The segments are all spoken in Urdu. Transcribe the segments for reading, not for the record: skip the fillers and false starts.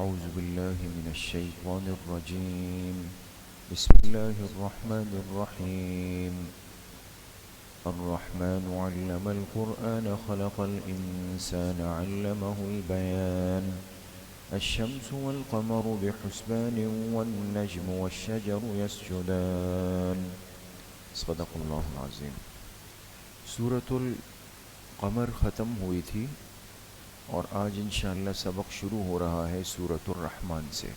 أعوذ بالله من الشيطان الرجيم. بسم الله الرحمن الرحيم. الرحمن علم القرآن خلق الإنسان علمه البيان. الشمس والقمر بحسبان والنجم والشجر يسجدان. صدق اللہ العظیم. سورة القمر ختم ہوئی تھی اور آج انشاءاللہ سبق شروع ہو رہا ہے سورۃ الرحمن سے.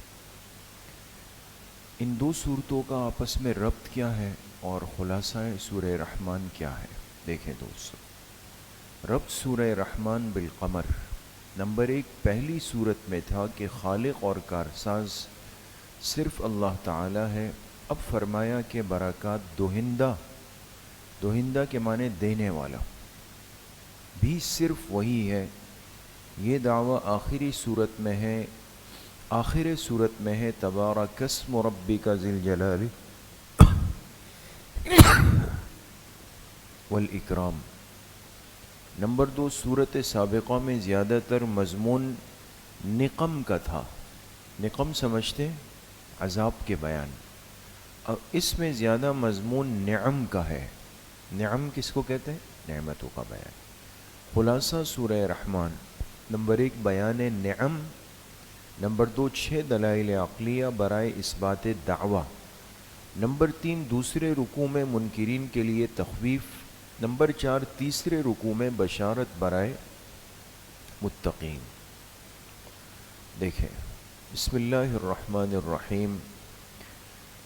ان دو صورتوں کا آپس میں ربط کیا ہے اور خلاصہ سورہ رحمان کیا ہے؟ دیکھیں دوستو، ربط سورہ رحمان بالقمر. نمبر 1 پہلی صورت میں تھا کہ خالق اور کارساز صرف اللہ تعالی ہے. اب فرمایا کہ برکات دوہندہ کے معنی دینے والا بھی صرف وہی ہے. یہ دعویٰ آخری صورت میں ہے، آخر صورت میں ہے. تبارک اسم ربک ذی الجلال والاکرام. نمبر 2 صورت سابقہ میں زیادہ تر مضمون نقم کا تھا. نقم سمجھتے عذاب کے بیان. اب اس میں زیادہ مضمون نعم کا ہے. نعم کس کو کہتے ہیں؟ نعمتوں کا بیان. خلاصہ سورہ رحمان: نمبر 1 بیان نعم. نمبر 2 6 دلائل عقلیہ برائے اثبات دعویٰ. نمبر 3 دوسرے رکوع میں منکرین کے لیے تخویف. نمبر 4 تیسرے رکوع میں بشارت برائے متقین. دیکھیں، بسم اللہ الرحمن الرحیم.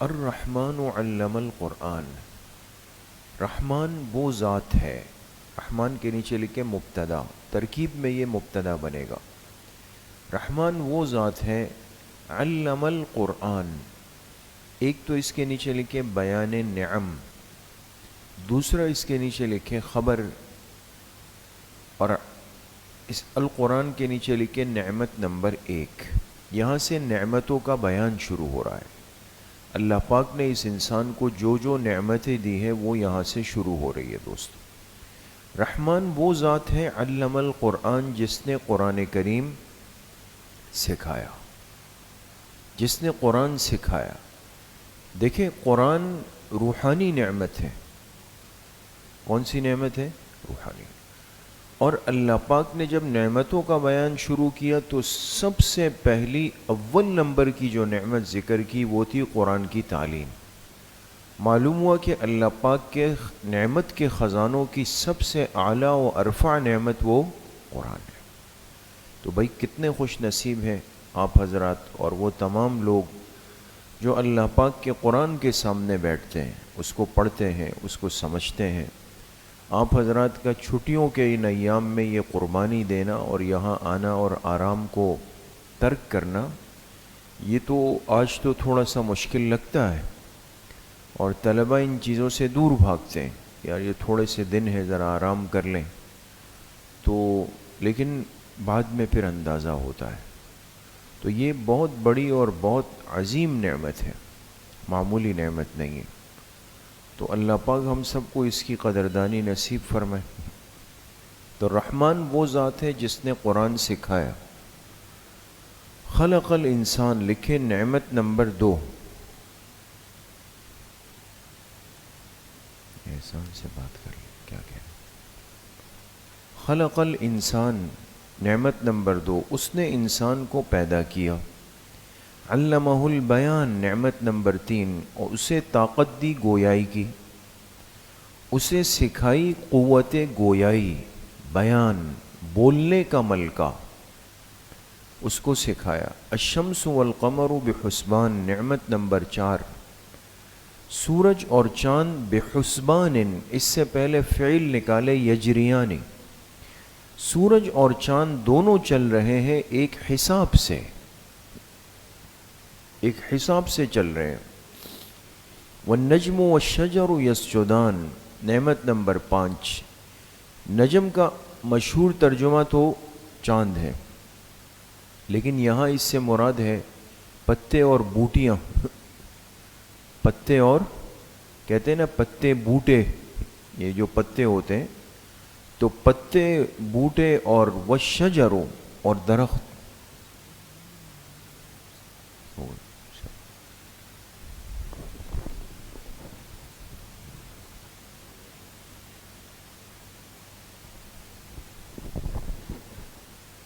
الرحمن علم القرآن. رحمان وہ ذات ہے. رحمان کے نیچے لکھے مبتدا، ترکیب میں یہ مبتدا بنے گا. رحمان وہ ذات ہے علم القرآن. ایک تو اس کے نیچے لکھے بیان نعم، دوسرا اس کے نیچے لکھے خبر، اور اس القرآن کے نیچے لکھے نعمت نمبر 1. یہاں سے نعمتوں کا بیان شروع ہو رہا ہے. اللہ پاک نے اس انسان کو جو نعمتیں دی ہے وہ یہاں سے شروع ہو رہی ہے. دوستو، رحمان وہ ذات ہے علم القرآن، جس نے قرآن کریم سکھایا، جس نے قرآن سکھایا. دیکھیں، قرآن روحانی نعمت ہے. کون سی نعمت ہے؟ روحانی. اور اللہ پاک نے جب نعمتوں کا بیان شروع کیا تو سب سے پہلی اول نمبر کی جو نعمت ذکر کی وہ تھی قرآن کی تعلیم. معلوم ہوا کہ اللہ پاک کے نعمت کے خزانوں کی سب سے اعلیٰ و ارفع نعمت وہ قرآن ہے. تو بھائی کتنے خوش نصیب ہیں آپ حضرات اور وہ تمام لوگ جو اللہ پاک کے قرآن کے سامنے بیٹھتے ہیں، اس کو پڑھتے ہیں، اس کو سمجھتے ہیں. آپ حضرات کا چھٹیوں کے ان ایام میں یہ قربانی دینا اور یہاں آنا اور آرام کو ترک کرنا، یہ تو آج تو تھوڑا سا مشکل لگتا ہے، اور طلبہ ان چیزوں سے دور بھاگتے ہیں. یار یہ تھوڑے سے دن ہے، ذرا آرام کر لیں. تو لیکن بعد میں پھر اندازہ ہوتا ہے. تو یہ بہت بڑی اور بہت عظیم نعمت ہے، معمولی نعمت نہیں ہے. تو اللہ پاک ہم سب کو اس کی قدردانی نصیب فرمائے. تو رحمان وہ ذات ہے جس نے قرآن سکھایا. خلق الانسان لکھے نعمت نمبر 2. احسان سے بات کر لیں، کیا کہہ رہے؟ خلق الانسان نعمت نمبر 2، اس نے انسان کو پیدا کیا. علمہ البیان نعمت نمبر 3، اور اسے طاقت دی گویائی کی، اسے سکھائی قوت گویائی، بیان، بولنے کا ملکہ، اس کو سکھایا. الشمس والقمر بحسبان نعمت نمبر 4، سورج اور چاند بحسبان، اس سے پہلے فعل نکالے یجریانی. سورج اور چاند دونوں چل رہے ہیں ایک حساب سے، ایک حساب سے چل رہے ہیں. والنجم والشجر یسجدان نعمت نمبر 5. نجم کا مشہور ترجمہ تو چاند ہے، لیکن یہاں اس سے مراد ہے پتے اور بوٹیاں. پتے اور کہتے ہیں نا پتے بوٹے، یہ جو پتے ہوتے ہیں تو پتے بوٹے اور وشجروں اور درخت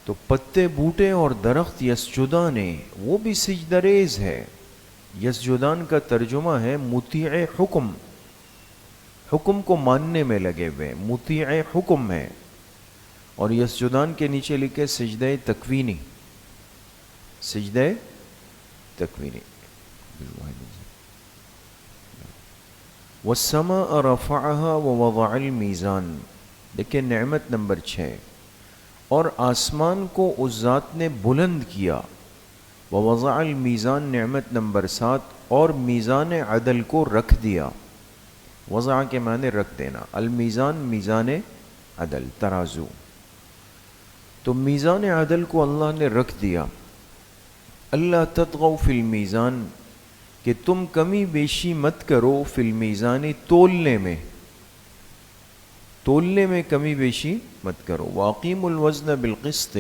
تو پتے بوٹے اور درخت یسجدان، وہ بھی سجدریز ہے. یسجدان کا ترجمہ ہے مطیع حکم، حکم کو ماننے میں لگے ہوئے، مطیع حکم ہے. اور یسجدان کے نیچے لکھے سجدہ تکوینی، سجدہ تکوینی. والسماء رفعها ووضع الميزان. دیکھیں نعمت نمبر 6، اور آسمان کو اس ذات نے بلند کیا. ووضع المیزان نعمت نمبر 7، اور میزان عدل کو رکھ دیا. وضع کے معنی رکھ دینا، المیزان میزان عدل، ترازو. تو میزان عدل کو اللہ نے رکھ دیا. اللہ تطغوا فی المیزان، کہ تم کمی بیشی مت کرو، فی المیزان تولنے میں، تولنے میں کمی بیشی مت کرو. واقیموا الوزن بالقسط،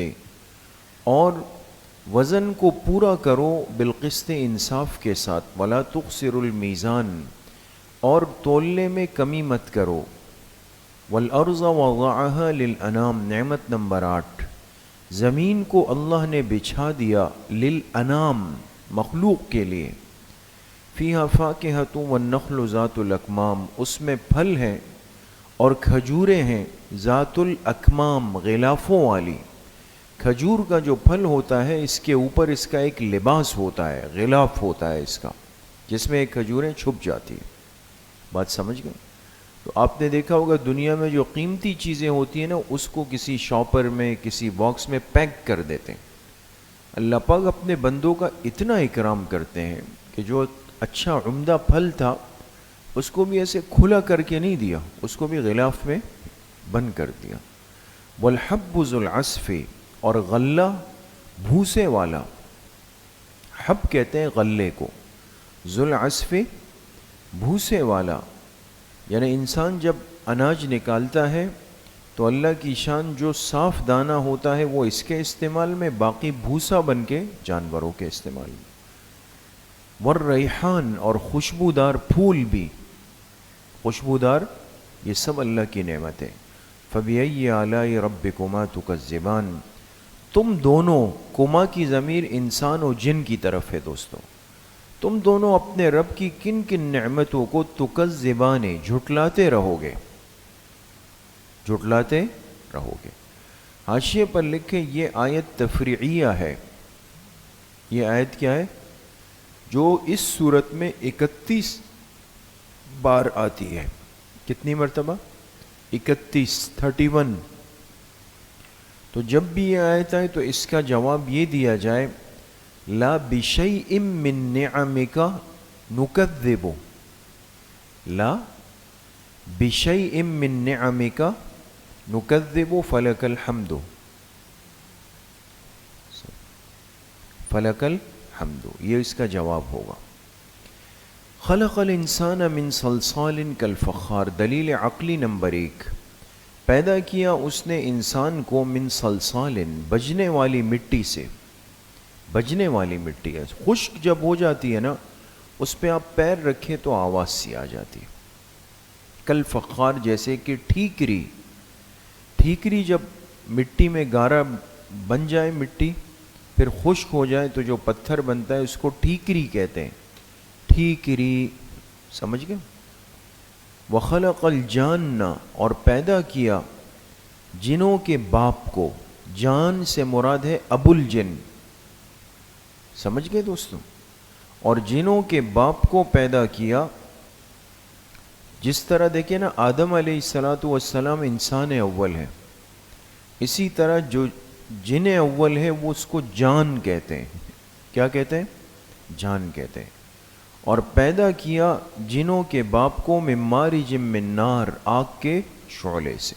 اور وزن کو پورا کرو بالقسط، انصاف کے ساتھ. ولا تخسروا المیزان، اور تولنے میں کمی مت کرو. والارض وضعها للانام نعمت نمبر 8، زمین کو اللہ نے بچھا دیا للانام مخلوق کے لیے. فیہا فاکہۃ والنخل ذات الاکمام، اس میں پھل ہیں اور کھجوریں ہیں ذات الاکمام غلافوں والی. کھجور کا جو پھل ہوتا ہے اس کے اوپر اس کا ایک لباس ہوتا ہے، غلاف ہوتا ہے اس کا، جس میں ایک کھجوریں چھپ جاتی ہیں. بات سمجھ گئے؟ تو آپ نے دیکھا ہوگا دنیا میں جو قیمتی چیزیں ہوتی ہیں نا، اس کو کسی شاپر میں کسی باکس میں پیک کر دیتے ہیں. اللہ پاک اپنے بندوں کا اتنا اکرام کرتے ہیں کہ جو اچھا عمدہ پھل تھا اس کو بھی ایسے کھلا کر کے نہیں دیا، اس کو بھی غلاف میں بند کر دیا. والحب ذو العصف، اور غلہ بھوسے والا، حب کہتے ہیں غلے کو، ذو العصف بھوسے والا. یعنی انسان جب اناج نکالتا ہے تو اللہ کی شان جو صاف دانہ ہوتا ہے وہ اس کے استعمال میں، باقی بھوسا بن کے جانوروں کے استعمال میں. والریحان، اور خوشبودار پھول بھی، خوشبودار، یہ سب اللہ کی نعمت ہے. فبأي آلاء ربكما تكذبان، تم دونوں، کما کی ضمیر انسان و جن کی طرف ہے دوستو، تم دونوں اپنے رب کی کن کن نعمتوں کو تکذبان، جھٹلاتے رہو گے، جھٹلاتے رہو گے. حاشیے پر لکھے یہ آیت تفریعیہ ہے. یہ آیت کیا ہے؟ جو اس صورت میں 31 بار آتی ہے. کتنی مرتبہ؟ 31. تو جب بھی یہ آیت آئے تو اس کا جواب یہ دیا جائے، لا بشیء من نعمک نکذب، لا بشیء من نعمک نکذب فلک الحمد، فلک الحمد، یہ اس کا جواب ہوگا. خلق الانسان من صلصال کالفخار، دلیل عقلی نمبر 1، پیدا کیا اس نے انسان کو من صلصال، بجنے والی مٹی سے. بجنے والی مٹی ہے، خشک جب ہو جاتی ہے نا اس پہ آپ پیر رکھیں تو آواز سی آ جاتی ہے. کالفخار، جیسے کہ ٹھیکری، ٹھیکری جب مٹی میں گارا بن جائے مٹی پھر خشک ہو جائے تو جو پتھر بنتا ہے اس کو ٹھیکری کہتے ہیں، ٹھیکری، سمجھ گئے؟ وخلق الجان، اور پیدا کیا جنوں کے باپ کو، جان سے مراد ہے ابو الجن، سمجھ گئے دوستوں؟ اور جنوں کے باپ کو پیدا کیا. جس طرح دیکھیں نا آدم علیہ السلام انسان اول ہے، اسی طرح جو جن اول ہے وہ اس کو جان کہتے ہیں. کیا کہتے ہیں؟ جان کہتے ہیں. اور پیدا کیا جنوں کے باپ کو من مارج من نار، آگ کے شعلے سے.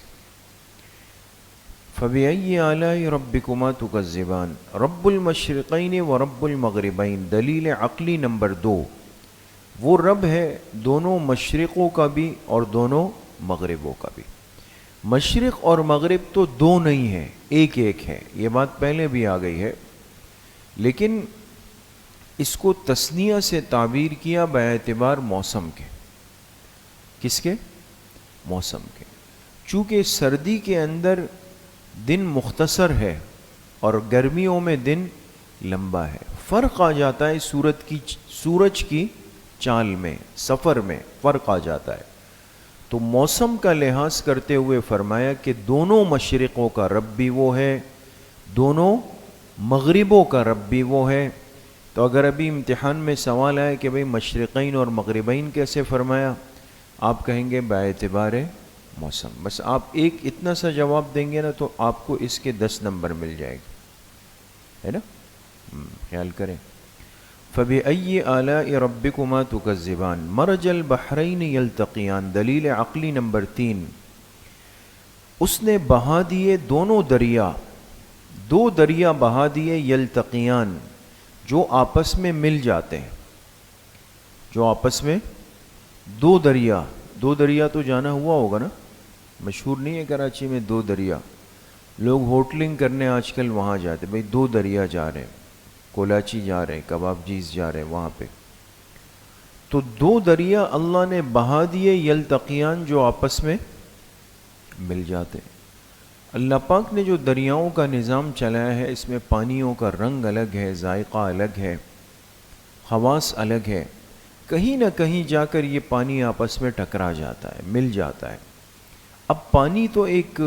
فبأي آلاء ربكما تكذبان، رب المشرقین و رب المغربین، دلیل عقلی نمبر 2، وہ رب ہے دونوں مشرقوں کا بھی اور دونوں مغربوں کا بھی. مشرق اور مغرب تو دو نہیں ہیں، ایک ایک ہے، یہ بات پہلے بھی آ گئی ہے، لیکن اس کو تثنیہ سے تعبیر کیا باعتبار موسم کے. کس کے؟ موسم کے. چونکہ سردی کے اندر دن مختصر ہے اور گرمیوں میں دن لمبا ہے. فرق آ جاتا ہے سورج کی چال میں، سفر میں فرق آ جاتا ہے. تو موسم کا لحاظ کرتے ہوئے فرمایا کہ دونوں مشرقوں کا رب بھی وہ ہے، دونوں مغربوں کا رب بھی وہ ہے. تو اگر ابھی امتحان میں سوال آئے کہ بھئی مشرقین اور مغربین کیسے فرمایا، آپ کہیں گے باعتبار موسم. بس آپ ایک اتنا سا جواب دیں گے نا تو آپ کو اس کے 10 نمبر مل جائے گا، ہے نا. خیال کریں. فَبِأَيِّ آلَاءِ رَبِّكُمَا تُكَذِّبَانِ مَرَجَ الْبَحْرَيْنِ يَلْتَقِيَانِ. دلیل عقلی نمبر 3، اس نے بہا دیے دونوں دریا، دو دریا بہا دیے، یلتقیان جو آپس میں مل جاتے ہیں، جو آپس میں دو دریا تو جانا ہوا ہوگا نا، مشہور نہیں ہے کراچی میں دو دریا. لوگ ہوٹلنگ کرنے آج کل وہاں جاتے، بھئی دو دریا جا رہے ہیں، کولاچی جا رہے ہیں، کباب جیز جا رہے ہیں وہاں پہ. تو دو دریا اللہ نے بہا دیے، یلتقیان جو آپس میں مل جاتے. اللہ پاک نے جو دریاؤں کا نظام چلایا ہے، اس میں پانیوں کا رنگ الگ ہے، ذائقہ الگ ہے، خواص الگ ہے. کہیں نہ کہیں جا کر یہ پانی آپس میں ٹکرا جاتا ہے، مل جاتا ہے. اب پانی تو ایک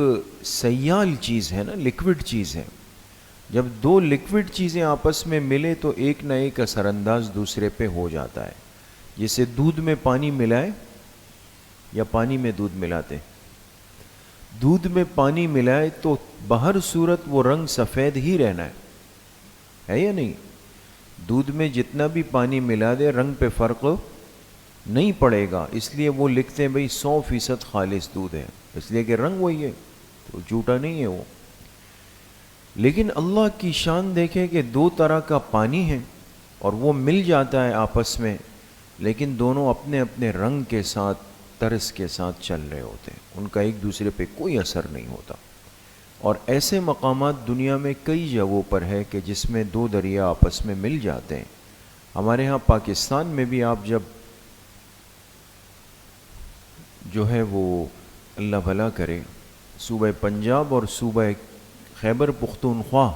سیال چیز ہے نا، لکوڈ چیز ہے. جب دو لکوڈ چیزیں آپس میں ملے تو ایک نہ ایک اثر انداز دوسرے پہ ہو جاتا ہے. جیسے دودھ میں پانی ملائے یا پانی میں دودھ ملاتے، دودھ میں پانی ملائے تو بہر صورت وہ رنگ سفید ہی رہنا ہے یا نہیں؟ دودھ میں جتنا بھی پانی ملا دے رنگ پہ فرق نہیں پڑے گا. اس لیے وہ لکھتے ہیں بھئی 100% خالص دودھ ہے، اس لیے کہ رنگ وہی ہے، تو جھوٹا نہیں ہے وہ. لیکن اللہ کی شان دیکھیں کہ دو طرح کا پانی ہے اور وہ مل جاتا ہے آپس میں، لیکن دونوں اپنے اپنے رنگ کے ساتھ، طرز کے ساتھ چل رہے ہوتے ہیں، ان کا ایک دوسرے پہ کوئی اثر نہیں ہوتا. اور ایسے مقامات دنیا میں کئی جگہوں پر ہے کہ جس میں دو دریا آپس میں مل جاتے ہیں. ہمارے ہاں پاکستان میں بھی آپ جب جو ہے وہ اللہ بھلا کرے، صوبہ پنجاب اور صوبہ خیبر پختونخوا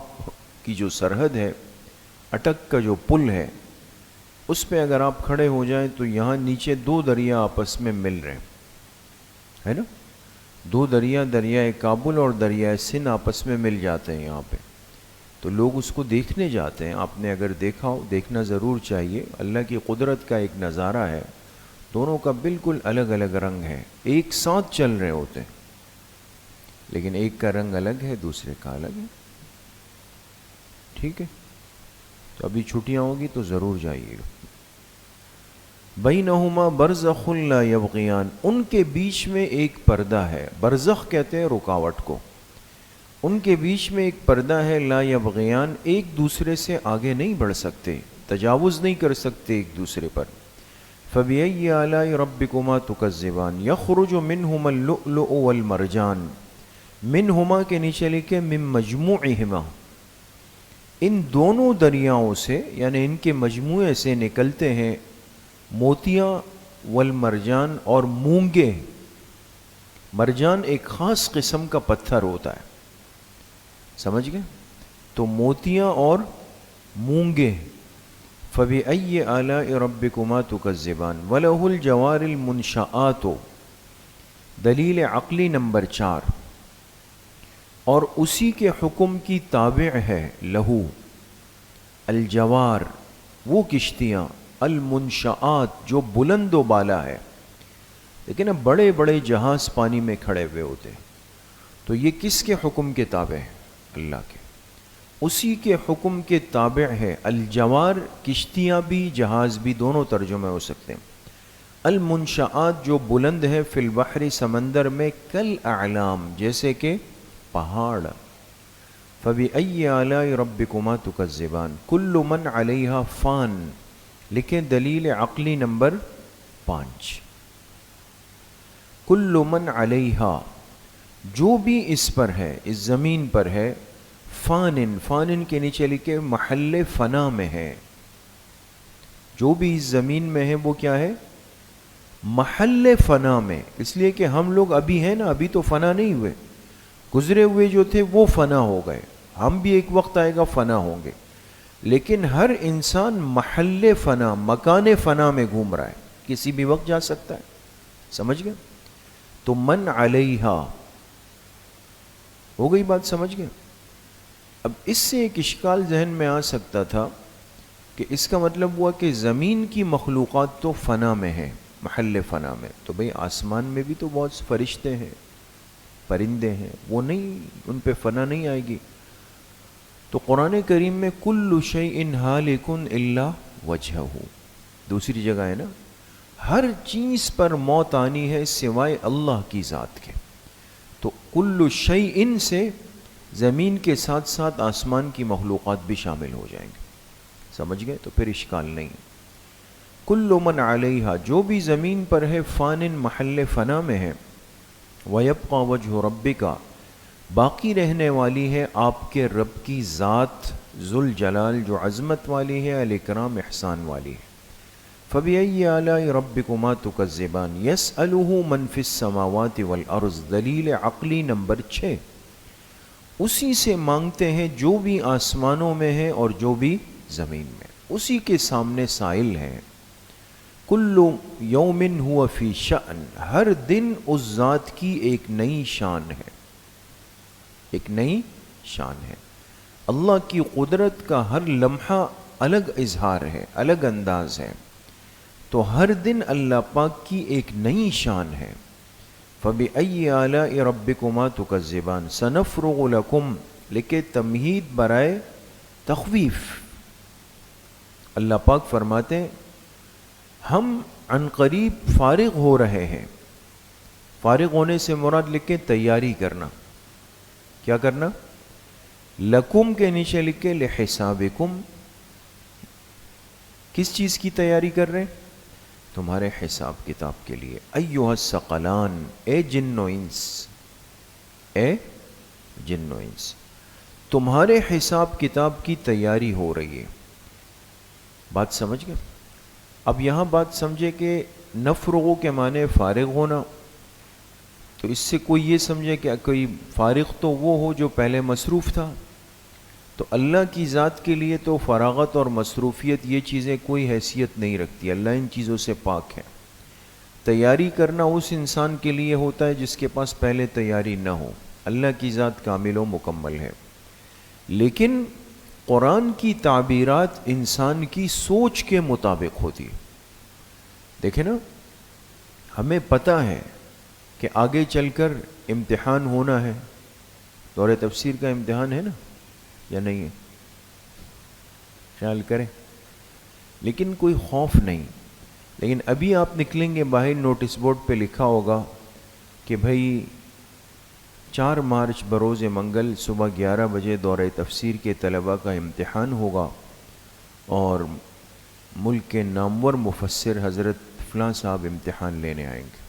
کی جو سرحد ہے، اٹک کا جو پل ہے، اس پہ اگر آپ کھڑے ہو جائیں تو یہاں نیچے دو دریا آپس میں مل رہے ہیں، ہے نا. دو دریا، دریائے کابل اور دریائے سندھ آپس میں مل جاتے ہیں یہاں پہ. تو لوگ اس کو دیکھنے جاتے ہیں. آپ نے اگر دیکھا ہو، دیکھنا ضرور چاہیے. اللہ کی قدرت کا ایک نظارہ ہے. دونوں کا بالکل الگ الگ رنگ ہے، ایک ساتھ چل رہے ہوتے ہیں لیکن ایک کا رنگ الگ ہے، دوسرے کا الگ ہے. ٹھیک ہے، تو ابھی چھٹیاں ہوگی تو ضرور جائیے گا. بینہما برزخ لا یبغیان، ان کے بیچ میں ایک پردہ ہے. برزخ کہتے ہیں رکاوٹ کو. ان کے بیچ میں ایک پردہ ہے، لا یبغیان، ایک دوسرے سے آگے نہیں بڑھ سکتے، تجاوز نہیں کر سکتے ایک دوسرے پر. فَبِأَيِّ آلَاءِ رَبِّكُمَا تُكَذِّبَانِ يَخْرُجُ مِنْهُمَا اللُّؤْلُؤُ وَالْمَرْجَانُ. منہما کے نیچے لکھے من مجموعہما، ان دونوں دریاؤں سے یعنی ان کے مجموعے سے نکلتے ہیں موتیاں، والمرجان اور مونگے. مرجان ایک خاص قسم کا پتھر ہوتا ہے، سمجھ گئے؟ تو موتیاں اور مونگے. فَبِأَيِّ آلَاءِ رَبِّكُمَا تُكَذِّبَانِ وَلَهُ الْجَوَارِ الْمُنْشَآتُ. دلیل عقلی نمبر 4، اور اسی کے حکم کی تابع ہے لہو الجوار، وہ کشتیاں، المنشآت جو بلند و بالا ہے. لیکن اب بڑے بڑے جہاز پانی میں کھڑے ہوئے ہوتے ہیں، تو یہ کس کے حکم کے تابع ہے؟ اللہ کے. اسی کے حکم کے تابع ہے. الجوار کشتیاں بھی جہاز بھی دونوں ترجمے ہو سکتے ہیں. المنشآت جو بلند ہے، فی البحر سمندر میں، کل اعلام جیسے کہ پہاڑ. فَبِأَيِّ آلَاءِ رَبِّكُمَا تُكَذِّبَانِ كُلُّ مَنْ عَلَيْهَا فَانٍ. لکھیں دلیل عقلی نمبر 5، كُلُّ مَنْ عَلَيْهَا، جو بھی اس پر ہے، اس زمین پر ہے، فانن، فانن کے نیچے لکھے محل فنا میں ہے. جو بھی اس زمین میں ہے وہ کیا ہے؟ محل فنا میں. اس لیے کہ ہم لوگ ابھی ہیں نا، ابھی تو فنا نہیں ہوئے، گزرے ہوئے جو تھے وہ فنا ہو گئے. ہم بھی ایک وقت آئے گا فنا ہوں گے، لیکن ہر انسان محل فنا، مکان فنا میں گھوم رہا ہے، کسی بھی وقت جا سکتا ہے. سمجھ گئے؟ تو من علیہا ہو گئی بات، سمجھ گئے؟ اب اس سے ایک اشکال ذہن میں آ سکتا تھا کہ اس کا مطلب ہوا کہ زمین کی مخلوقات تو فنا میں ہے، محل فنا میں، تو بھئی آسمان میں بھی تو بہت فرشتے ہیں، پرندے ہیں، وہ نہیں، ان پہ فنا نہیں آئے گی. تو قرآن کریم میں کل شیء ہالک الا وجہہ، دوسری جگہ ہے نا، ہر چیز پر موت آنی ہے سوائے اللہ کی ذات کے. تو کل شیء سے زمین کے ساتھ ساتھ آسمان کی مخلوقات بھی شامل ہو جائیں گے. سمجھ گئے؟ تو پھر اشکال نہیں. کل من علیہا، جو بھی زمین پر ہے، فان، محل فنا میں ہے. وَيَبْقَى وَجْهُ رَبِّكَ، باقی رہنے والی ہے آپ کے رب کی ذات ذوالجلال، جو عظمت والی ہے، الاکرام، احسان والی ہے. فَبِأَيِّ آلَاءِ رَبِّكُمَا تُكَذِّبَانِ يَسْأَلُهُ مَنْ فِي السَّمَاوَاتِ وَالْأَرْضِ. دلیل عقلی نمبر 6، اسی سے مانگتے ہیں جو بھی آسمانوں میں ہے اور جو بھی زمین میں، اسی کے سامنے سائل ہے. کل یوم ہوا فی شأن، ہر دن اس ذات کی ایک نئی شان ہے، ایک نئی شان ہے. اللہ کی قدرت کا ہر لمحہ الگ اظہار ہے، الگ انداز ہے. تو ہر دن اللہ پاک کی ایک نئی شان ہے. فَبِأَيِّ آلَاءِ رَبِّكُمَا تُكَذِّبَانِ سَنَفْرُغُ لَكُمْ، لکہ تمہید برائے تخویف. اللہ پاک فرماتے ہیں ہم عن قریب فارغ ہو رہے ہیں. فارغ ہونے سے مراد لکھیں تیاری کرنا. کیا کرنا؟ لکم کے نیچے لکھے لحسابکم، کس چیز کی تیاری کر رہے ہیں؟ تمہارے حساب کتاب کے لیے. ایھا الثقلان، اے جن و انس، اے جن و انس، تمہارے حساب کتاب کی تیاری ہو رہی ہے. بات سمجھ گئے؟ اب یہاں بات سمجھے کہ نفرغ کے معنی فارغ ہونا. تو اس سے کوئی یہ سمجھے کہ کوئی فارغ تو وہ ہو جو پہلے مصروف تھا. تو اللہ کی ذات کے لیے تو فراغت اور مصروفیت یہ چیزیں کوئی حیثیت نہیں رکھتی، اللہ ان چیزوں سے پاک ہے. تیاری کرنا اس انسان کے لیے ہوتا ہے جس کے پاس پہلے تیاری نہ ہو. اللہ کی ذات کامل و مکمل ہے. لیکن قرآن کی تعبیرات انسان کی سوچ کے مطابق ہوتی. دیکھیں نا، ہمیں پتہ ہے کہ آگے چل کر امتحان ہونا ہے. دور تفسیر کا امتحان ہے نا، یا نہیں ہے؟ خیال کریں. لیکن کوئی خوف نہیں. لیکن ابھی آپ نکلیں گے باہر، نوٹس بورڈ پہ لکھا ہوگا کہ بھائی 4 مارچ بروز منگل صبح 11 بجے دورہ تفسیر کے طلباء کا امتحان ہوگا، اور ملک کے نامور مفسر حضرت فلاں صاحب امتحان لینے آئیں گے.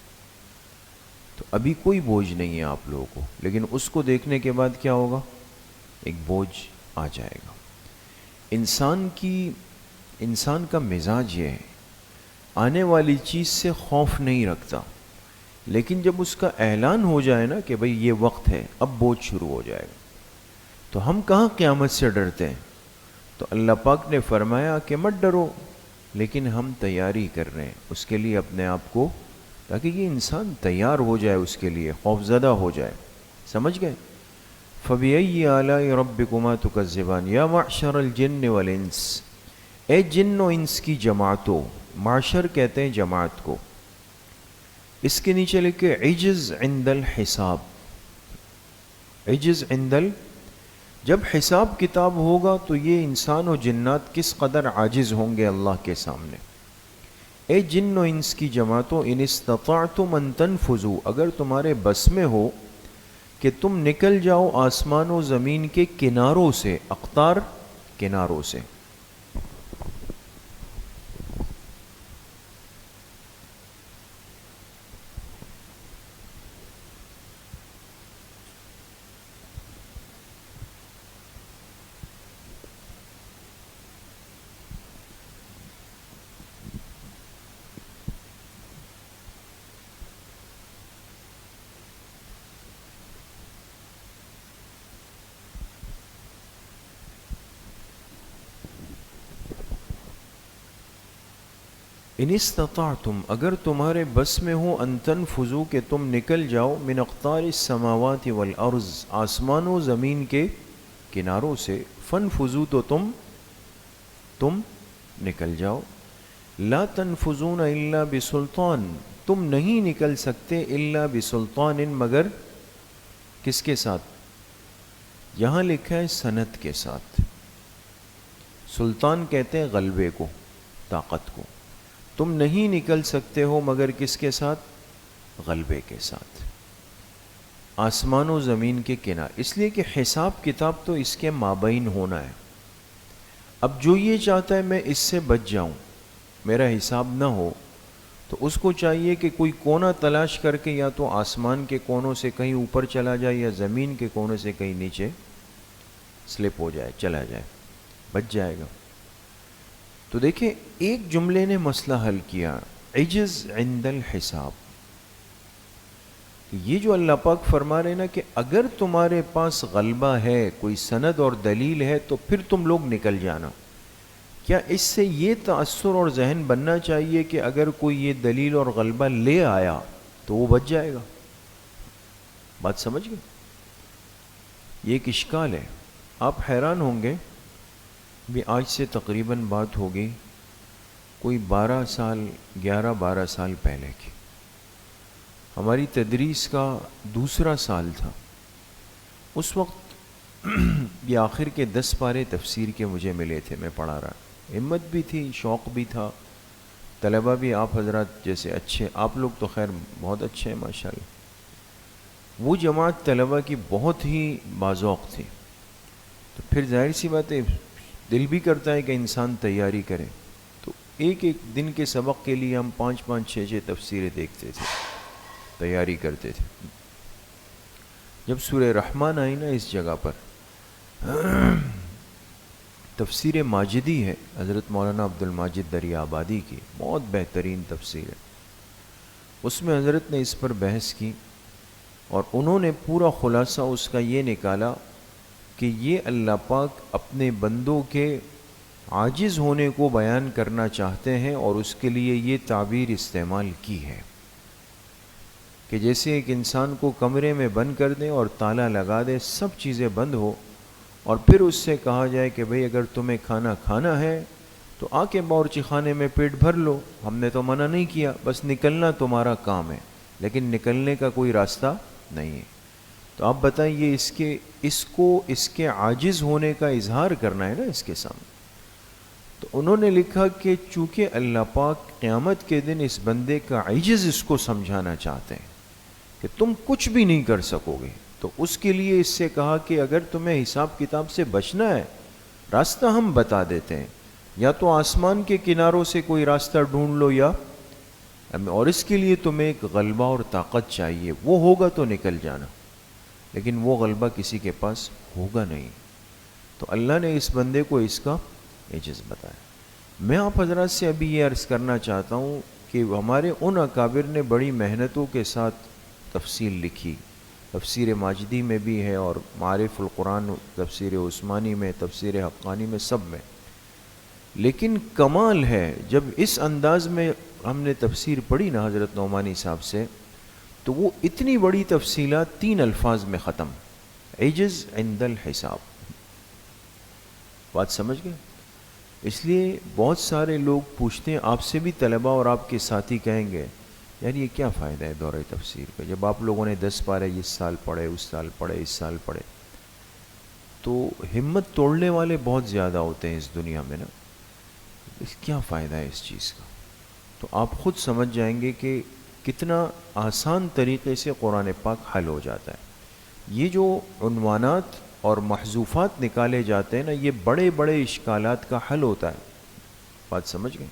تو ابھی کوئی بوجھ نہیں ہے آپ لوگوں کو، لیکن اس کو دیکھنے کے بعد کیا ہوگا؟ ایک بوجھ آ جائے گا. انسان کا مزاج یہ ہے، آنے والی چیز سے خوف نہیں رکھتا، لیکن جب اس کا اعلان ہو جائے نا کہ بھئی یہ وقت ہے، اب بوجھ شروع ہو جائے گا. تو ہم کہاں قیامت سے ڈرتے ہیں؟ تو اللہ پاک نے فرمایا کہ مت ڈرو، لیکن ہم تیاری کر رہے ہیں اس کے لیے اپنے آپ کو، تاکہ یہ انسان تیار ہو جائے، اس کے لیے خوف زدہ ہو جائے. سمجھ گئے؟ فَبِأَيِّ آلَاءِ رَبِّكُمَا تُكَذِّبَانِ یا معشر الجن والانس، اے جن و انس کی جماعتوں. معشر کہتے ہیں جماعت کو. اس کے نیچے لکھے عجز عند الحساب. عجز جب حساب کتاب ہوگا تو یہ انسان و جنات کس قدر عاجز ہوں گے اللہ کے سامنے. اے جن و انس کی جماعتوں، ان استطعتم ان تنفذوا، اگر تمہارے بس میں ہو کہ تم نکل جاؤ آسمان و زمین کے کناروں سے، اقطار کناروں سے. ان استطعتم، اگر تمہارے بس میں ہو، ان تنفذوا کہ تم نکل جاؤ، من اقطار السماوات والارض آسمان و زمین کے کناروں سے، فانفذوا تو تم نکل جاؤ، لا تنفذون الا بسلطان، تم نہیں نکل سکتے الا بسلطان مگر کس کے ساتھ؟ یہاں لکھا ہے سند کے ساتھ. سلطان کہتے ہیں غلبے کو، طاقت کو. تم نہیں نکل سکتے ہو مگر کس کے ساتھ؟ غلبے کے ساتھ. آسمان و زمین کے کنارے، اس لیے کہ حساب کتاب تو اس کے مابین ہونا ہے. اب جو یہ چاہتا ہے میں اس سے بچ جاؤں، میرا حساب نہ ہو، تو اس کو چاہیے کہ کوئی کونا تلاش کر کے یا تو آسمان کے کونوں سے کہیں اوپر چلا جائے یا زمین کے کونے سے کہیں نیچے سلپ ہو جائے، چلا جائے، بچ جائے گا. تو دیکھیں ایک جملے نے مسئلہ حل کیا، عجز عند الحساب. یہ جو اللہ پاک فرما رہے نا کہ اگر تمہارے پاس غلبہ ہے، کوئی سند اور دلیل ہے، تو پھر تم لوگ نکل جانا. کیا اس سے یہ تأثر اور ذہن بننا چاہیے کہ اگر کوئی یہ دلیل اور غلبہ لے آیا تو وہ بچ جائے گا؟ بات سمجھ گئے؟ یہ ایک اشکال ہے. آپ حیران ہوں گے، بھی آج سے تقریباً بات ہوگی کوئی 11-12 سال پہلے کی. ہماری تدریس کا دوسرا سال تھا. اس وقت یہ آخر کے 10 پارے تفسیر کے مجھے ملے تھے، میں پڑھا رہا. ہمت بھی تھی، شوق بھی تھا. طلبہ بھی آپ حضرات جیسے اچھے، آپ لوگ تو خیر بہت اچھے ہیں ماشاءاللہ. وہ جماعت طلبہ کی بہت ہی باذوق تھی. تو پھر ظاہر سی بات ہے، دل بھی کرتا ہے کہ انسان تیاری کرے. تو ایک دن کے سبق کے لیے ہم 5-5 6-6 تفسیریں دیکھتے تھے، تیاری کرتے تھے. جب سورہ رحمان آئی نا اس جگہ پر، تفسیر ماجدی ہے حضرت مولانا عبد الماجد دریا آبادی کی، بہت بہترین تفسیر ہے. اس میں حضرت نے اس پر بحث کی اور انہوں نے پورا خلاصہ اس کا یہ نکالا کہ یہ اللہ پاک اپنے بندوں کے عاجز ہونے کو بیان کرنا چاہتے ہیں، اور اس کے لیے یہ تعبیر استعمال کی ہے کہ جیسے ایک انسان کو کمرے میں بند کر دیں اور تالا لگا دیں، سب چیزیں بند ہو، اور پھر اس سے کہا جائے کہ بھئی اگر تمہیں کھانا کھانا ہے تو آ کے باورچی خانے میں پیٹ بھر لو، ہم نے تو منع نہیں کیا، بس نکلنا تمہارا کام ہے، لیکن نکلنے کا کوئی راستہ نہیں ہے. تو آپ بتائیں اس کے عاجز ہونے کا اظہار کرنا ہے نا اس کے سامنے. تو انہوں نے لکھا کہ چونکہ اللہ پاک قیامت کے دن اس بندے کا عجز اس کو سمجھانا چاہتے ہیں کہ تم کچھ بھی نہیں کر سکو گے، تو اس کے لیے اس سے کہا کہ اگر تمہیں حساب کتاب سے بچنا ہے، راستہ ہم بتا دیتے ہیں، یا تو آسمان کے کناروں سے کوئی راستہ ڈھونڈ لو، اور اس کے لیے تمہیں ایک غلبہ اور طاقت چاہیے، وہ ہوگا تو نکل جانا. لیکن وہ غلبہ کسی کے پاس ہوگا نہیں. تو اللہ نے اس بندے کو اس کا عجز بتایا. میں آپ حضرات سے ابھی یہ عرض کرنا چاہتا ہوں کہ ہمارے ان اکابر نے بڑی محنتوں کے ساتھ تفصیل لکھی، تفسیر ماجدی میں بھی ہے، اور معارف القرآن تفسیر عثمانی میں، تفسیر حقانی میں، سب میں. لیکن کمال ہے جب اس انداز میں ہم نے تفسیر پڑھی نا حضرت نعمانی صاحب سے، تو وہ اتنی بڑی تفصیلات 3 الفاظ میں ختم، عجز عند الحساب. بات سمجھ گئے؟ اس لیے بہت سارے لوگ پوچھتے ہیں، آپ سے بھی طلبہ اور آپ کے ساتھی کہیں گے یار یہ کیا فائدہ ہے دورہ تفسیر کا، جب آپ لوگوں نے 10 پارے اس سال پڑھے، اس سال پڑھے، اس سال پڑھے. تو ہمت توڑنے والے بہت زیادہ ہوتے ہیں اس دنیا میں نا. کیا فائدہ ہے اس چیز کا؟ تو آپ خود سمجھ جائیں گے کہ کتنا آسان طریقے سے قرآن پاک حل ہو جاتا ہے. یہ جو عنوانات اور محذوفات نکالے جاتے ہیں نا، یہ بڑے بڑے اشکالات کا حل ہوتا ہے. بات سمجھ گئے؟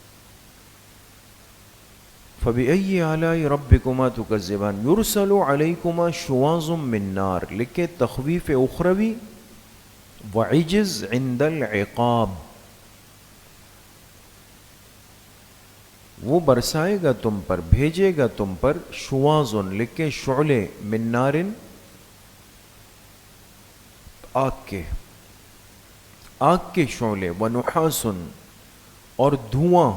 فَبِأَيِّ آلَاءِ رَبِّكُمَا تُكَذِّبَانِ يُرْسَلُ عَلَيْكُمَا شُوَاظٌ مِّن نَّارٍ، لکھے تخویف اخروی وعجز عند العقاب. وہ برسائے گا تم پر، بھیجے گا تم پر، شواظن لکھے شعلے، من نارن آگ کے شعلے، ونحاسن اور دھواں،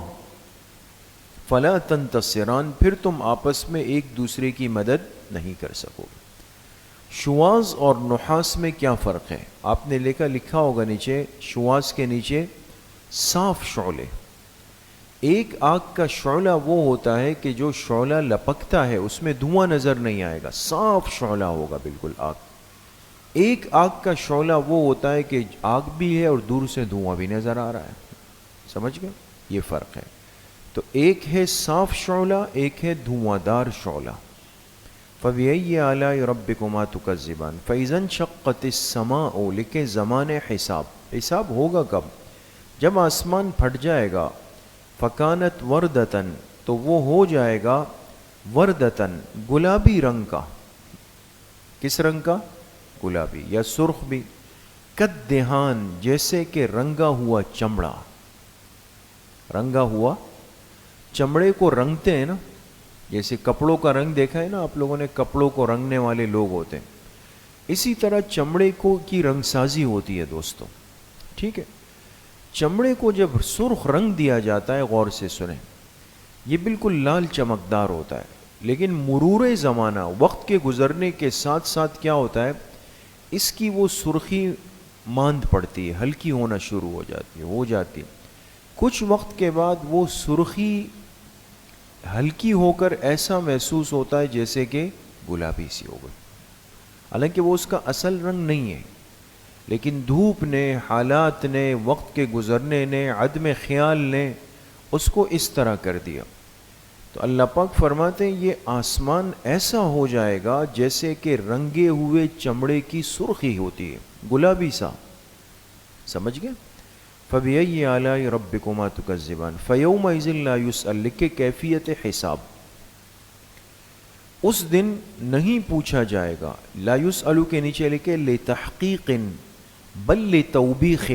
فلا تنتصران، پھر تم آپس میں ایک دوسرے کی مدد نہیں کر سکو گے۔ شواظ اور نحاس میں کیا فرق ہے؟ آپ نے لکھا ہوگا نیچے، شواظ کے نیچے صاف شعلے۔ ایک آگ کا شعلہ وہ ہوتا ہے کہ جو شعلہ لپکتا ہے اس میں دھواں نظر نہیں آئے گا، صاف شعلہ ہوگا بالکل آگ۔ ایک آگ کا شعلہ وہ ہوتا ہے کہ آگ بھی ہے اور دور سے دھواں بھی نظر آ رہا ہے۔ سمجھ گئے؟ یہ فرق ہے۔ تو ایک ہے صاف شعلہ، ایک ہے دھواں دار شعلہ۔ فَبِأَيِّ آلَاءِ رَبِّكُمَا تُكَذِّبَانِ فَإِذَا انشَقَّتِ السَّمَاءُ، لکھیں زمان حساب۔ حساب ہوگا کب؟ جب آسمان پھٹ جائے گا۔ فَكَانَتْ وَرْدَةً، تو وہ ہو جائے گا وردتن، گلابی رنگ کا۔ کس رنگ کا؟ گلابی یا سرخ بھی۔ کدہان، جیسے کہ رنگا ہوا چمڑا۔ رنگا ہوا چمڑے کو رنگتے ہیں نا، جیسے کپڑوں کا رنگ دیکھا ہے نا آپ لوگوں نے، کپڑوں کو رنگنے والے لوگ ہوتے ہیں، اسی طرح چمڑے کو کی رنگ سازی ہوتی ہے دوستو، ٹھیک ہے۔ چمڑے کو جب سرخ رنگ دیا جاتا ہے، غور سے سنیں، یہ بالکل لال چمکدار ہوتا ہے، لیکن مرور زمانہ، وقت کے گزرنے کے ساتھ ساتھ کیا ہوتا ہے، اس کی وہ سرخی ماند پڑتی ہے، ہلکی ہونا شروع ہو جاتی ہے۔ کچھ وقت کے بعد وہ سرخی ہلکی ہو کر ایسا محسوس ہوتا ہے جیسے کہ گلابی سی ہو گئی، حالانکہ وہ اس کا اصل رنگ نہیں ہے، لیکن دھوپ نے، حالات نے، وقت کے گزرنے نے، عدم خیال نے اس کو اس طرح کر دیا۔ تو اللہ پاک فرماتے ہیں یہ آسمان ایسا ہو جائے گا جیسے کہ رنگے ہوئے چمڑے کی سرخی ہوتی ہے، گلابی سا۔ سمجھ گئے؟ فَبِأَيِّ آلَاءِ رَبِّكُمَا تُكَذِّبَانِ فَيَوْمَئِذٍ لَا يُسْأَلُ، لکھے کیفیت حساب، اس دن نہیں پوچھا جائے گا۔ لا يسأل کے نیچے لکھے لتحقیق بل لتوبیخ،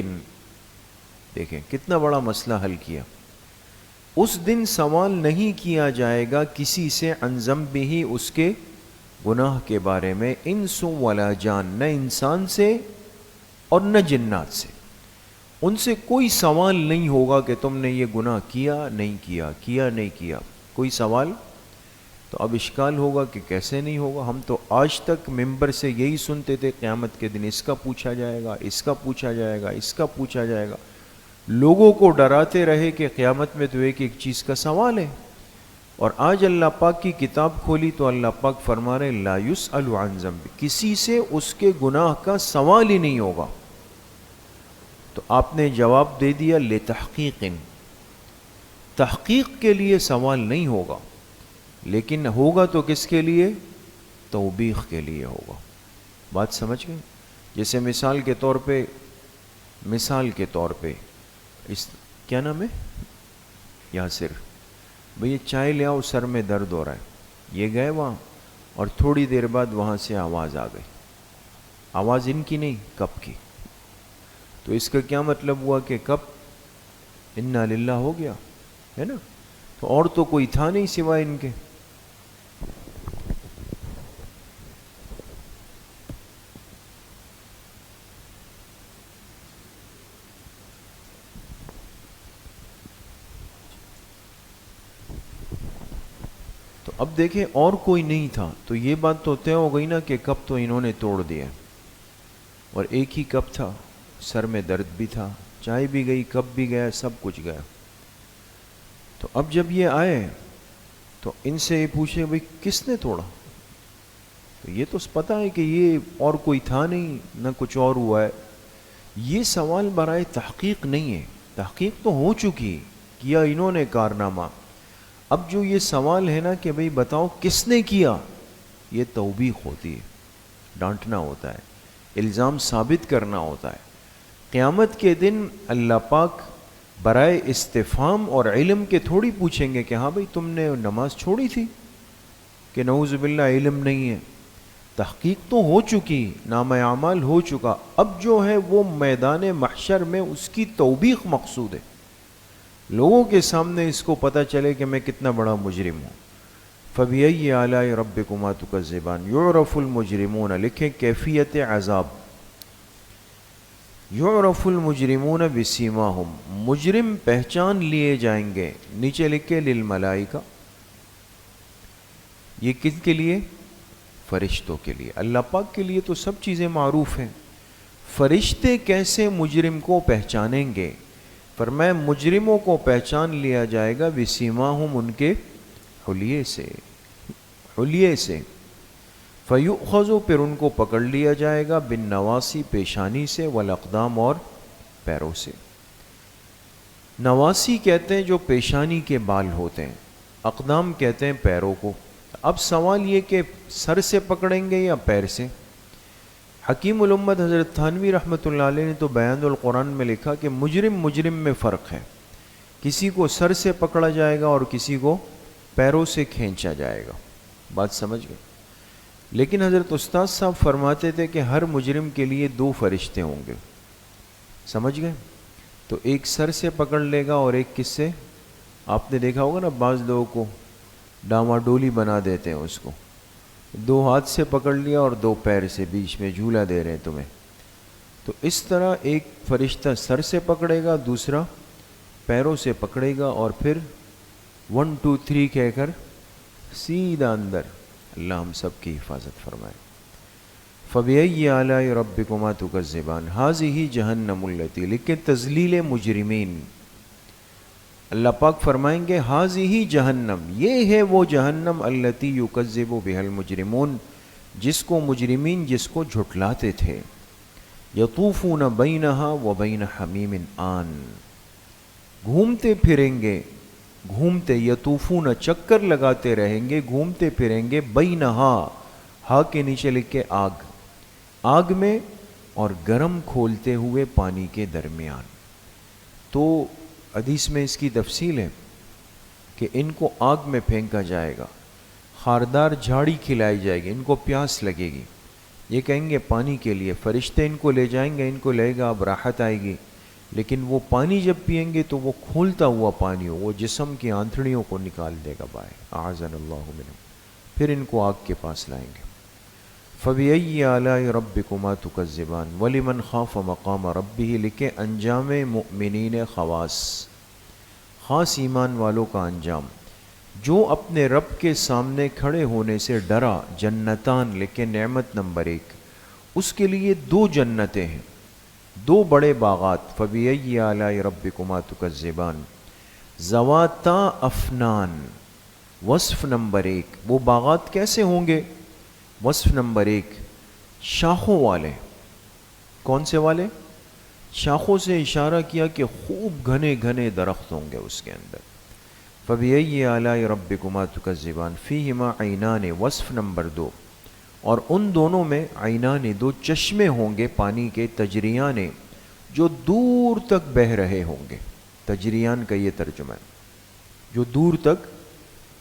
دیکھیں کتنا بڑا مسئلہ حل کیا۔ اس دن سوال نہیں کیا جائے گا کسی سے عن ذنبہ، اس کے گناہ کے بارے میں، انس ولا جان، نہ انسان سے اور نہ جنات سے، ان سے کوئی سوال نہیں ہوگا کہ تم نے یہ گناہ کیا نہیں کیا، کیا نہیں کیا، کوئی سوال۔ تو اب اشکال ہوگا کہ کیسے نہیں ہوگا، ہم تو آج تک ممبر سے یہی سنتے تھے قیامت کے دن اس کا پوچھا جائے گا، اس کا پوچھا جائے گا، اس کا پوچھا جائے گا، لوگوں کو ڈراتے رہے کہ قیامت میں تو ایک ایک چیز کا سوال ہے۔ اور آج اللہ پاک کی کتاب کھولی تو اللہ پاک فرما رہے لا یسأل عن ذنب، کسی سے اس کے گناہ کا سوال ہی نہیں ہوگا۔ تو آپ نے جواب دے دیا لتحقیق، تحقیق کے لیے سوال نہیں ہوگا، لیکن ہوگا تو کس کے لیے؟ توبیخ کے لیے ہوگا۔ بات سمجھ گئے؟ جیسے مثال کے طور پہ اس کیا نام ہے یاسر، بھئی چائے لے آؤ، سر میں درد ہو رہا ہے، یہ گئے وہاں اور تھوڑی دیر بعد وہاں سے آواز آ گئی، آواز ان کی نہیں، کب کی۔ تو اس کا کیا مطلب ہوا کہ کب انا للہ ہو گیا ہے نا، تو اور تو کوئی تھا نہیں سوائے ان کے۔ تو اب دیکھیں اور کوئی نہیں تھا، تو یہ بات تو طے ہو گئی نا کہ کب تو انہوں نے توڑ دیا، اور ایک ہی کپ تھا، سر میں درد بھی تھا، چائے بھی گئی، کپ بھی گیا، سب کچھ گیا۔ تو اب جب یہ آئے تو ان سے یہ پوچھے بھئی کس نے توڑا، تو یہ تو پتہ ہے کہ یہ اور کوئی تھا نہیں، نہ کچھ اور ہوا ہے۔ یہ سوال برائے تحقیق نہیں ہے، تحقیق تو ہو چکی، کیا انہوں نے کارنامہ۔ اب جو یہ سوال ہے نا کہ بھئی بتاؤ کس نے کیا، یہ توبیخ ہوتی ہے، ڈانٹنا ہوتا ہے، الزام ثابت کرنا ہوتا ہے۔ قیامت کے دن اللہ پاک برائے استفہام اور علم کے تھوڑی پوچھیں گے کہ ہاں بھئی تم نے نماز چھوڑی تھی، کہ نعوذ باللہ علم نہیں ہے۔ تحقیق تو ہو چکی، نامہ اعمال ہو چکا، اب جو ہے وہ میدان محشر میں اس کی توبیخ مقصود ہے، لوگوں کے سامنے اس کو پتہ چلے کہ میں کتنا بڑا مجرم ہوں۔ فَبِأَيِّ آلَاءِ رَبِّكُمَا تُكَذِّبَانِ يُعْرَفُ الْمُجْرِمُونَ، لکھیں کیفیت عذاب، یعرف المجرمون بسیماہم، مجرم پہچان لیے جائیں گے، نیچے لکھے للملائکہ، یہ کن کے لیے؟ فرشتوں کے لیے۔ اللہ پاک کے لیے تو سب چیزیں معروف ہیں، فرشتے کیسے مجرم کو پہچانیں گے؟ فرمایا مجرموں کو پہچان لیا جائے گا بسیماہم، ان کے حلیے سے، حلیے سے، فیؤخذ، پھر ان کو پکڑ لیا جائے گا، بالنواسی، پیشانی سے، والاقدام، اور پیروں سے۔ نواسی کہتے ہیں جو پیشانی کے بال ہوتے ہیں، اقدام کہتے ہیں پیروں کو۔ اب سوال یہ کہ سر سے پکڑیں گے یا پیر سے؟ حکیم الامت حضرت تھانوی رحمۃ اللہ علیہ نے تو بیان القرآن میں لکھا کہ مجرم میں فرق ہے، کسی کو سر سے پکڑا جائے گا اور کسی کو پیروں سے کھینچا جائے گا، بات سمجھ گئے؟ لیکن حضرت استاد صاحب فرماتے تھے کہ ہر مجرم کے لیے 2 فرشتے ہوں گے، سمجھ گئے؟ تو ایک سر سے پکڑ لے گا اور ایک کس سے؟ آپ نے دیکھا ہوگا نا بعض لوگوں کو ڈاما ڈولی بنا دیتے ہیں، اس کو 2 ہاتھ سے پکڑ لیا اور 2 پیر سے، بیچ میں جھولا دے رہے ہیں تمہیں۔ تو اس طرح ایک فرشتہ سر سے پکڑے گا، دوسرا پیروں سے پکڑے گا، اور پھر 1 2 3 کہہ کر سیدھا اندر۔ اللہ ہم سب کی حفاظت فرمائے۔ فَبِأَيِّ آلَاءِ رَبِّكُمَا تُكَذِّبَانِ هَٰذِهِ جَهَنَّمُ الَّتِي، لیکن تذلیل مجرمین، اللہ پاک فرمائیں گے هَٰذِهِ جہنم، یہ ہے وہ جہنم، الَّتِي يُكَذِّبُ بِهَا الْمُجْرِمُونَ، جس کو مجرمین جس کو جھٹلاتے تھے، يَطُوفُونَ بَيْنَهَا وَبَيْنَ حَمِيمٍ آن، گھومتے پھریں گے، گھومتے، یطوفون چکر لگاتے رہیں گے، گھومتے پھریں گے، بینہا، ہا کے نیچے لکھ کے آگ، آگ میں، اور گرم کھولتے ہوئے پانی کے درمیان۔ تو حدیث میں اس کی تفصیل ہے کہ ان کو آگ میں پھینکا جائے گا، خاردار جھاڑی کھلائی جائے گی، ان کو پیاس لگے گی، یہ کہیں گے پانی کے لیے، فرشتے ان کو لے جائیں گے، ان کو لے گا، اب راحت آئے گی، لیکن وہ پانی جب پئیں گے تو وہ کھولتا ہوا پانی ہو، وہ جسم کی آنتڑیوں کو نکال دے گا باہر، اعاذنا اللہ منہ، پھر ان کو آگ کے پاس لائیں گے۔ فَبِأَيِّ آلَاءِ رَبِّكُمَا تُكَذِّبَانِ وَلِمَنْ خَافَ مَقَامَ رَبِّهِ، لکھے انجام مؤمنین خواص، خاص ایمان والوں کا انجام، جو اپنے رب کے سامنے کھڑے ہونے سے ڈرا، جنتان، لکھے نعمت نمبر 1، اس کے لیے 2 جنتیں ہیں، 2 بڑے باغات، فَبِأَيِّ آلَاءِ رَبِّكُمَا تُكَذِّبَانِ ذَوَاتَا أَفْنَانٍ، وصف نمبر 1، وہ باغات کیسے ہوں گے؟ وصف نمبر 1، شاخوں والے۔ کون سے والے؟ شاخوں سے اشارہ کیا کہ خوب گھنے گھنے درخت ہوں گے اس کے اندر۔ فَبِأَيِّ آلَاءِ رَبِّكُمَا تُكَذِّبَانِ فِيهِمَا عَيْنَانِ، وصف نمبر 2، اور ان دونوں میں عینان، 2 چشمے ہوں گے پانی کے، تجریان، جو دور تک بہہ رہے ہوں گے، تجریان کا یہ ترجمہ ہے، جو دور تک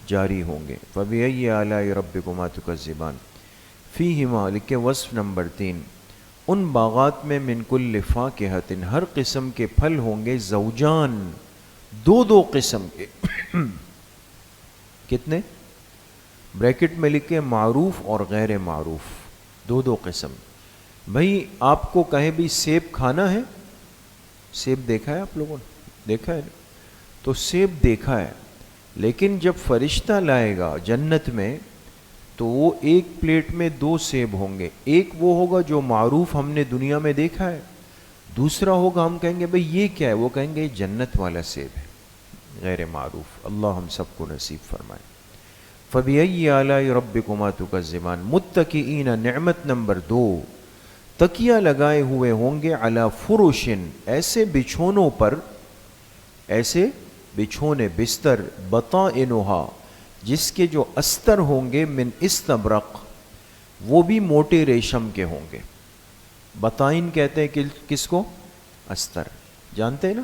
جاری ہوں گے۔ فَبِأَيِّ آلَاءِ رَبِّكُمَا تُكَذِّبَانِ فِيهِمَا، لکھے وصف نمبر 3، ان باغات میں من کل فاکہۃ، ہر قسم کے پھل ہوں گے، زوجان، 2 قسم کے، کتنے؟ بریکٹ میں لکھے معروف اور غیر معروف، 2 قسم۔ بھائی آپ کو کہیں بھی سیب کھانا ہے، سیب دیکھا ہے آپ لوگوں نے؟ دیکھا ہے، تو سیب دیکھا ہے، لیکن جب فرشتہ لائے گا جنت میں تو وہ ایک پلیٹ میں 2 سیب ہوں گے، ایک وہ ہوگا جو معروف ہم نے دنیا میں دیکھا ہے، دوسرا ہوگا ہم کہیں گے بھئی یہ کیا ہے، وہ کہیں گے جنت والا سیب ہے، غیر معروف۔ اللہ ہم سب کو نصیب فرمائے۔ فَبِأَيِّ آلَاءِ رَبِّكُمَا تُكَذِّبَانِ مُتَّكِئِينَ، نعمت نمبر 2، تکیہ لگائے ہوئے ہوں گے، علی فرشن، ایسے بچھونوں پر، ایسے بچھونے، بستر، بطائنہا، جس کے جو استر ہوں گے، من استبرق، وہ بھی موٹے ریشم کے ہوں گے۔ بطائن کہتے ہیں کہ کس کو؟ استر، جانتے ہیں نا؟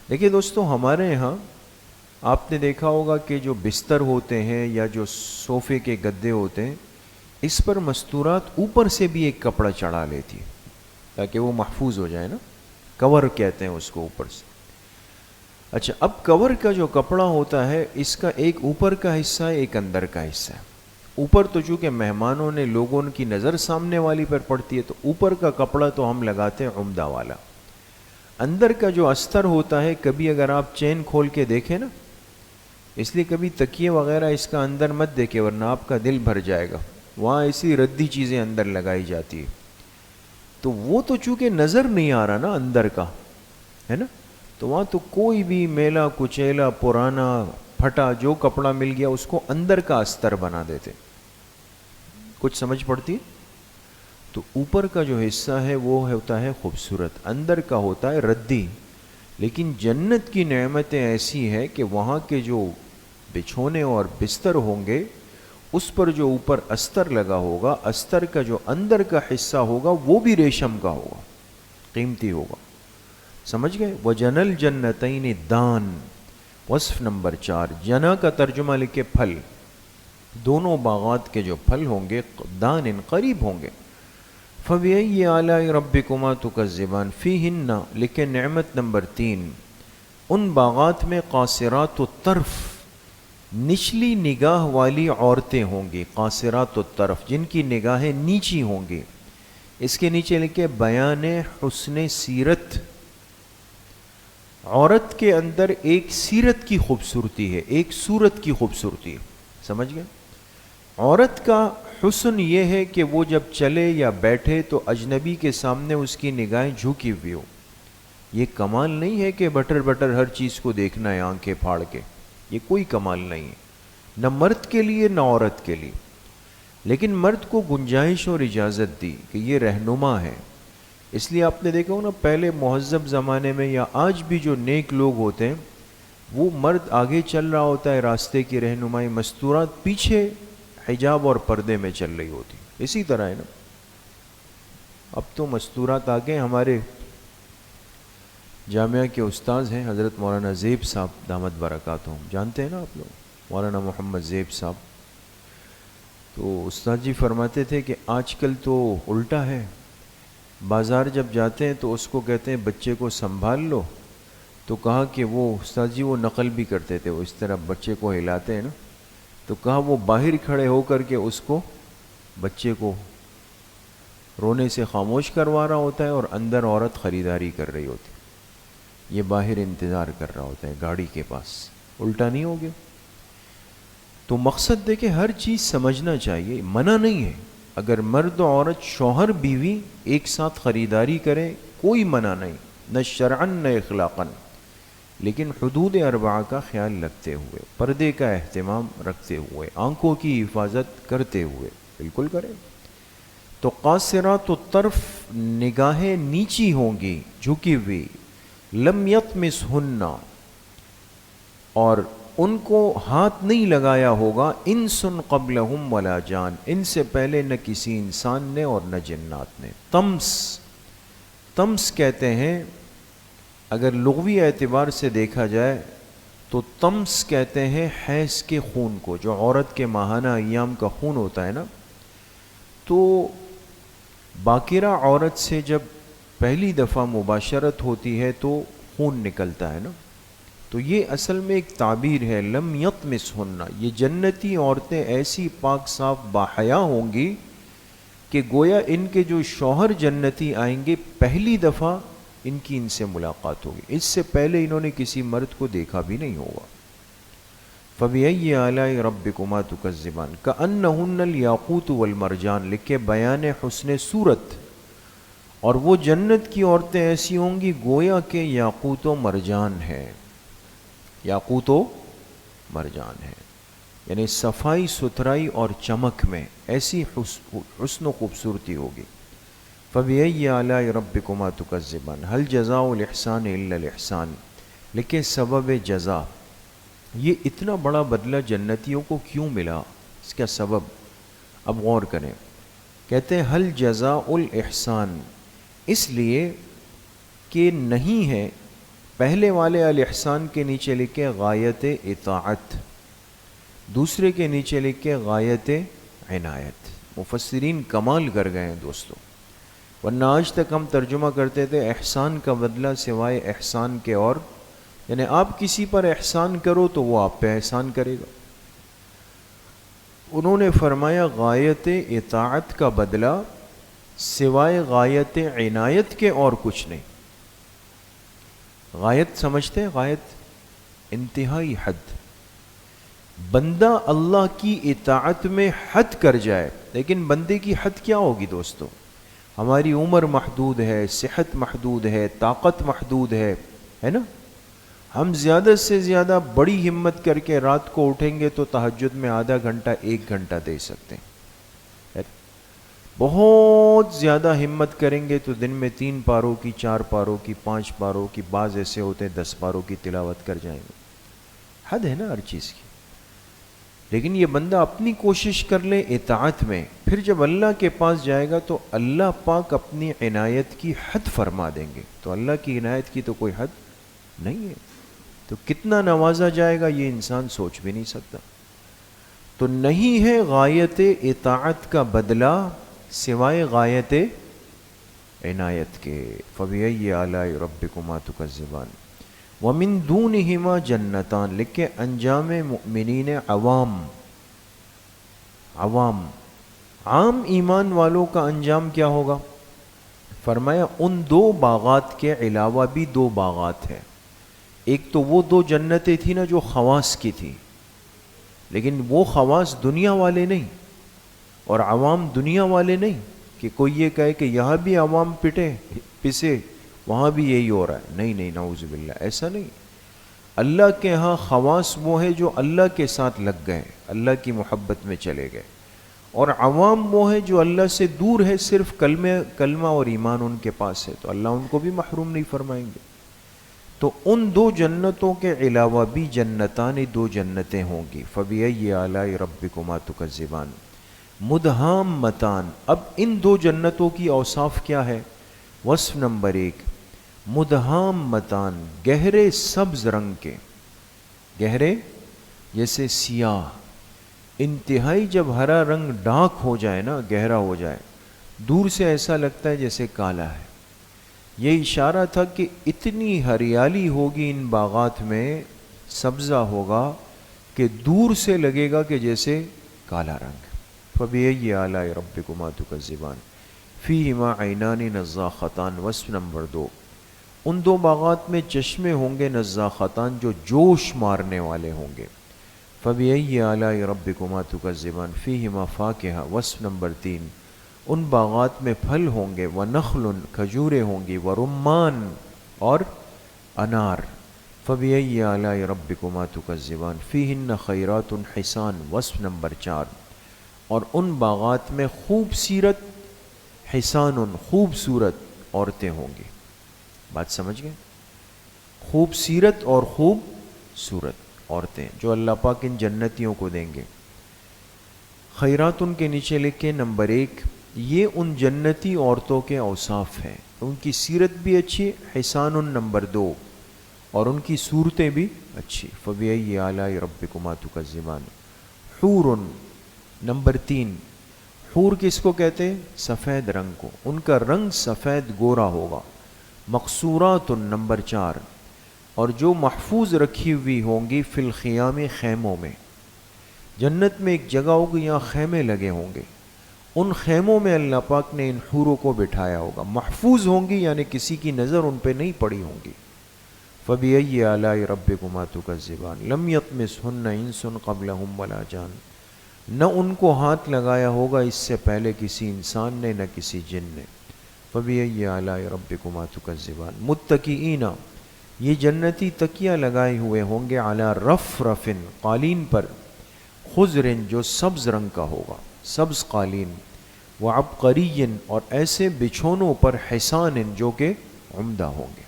دیکھیے دوستو، ہمارے یہاں آپ نے دیکھا ہوگا کہ جو بستر ہوتے ہیں یا جو صوفے کے گدے ہوتے ہیں، اس پر مستورات اوپر سے بھی ایک کپڑا چڑھا لیتی ہے تاکہ وہ محفوظ ہو جائے نا، کور کہتے ہیں اس کو اوپر سے۔ اچھا، اب کور کا جو کپڑا ہوتا ہے، اس کا ایک اوپر کا حصہ ہے، ایک اندر کا حصہ ہے۔ اوپر تو چونکہ مہمانوں نے، لوگوں کی نظر سامنے والی پر پڑتی ہے، تو اوپر کا کپڑا تو ہم لگاتے ہیں عمدہ والا، اندر کا جو استر ہوتا ہے، کبھی اگر آپ چین کھول کے دیکھیں نا، اس لیے کبھی تکیے وغیرہ اس کا اندر مت دیکھے ورنہ آپ کا دل بھر جائے گا، وہاں ایسی ردی چیزیں اندر لگائی جاتی ہے. تو وہ تو چونکہ نظر نہیں آ رہا نا اندر کا، ہے نا، تو وہاں تو کوئی بھی میلا کچیلا پرانا پھٹا جو کپڑا مل گیا اس کو اندر کا استر بنا دیتے. کچھ سمجھ پڑتی؟ تو اوپر کا جو حصہ ہے وہ ہوتا ہے خوبصورت، اندر کا ہوتا ہے ردی. لیکن جنت کی نعمتیں ایسی ہے کہ وہاں کے جو بچھونے اور بستر ہوں گے اس پر جو اوپر استر لگا ہوگا، استر کا جو اندر کا حصہ ہوگا وہ بھی ریشم کا ہوگا، قیمتی ہوگا. سمجھ گئے؟ وَجَنَى الْجَنَّتَيْنِ دان. وصف نمبر 4، جنا کا ترجمہ لکھے پھل، دونوں باغات کے جو پھل ہوں گے دان قریب ہوں گے. فَبِأَيِّ آلَاءِ رَبِّكُمَا تُكَذِّبَانِ فِيهِنَّ لکھے نعمت نمبر 3، ان باغات میں قاصرات الطرف نچلی نگاہ والی عورتیں ہوں گی. قاصرات الطرف جن کی نگاہیں نیچی ہوں گی. اس کے نیچے لکھے بیان حسن سیرت. عورت کے اندر ایک سیرت کی خوبصورتی ہے، ایک صورت کی خوبصورتی ہے. سمجھ گئے؟ عورت کا حسن یہ ہے کہ وہ جب چلے یا بیٹھے تو اجنبی کے سامنے اس کی نگاہیں جھکی ہوئی ہو. یہ کمال نہیں ہے کہ بٹر بٹر ہر چیز کو دیکھنا ہے آنکھیں پھاڑ کے، یہ کوئی کمال نہیں ہے، نہ مرد کے لیے نہ عورت کے لیے. لیکن مرد کو گنجائش اور اجازت دی کہ یہ رہنما ہے. اس لیے آپ نے دیکھا ہو نا، پہلے مہذب زمانے میں یا آج بھی جو نیک لوگ ہوتے ہیں وہ مرد آگے چل رہا ہوتا ہے راستے کی رہنمائی، مستورات پیچھے حجاب اور پردے میں چل رہی ہوتی. اسی طرح ہے نا، اب تو مستورات آگے. ہمارے جامعہ کے استاذ ہیں حضرت مولانا زیب صاحب دامت برکاتہم، جانتے ہیں نا آپ لوگ، مولانا محمد زیب صاحب. تو استاد جی فرماتے تھے کہ آج کل تو الٹا ہے، بازار جب جاتے ہیں تو اس کو کہتے ہیں بچے کو سنبھال لو. تو کہا کہ وہ استاد جی وہ نقل بھی کرتے تھے، وہ اس طرح بچے کو ہلاتے ہیں نا، تو کہا وہ باہر کھڑے ہو کر کے اس کو، بچے کو رونے سے خاموش کروا رہا ہوتا ہے اور اندر عورت خریداری کر رہی ہوتی، یہ باہر انتظار کر رہا ہوتا ہے گاڑی کے پاس. الٹا نہیں ہو گیا؟ تو مقصد دیکھیں ہر چیز سمجھنا چاہیے، منع نہیں ہے. اگر مرد و عورت شوہر بیوی ایک ساتھ خریداری کریں کوئی منع نہیں، نہ شرعن نہ اخلاقاً، لیکن حدود اربعہ کا خیال رکھتے ہوئے، پردے کا اہتمام رکھتے ہوئے، آنکھوں کی حفاظت کرتے ہوئے بالکل کریں. تو قاصرات الطرف نگاہیں نیچی ہوں گی، جھکی ہوئی. لم یطمثہن، اور ان کو ہاتھ نہیں لگایا ہوگا انس قبلہم ولا جان، ان سے پہلے نہ کسی انسان نے اور نہ جنات نے. تمس کہتے ہیں، اگر لغوی اعتبار سے دیکھا جائے تو تمس کہتے ہیں حیض کے خون کو، جو عورت کے ماہانہ ایام کا خون ہوتا ہے نا. تو باکرہ عورت سے جب پہلی دفعہ مباشرت ہوتی ہے تو خون نکلتا ہے نا، تو یہ اصل میں ایک تعبیر ہے. لم یطمثہن، یہ جنتی عورتیں ایسی پاک صاف باحیا ہوں گی کہ گویا ان کے جو شوہر جنتی آئیں گے پہلی دفعہ ان کی ان سے ملاقات ہوگی، اس سے پہلے انہوں نے کسی مرد کو دیکھا بھی نہیں ہوگا. فَبِأَيِّ آلَاءِ رَبِّكُمَا تُكَذِّبَانِ كَأَنَّهُنَّ الْيَاقُوتُ وَالْمَرْجَانُ لکھے بیان حسن صورت. اور وہ جنت کی عورتیں ایسی ہوں گی گویا کہ یاقوت و مرجان ہے، یاقوت و مرجان ہے، یعنی صفائی ستھرائی اور چمک میں ایسی حسن و خوبصورتی ہوگی. فَبِأَيِّ آلَاءِ رَبِّكُمَا تُكَذِّبَانِ هَلْ جَزَاءُ الْإِحْسَانِ إِلَّا الْإِحْسَانِ لکھے سبب جزا. یہ اتنا بڑا بدلہ جنتیوں کو کیوں ملا، اس کا سبب اب غور کریں. کہتے ہیں هَلْ جَزَاءُ الْإِحْسَانِ، اس لیے کہ نہیں ہے. پہلے والے الاحسان کے نیچے لکھے غایت اطاعت، دوسرے کے نیچے لکھے غایت عنایت. مفسرین کمال کر گئے ہیں دوستو، ورنہ آج تک ہم ترجمہ کرتے تھے احسان کا بدلہ سوائے احسان کے اور، یعنی آپ کسی پر احسان کرو تو وہ آپ پہ احسان کرے گا. انہوں نے فرمایا غایت اطاعت کا بدلہ سوائے غایت عنایت کے اور کچھ نہیں. غایت سمجھتے ہیں؟ غایت انتہائی حد. بندہ اللہ کی اطاعت میں حد کر جائے. لیکن بندے کی حد کیا ہوگی دوستو؟ ہماری عمر محدود ہے، صحت محدود ہے، طاقت محدود ہے نا. ہم زیادہ سے زیادہ بڑی ہمت کر کے رات کو اٹھیں گے تو تہجد میں آدھا گھنٹہ 1 گھنٹہ دے سکتے ہیں. بہت زیادہ ہمت کریں گے تو دن میں 3 پاروں کی، 4 پاروں کی، 5 پاروں کی، بعض ایسے ہوتے ہیں 10 پاروں کی تلاوت کر جائیں گے. حد ہے نا ہر چیز کی. لیکن یہ بندہ اپنی کوشش کر لے اطاعت میں، پھر جب اللہ کے پاس جائے گا تو اللہ پاک اپنی عنایت کی حد فرما دیں گے. تو اللہ کی عنایت کی تو کوئی حد نہیں ہے. تو کتنا نوازا جائے گا یہ انسان سوچ بھی نہیں سکتا. تو نہیں ہے غایت اطاعت کا بدلہ سوائے غایت عنایت کے. فَبِأَيِّ آلَاءِ رَبِّكُمَا تُكَذِّبَانِ وَمِن دُونِهِمَا جَنَّتَانِ. لکھے انجام مؤمنین عوام عام ایمان والوں کا انجام کیا ہوگا؟ فرمایا ان 2 باغات کے علاوہ بھی 2 باغات ہیں. ایک تو وہ 2 جنتیں تھیں نا جو خواص کی تھی، لیکن وہ خواص دنیا والے نہیں اور عوام دنیا والے نہیں کہ کوئی یہ کہے کہ یہاں بھی عوام پسے وہاں بھی یہی ہو رہا ہے. نہیں نعوذ باللہ، ایسا نہیں. اللہ کے ہاں خواص وہ ہے جو اللہ کے ساتھ لگ گئے، اللہ کی محبت میں چلے گئے، اور عوام وہ ہے جو اللہ سے دور ہے، صرف کلمہ اور ایمان ان کے پاس ہے، تو اللہ ان کو بھی محروم نہیں فرمائیں گے. تو ان 2 جنتوں کے علاوہ بھی جنتان 2 جنتیں ہوں گی. فَبِأَيِّ آلَاءِ رَبِّكُمَا تُكَذِّبَانِ مُدْهَامَّتَانِ. اب ان 2 جنتوں کی اوصاف کیا ہے؟ وصف نمبر 1، مدہامتان، گہرے سبز رنگ کے. گہرے جیسے سیاہ، انتہائی جب ہرا رنگ ڈارک ہو جائے نا، گہرا ہو جائے، دور سے ایسا لگتا ہے جیسے کالا ہے. یہ اشارہ تھا کہ اتنی ہریالی ہوگی ان باغات میں، سبزہ ہوگا کہ دور سے لگے گا کہ جیسے کالا رنگ. فَبِأَيِّ آلَاءِ رَبِّكُمَا تُكَذِّبَانِ فِيهِمَا عَيْنَانِ نَضَّاخَتَانِ. وصف نمبر 2، ان 2 باغات میں چشمے ہوں گے نضاختان، جو جوش مارنے والے ہوں گے. فَبِأَيِّ آلَاءِ رَبِّكُمَا تُكَذِّبَانِ فِيهِمَا فَاكِهَةٌ. وصف نمبر 3، ان باغات میں پھل ہوں گے، وَنَخْلٌ، کھجوریں ہوں گی، وَرُمَّانٌ، اور انار. فَبِأَيِّ آلَاءِ رَبِّكُمَا تُكَذِّبَانِ فِيهِنَّ خَيْرَاتٌ حِسَانٌ. وصف نمبر 4، اور ان باغات میں خوبصورت، حسان، خوبصورت عورتیں ہوں گی. بات سمجھ گئے؟ خوبصورت اور خوبصورت عورتیں جو اللہ پاک ان جنتیوں کو دیں گے. خیرات ان کے نیچے لکھے نمبر 1، یہ ان جنتی عورتوں کے اوصاف ہیں، ان کی سیرت بھی اچھی. حسان نمبر 2، اور ان کی صورتیں بھی اچھی. فَبِأَيِّ آلَاءِ رَبِّكُمَا تُكَذِّبَانِ حور نمبر 3. حور کس کو کہتے ہیں؟ سفید رنگ کو، ان کا رنگ سفید گورا ہوگا. مقصورات نمبر 4، اور جو محفوظ رکھی ہوئی ہوں گی فی الخیام، خیموں میں. جنت میں ایک جگہ ہوگی یہاں خیمے لگے ہوں گے، ان خیموں میں اللہ پاک نے ان حوروں کو بٹھایا ہوگا. محفوظ ہوں گی یعنی کسی کی نظر ان پہ نہیں پڑی ہوں گی. فَبِأَيِّ آلَاءِ رَبِّكُمَا تُكَذِّبَانِ لَمْ يَطْمِثْهُنَّ إِنسٌ قَبْلَهُمْ وَلَا جَانٌ. نہ ان کو ہاتھ لگایا ہوگا اس سے پہلے کسی انسان نے، نہ کسی جن نے. فَبِأَيِّ آلَاءِ رَبِّكُمَا تُكَذِّبَانِ مُتَّكِئِينَ، یہ جنتی تکیہ لگائے ہوئے ہوں گے، عَلَى رَفْرَفٍ، قالین پر، خضر، جو سبز رنگ کا ہوگا، سبز قالین. وعبقری، اور ایسے بچھونوں پر، حسان، جو کہ عمدہ ہوں گے.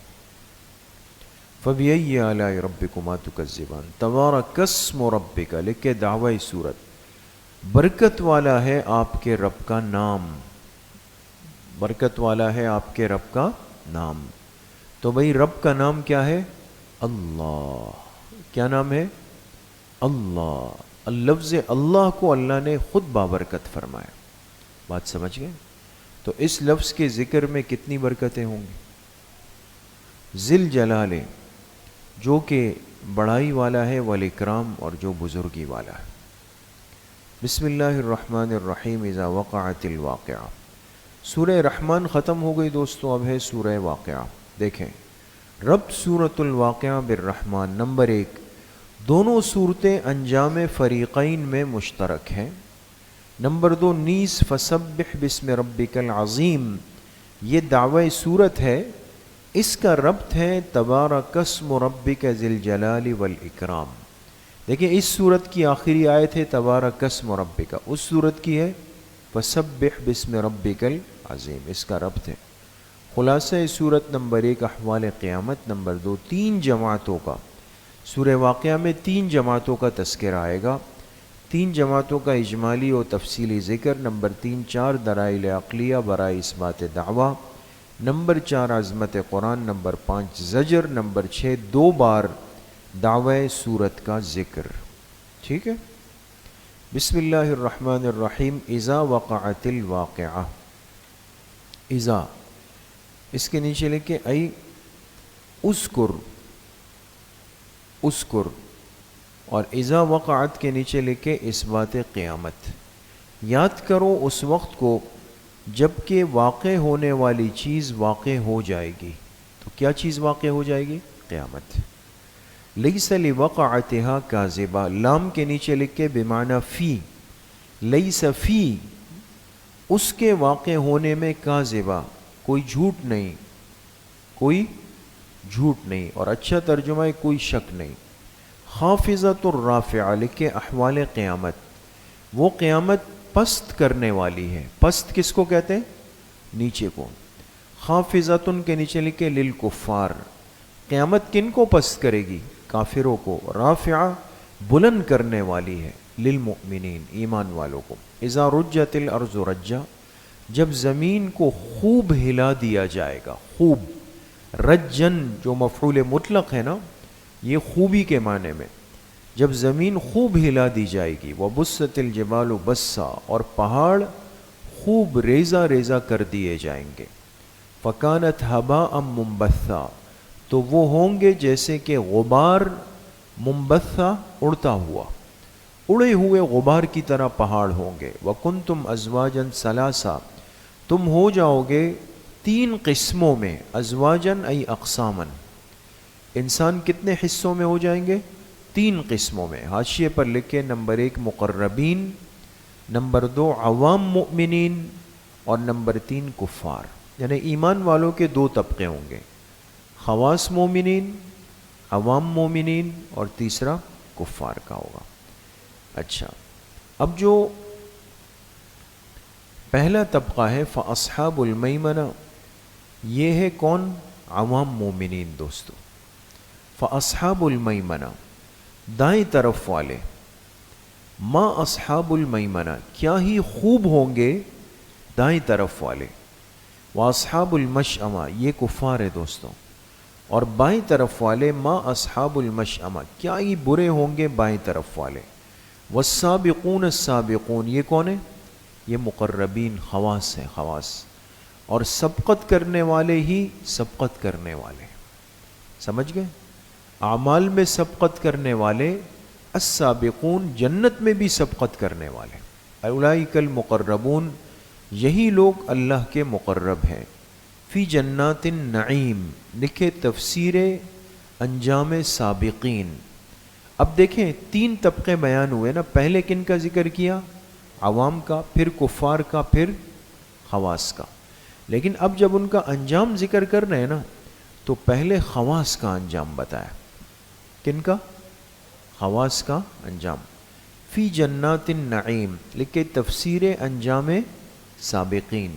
فَبِأَيِّ آلَاءِ رَبِّكُمَا تُكَذِّبَانِ تَبَارَكَ اسْمُ رَبِّكَ. لکھے دعوی صورت، برکت والا ہے آپ کے رب کا نام. برکت والا ہے آپ کے رب کا نام. تو بھئی رب کا نام کیا ہے؟ اللہ. کیا نام ہے؟ اللہ. لفظ اللہ کو اللہ نے خود بابرکت فرمایا. بات سمجھ گئے؟ تو اس لفظ کے ذکر میں کتنی برکتیں ہوں گی. ذل جلال، جو کہ بڑائی والا ہے، والاکرام، اور جو بزرگی والا ہے. بسم اللہ الرحمن الرحیم. اذا وقعت الواقعہ. سورہ رحمان ختم ہو گئی دوستو، اب ہے سورہ واقعہ. دیکھیں ربط سورۃ الواقعہ بالرحمن، نمبر 1، دونوں صورتیں انجام فریقین میں مشترک ہیں۔ نمبر 2، نیز فسبح بسم ربک العظیم، یہ دعوی صورت ہے، اس کا ربط ہے تبارک اسم ربک ذی الجلال والاکرام۔ دیکھیں اس صورت کی آخری آیت ہے تبارک اسم ربک، اس صورت کی ہے فسبح بسم ربک العظیم، اس کا ربط ہے۔ خلاصہ صورت نمبر 1 احوال قیامت، نمبر 2 3 جماعتوں کا، سورہ واقعہ میں 3 جماعتوں کا تذکرہ آئے گا، 3 جماعتوں کا اجمالی و تفصیلی ذکر، نمبر 3 4 دلائل عقلیہ برائے اثبات دعویٰ، نمبر 4 عظمت قرآن، نمبر 5 زجر، نمبر 6 2 بار دعوی صورت کا ذکر۔ ٹھیک ہے، بسم اللہ الرحمن الرحیم۔ اذا وقعت الواقعہ، اذا اس کے نیچے لکھے ای اذکر، اذکر، اور اذا وقعت کے نیچے لکھے اثبات قیامت، یاد کرو اس وقت کو جب کہ واقع ہونے والی چیز واقع ہو جائے گی۔ تو کیا چیز واقع ہو جائے گی؟ قیامت۔ لیس لوقعتها کاذبہ، لام کے نیچے لکھے بمعنی فی، لیس فی، اس کے واقع ہونے میں کاذبہ، کوئی جھوٹ نہیں، کوئی جھوٹ نہیں، اور اچھا ترجمہ ہے کوئی شک نہیں۔ خافضۃ الرافعہ لکھے احوال قیامت، وہ قیامت پست کرنے والی ہے۔ پست کس کو کہتے ہیں؟ نیچے کو۔ خافضۃ کے نیچے لکھے للکفار، قیامت کن کو پست کرے گی؟ کافروں کو۔ رافعہ بلند کرنے والی ہے، للمؤمنین ایمان والوں کو۔ اذا رجت الارض رجا، جب زمین کو خوب ہلا دیا جائے گا، خوب، رجن جو مفعول مطلق ہے نا، یہ خوبی کے معنی میں، جب زمین خوب ہلا دی جائے گی، وبست الجبال بسا، اور پہاڑ خوب ریزہ ریزہ کر دیے جائیں گے، فکانت ہباء منبثا، تو وہ ہوں گے جیسے کہ غبار، منبثا اڑتا ہوا، اڑے ہوئے غبار کی طرح پہاڑ ہوں گے۔ وکنتم ازواجا ثلاثا، تم ہو جاؤ گے 3 قسموں میں، ازواجن ای اقسامن، انسان کتنے حصوں میں ہو جائیں گے؟ 3 قسموں میں۔ حاشیے پر لکھے نمبر 1 مقربین، نمبر 2 عوام مؤمنین، اور نمبر 3 کفار، یعنی ایمان والوں کے 2 طبقے ہوں گے، خواص مومنین، عوام مومنین، اور تیسرا کفار کا ہوگا۔ اچھا، اب جو پہلا طبقہ ہے فاصحاب المیمنہ، یہ ہے کون؟ عوام مومنین دوستو۔ فاصحاب المیمنہ، دائیں طرف والے، ما اصحاب المیمنہ، کیا ہی خوب ہوں گے دائیں طرف والے۔ واصحاب المشأمہ، یہ کفار ہے دوستوں، اور بائیں طرف والے ما اصحاب المشأمہ، کیا ہی برے ہوں گے بائیں طرف والے۔ والسابقون السابقون، یہ کون ہے؟ یہ مقربین، خواص ہیں، خواص، اور سبقت کرنے والے ہی سبقت کرنے والے، سمجھ گئے؟ اعمال میں سبقت کرنے والے، السابقون، جنت میں بھی سبقت کرنے والے، اولئک المقربون، یہی لوگ اللہ کے مقرب ہیں۔ فی جنات النعیم، لکھے تفسیر انجام سابقین۔ اب دیکھیں 3 طبقے بیان ہوئے نا، پہلے کن کا ذکر کیا؟ عوام کا، پھر کفار کا، پھر خواص کا۔ لیکن اب جب ان کا انجام ذکر کر رہے ہیں نا، تو پہلے خواص کا انجام بتایا۔ کن کا؟ خواص کا انجام۔ فی جنات النعیم، لکھے تفسیر انجام سابقین،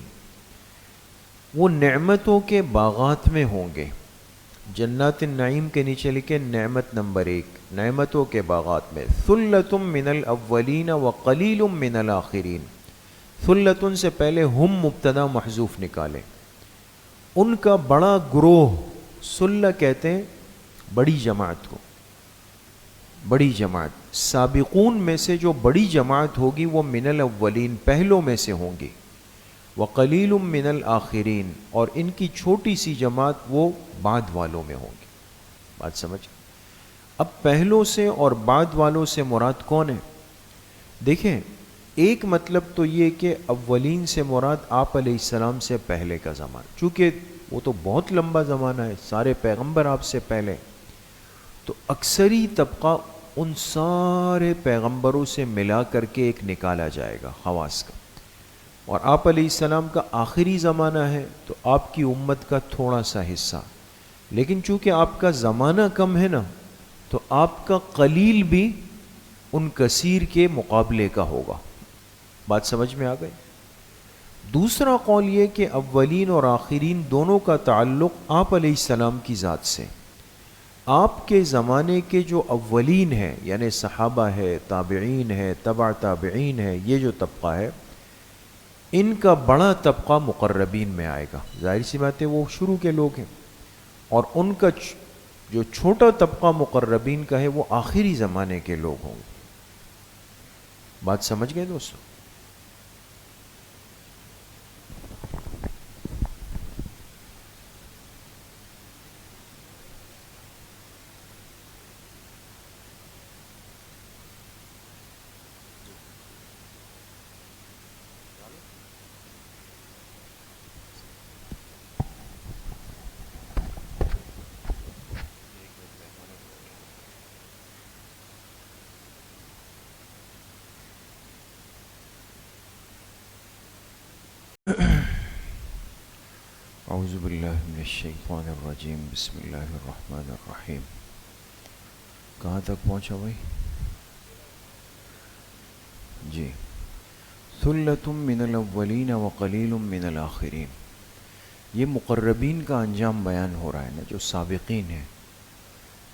وہ نعمتوں کے باغات میں ہوں گے۔ جنات النعیم کے نیچے لکھے نعمت نمبر 1، نعمتوں کے باغات میں۔ ثلۃ من الاولین وقلیل من الاخرین، ثلۃ سے پہلے ہم مبتدا محذوف نکالے، ان کا بڑا گروہ، ثلہ کہتے ہیں بڑی جماعت کو، بڑی جماعت، سابقون میں سے جو بڑی جماعت ہوگی وہ من الاولین، پہلوں میں سے ہوں گی، وقلیل من الاخرین، اور ان کی چھوٹی سی جماعت وہ بعد والوں میں ہوں گی۔ بات سمجھ؟ اب پہلوں سے اور بعد والوں سے مراد کون ہے؟ دیکھیں، ایک مطلب تو یہ کہ اولین سے مراد آپ علیہ السلام سے پہلے کا زمانہ، چونکہ وہ تو بہت لمبا زمانہ ہے، سارے پیغمبر آپ سے پہلے. تو اکثری طبقہ ان سارے پیغمبروں سے ملا کر کے ایک نکالا جائے گا خواص کا. اور آپ علیہ السلام کا آخری زمانہ ہے تو آپ کی امت کا تھوڑا سا حصہ، لیکن چونکہ آپ کا زمانہ کم ہے نا، تو آپ کا قلیل بھی ان کثیر کے مقابلے کا ہوگا. بات سمجھ میں آ گئی؟ دوسرا قول یہ کہ اولین اور آخرین دونوں کا تعلق آپ علیہ السلام کی ذات سے. آپ کے زمانے کے جو اولین ہیں، یعنی صحابہ ہے، تابعین ہے، تبع تابعین ہے، یہ جو طبقہ ہے، ان کا بڑا طبقہ مقربین میں آئے گا. ظاہر سی بات ہے وہ شروع کے لوگ ہیں، اور ان کا جو چھوٹا طبقہ مقربین کا ہے وہ آخری زمانے کے لوگ ہوں گے. بات سمجھ گئے دوستو؟ اعوذ باللہ من الشیطان الرجیم، بسم اللہ الرحمن الرحیم. کہاں تک پہنچا بھائی؟ جی. ثلۃ من الاولین وقلیل من الآخرین. یہ مقربین کا انجام بیان ہو رہا ہے نا، جو سابقین ہیں.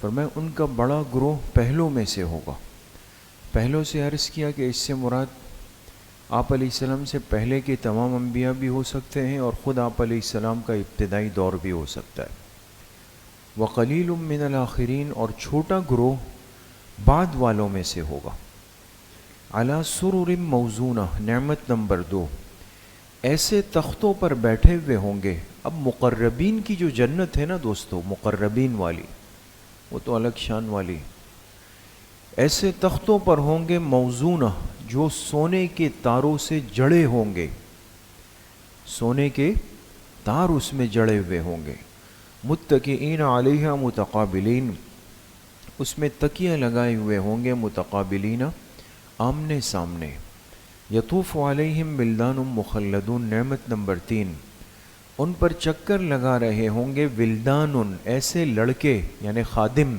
فرمایا ان کا بڑا گروہ پہلوں میں سے ہوگا. پہلوں سے عرض کیا کہ اس سے مراد آپ علیہ السلام سے پہلے کے تمام انبیاء بھی ہو سکتے ہیں، اور خود آپ علیہ السلام کا ابتدائی دور بھی ہو سکتا ہے. وقلیل من الآخرین، اور چھوٹا گروہ بعد والوں میں سے ہوگا. علی سرر موضونہ، نعمت نمبر 2، ایسے تختوں پر بیٹھے ہوئے ہوں گے. اب مقربین کی جو جنت ہے نا دوستو، مقربین والی، وہ تو الگ شان والی. ایسے تختوں پر ہوں گے موزونہ، جو سونے کے تاروں سے جڑے ہوں گے. سونے کے تار اس میں جڑے ہوئے ہوں گے. متکئین علیہا متقابلین، اس میں تکیے لگائے ہوئے ہوں گے متقابلین، آمنے سامنے. یطوف علیہم ولدان مخلدون، نعمت نمبر 3، ان پر چکر لگا رہے ہوں گے ولدان، ایسے لڑکے یعنی خادم،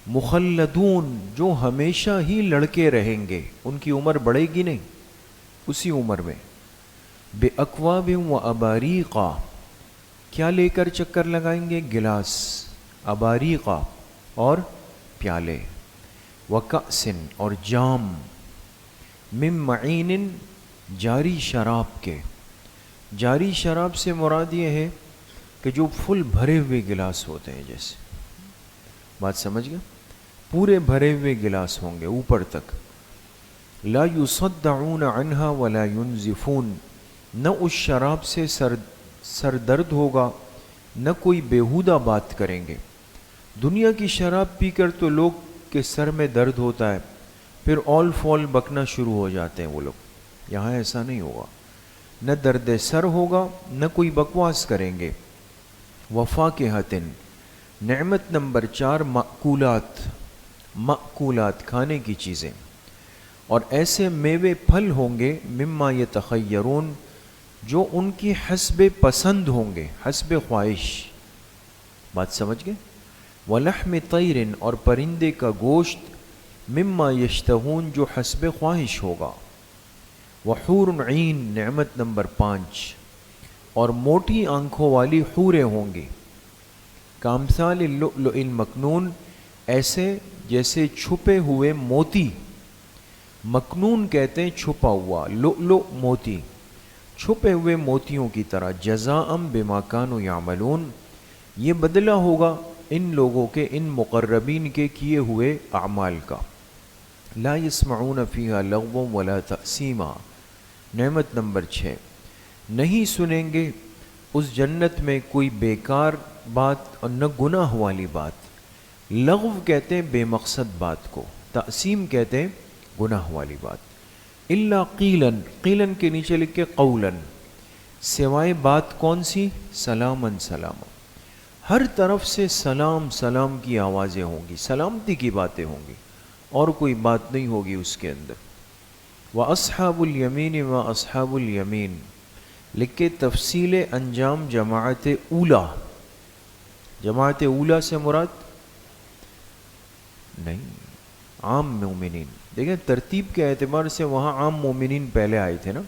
مخلدون، جو ہمیشہ ہی لڑکے رہیں گے، ان کی عمر بڑھے گی نہیں، اسی عمر میں. بے اکواب و اباریقا، کیا لے کر چکر لگائیں گے؟ گلاس، اباریقا اور پیالے. وکأسن، اور جام، من معین، جاری شراب کے. جاری شراب سے مراد یہ ہے کہ جو فل بھرے ہوئے گلاس ہوتے ہیں جیسے. بات سمجھ گئے؟ پورے بھرے ہوئے گلاس ہوں گے اوپر تک. لا یصدعون عنہا ولا ینزفون، نہ اس شراب سے سر درد ہوگا، نہ کوئی بیہودہ بات کریں گے. دنیا کی شراب پی کر تو لوگ کے سر میں درد ہوتا ہے، پھر اول فول بکنا شروع ہو جاتے ہیں وہ لوگ. یہاں ایسا نہیں ہوگا، نہ درد سر ہوگا، نہ کوئی بکواس کریں گے. وفاکہۃ، نعمت نمبر 4، مأکولات، مأکولات، کھانے کی چیزیں. اور ایسے میوے پھل ہوں گے مما یتخیرون، جو ان کی حسب پسند ہوں گے، حسب خواہش. بات سمجھ گئے؟ ولحم طیر، اور پرندے کا گوشت، مما یشتہون، جو حسب خواہش ہوگا. وحور عین، نعمت نمبر 5، اور موٹی آنکھوں والی حوریں ہوں گی. کامثال اللؤلؤ المکنون، ایسے جیسے چھپے ہوئے موتی. مکنون کہتے ہیں چھپا ہوا، لؤلؤ موتی، چھپے ہوئے موتیوں کی طرح. جزاء بما کانوا یعملون، یہ بدلہ ہوگا ان لوگوں کے، ان مقربین کے کیے ہوئے اعمال کا. لا یسمعون فیہا لغوا ولا تأثیما، نعمت نمبر 6، نہیں سنیں گے اس جنت میں کوئی بیکار بات اور نہ گناہ والی بات. لغو کہتے ہیں بے مقصد بات کو، تأثیم کہتے ہیں گناہ والی بات. الا قیلن، قیلن کے نیچے لکھ کے قولن، سوائے بات کون سی؟ سلامن سلاما، ہر طرف سے سلام سلام کی آوازیں ہوں گی، سلامتی کی باتیں ہوں گی، اور کوئی بات نہیں ہوگی اس کے اندر۔ وَأَصْحَابُ الْيَمِينِ وَأَصْحَابُ الْيَمِينِ لکھ کے تفصیل انجام جماعت اولا۔ جماعت اولا سے مراد نہیں، عام مومنین۔ دیکھیں ترتیب کے اعتبار سے وہاں عام مومنین پہلے آئے تھے نا،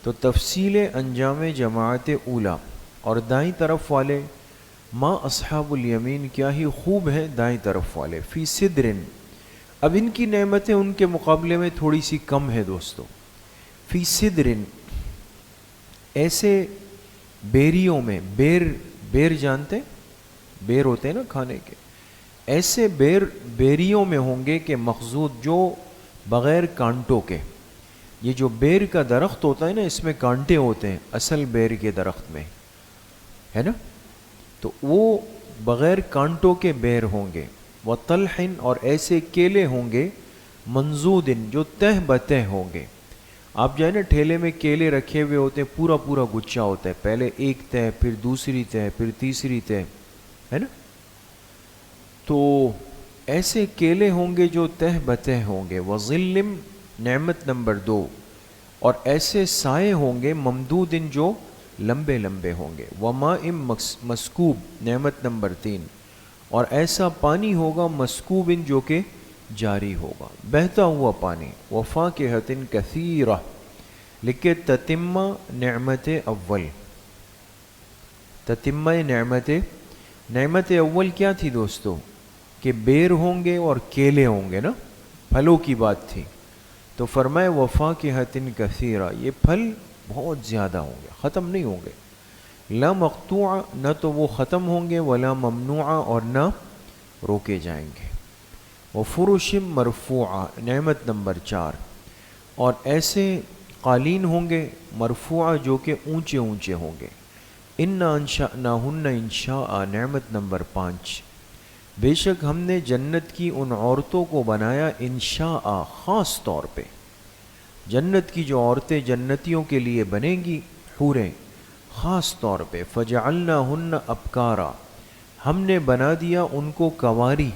تو تفصیل انجام جماعت اولا، اور دائیں طرف والے ما اصحاب الیمین، کیا ہی خوب ہیں دائیں طرف والے، فی صدرن، اب ان کی نعمتیں ان کے مقابلے میں تھوڑی سی کم ہے دوستو۔ فی صدرن، ایسے بیریوں میں، بیر جانتے ہیں؟ بیر ہوتے ہیں نا کھانے کے، ایسے بیریوں میں ہوں گے کہ مخضود، جو بغیر کانٹوں کے۔ یہ جو بیر کا درخت ہوتا ہے نا، اس میں کانٹے ہوتے ہیں اصل بیر کے درخت میں، ہے نا، تو وہ بغیر کانٹوں کے بیر ہوں گے۔ وطلحن، اور ایسے کیلے ہوں گے، منضودن، جو تہ بتہ ہوں گے۔ آپ جائیں نا ٹھیلے میں کیلے رکھے ہوئے ہوتے ہیں، پورا پورا گچھا ہوتا ہے، پہلے ایک تہ، پھر دوسری تہ، پھر تیسری تہ، ہے نا، تو ایسے کیلے ہوں گے جو تہ بتہ ہوں گے۔ وظلم، نعمت نمبر 2، اور ایسے سائے ہوں گے، ممدودن، جو لمبے لمبے ہوں گے۔ وماء مسکوب، نعمت نمبر 3، اور ایسا پانی ہوگا مسکوب، جو کہ جاری ہوگا، بہتا ہوا پانی۔ وفاکہۃ کثیرہ، لکھے تتمہ نعمت اول۔ تتمہ نعمت اول کیا تھی دوستو؟ کہ بیر ہوں گے اور کیلے ہوں گے نا، پھلوں کی بات تھی، تو فرمائے وفاکہۃ کثیرہ، یہ پھل بہت زیادہ ہوں گے، ختم نہیں ہوں گے۔ لا مقطوعہ، نہ تو وہ ختم ہوں گے، ولا ممنوعہ، اور نہ روکے جائیں گے۔ وفرش مرفوعہ، نعمت نمبر 4، اور ایسے قالین ہوں گے مرفوعہ، جو کہ اونچے اونچے ہوں گے۔ انا انشأناہن انشاء، نعمت نمبر 5، بے شک ہم نے جنت کی ان عورتوں کو بنایا انشاء، خاص طور پہ۔ جنت کی جو عورتیں جنتیوں کے لیے بنیں گی، حوریں، خاص طور پہ۔ فجعلناہن ابکارا، ہم نے بنا دیا ان کو کنواری۔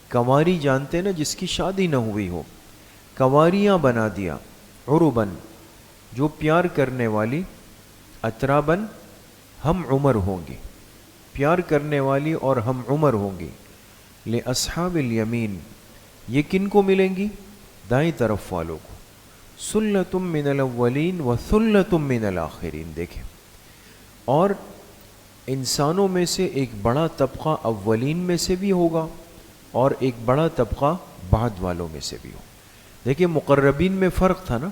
کنواری جانتے ہیں نا، جس کی شادی نہ ہوئی ہو، کنواریاں بنا دیا۔ عربن، جو پیار کرنے والی۔ اترابن، ہم عمر ہوں گی، پیار کرنے والی اور ہم عمر ہوں گی۔ لأصحاب الیمین، یہ کن کو ملیں گی؟ دائیں طرف والوں کو۔ سلۃ من الاولین وثلۃ من الآخرین، دیکھیں، اور انسانوں میں سے ایک بڑا طبقہ اولین میں سے بھی ہوگا، اور ایک بڑا طبقہ بعد والوں میں سے بھی ہو۔ دیکھیں مقربین میں فرق تھا نا،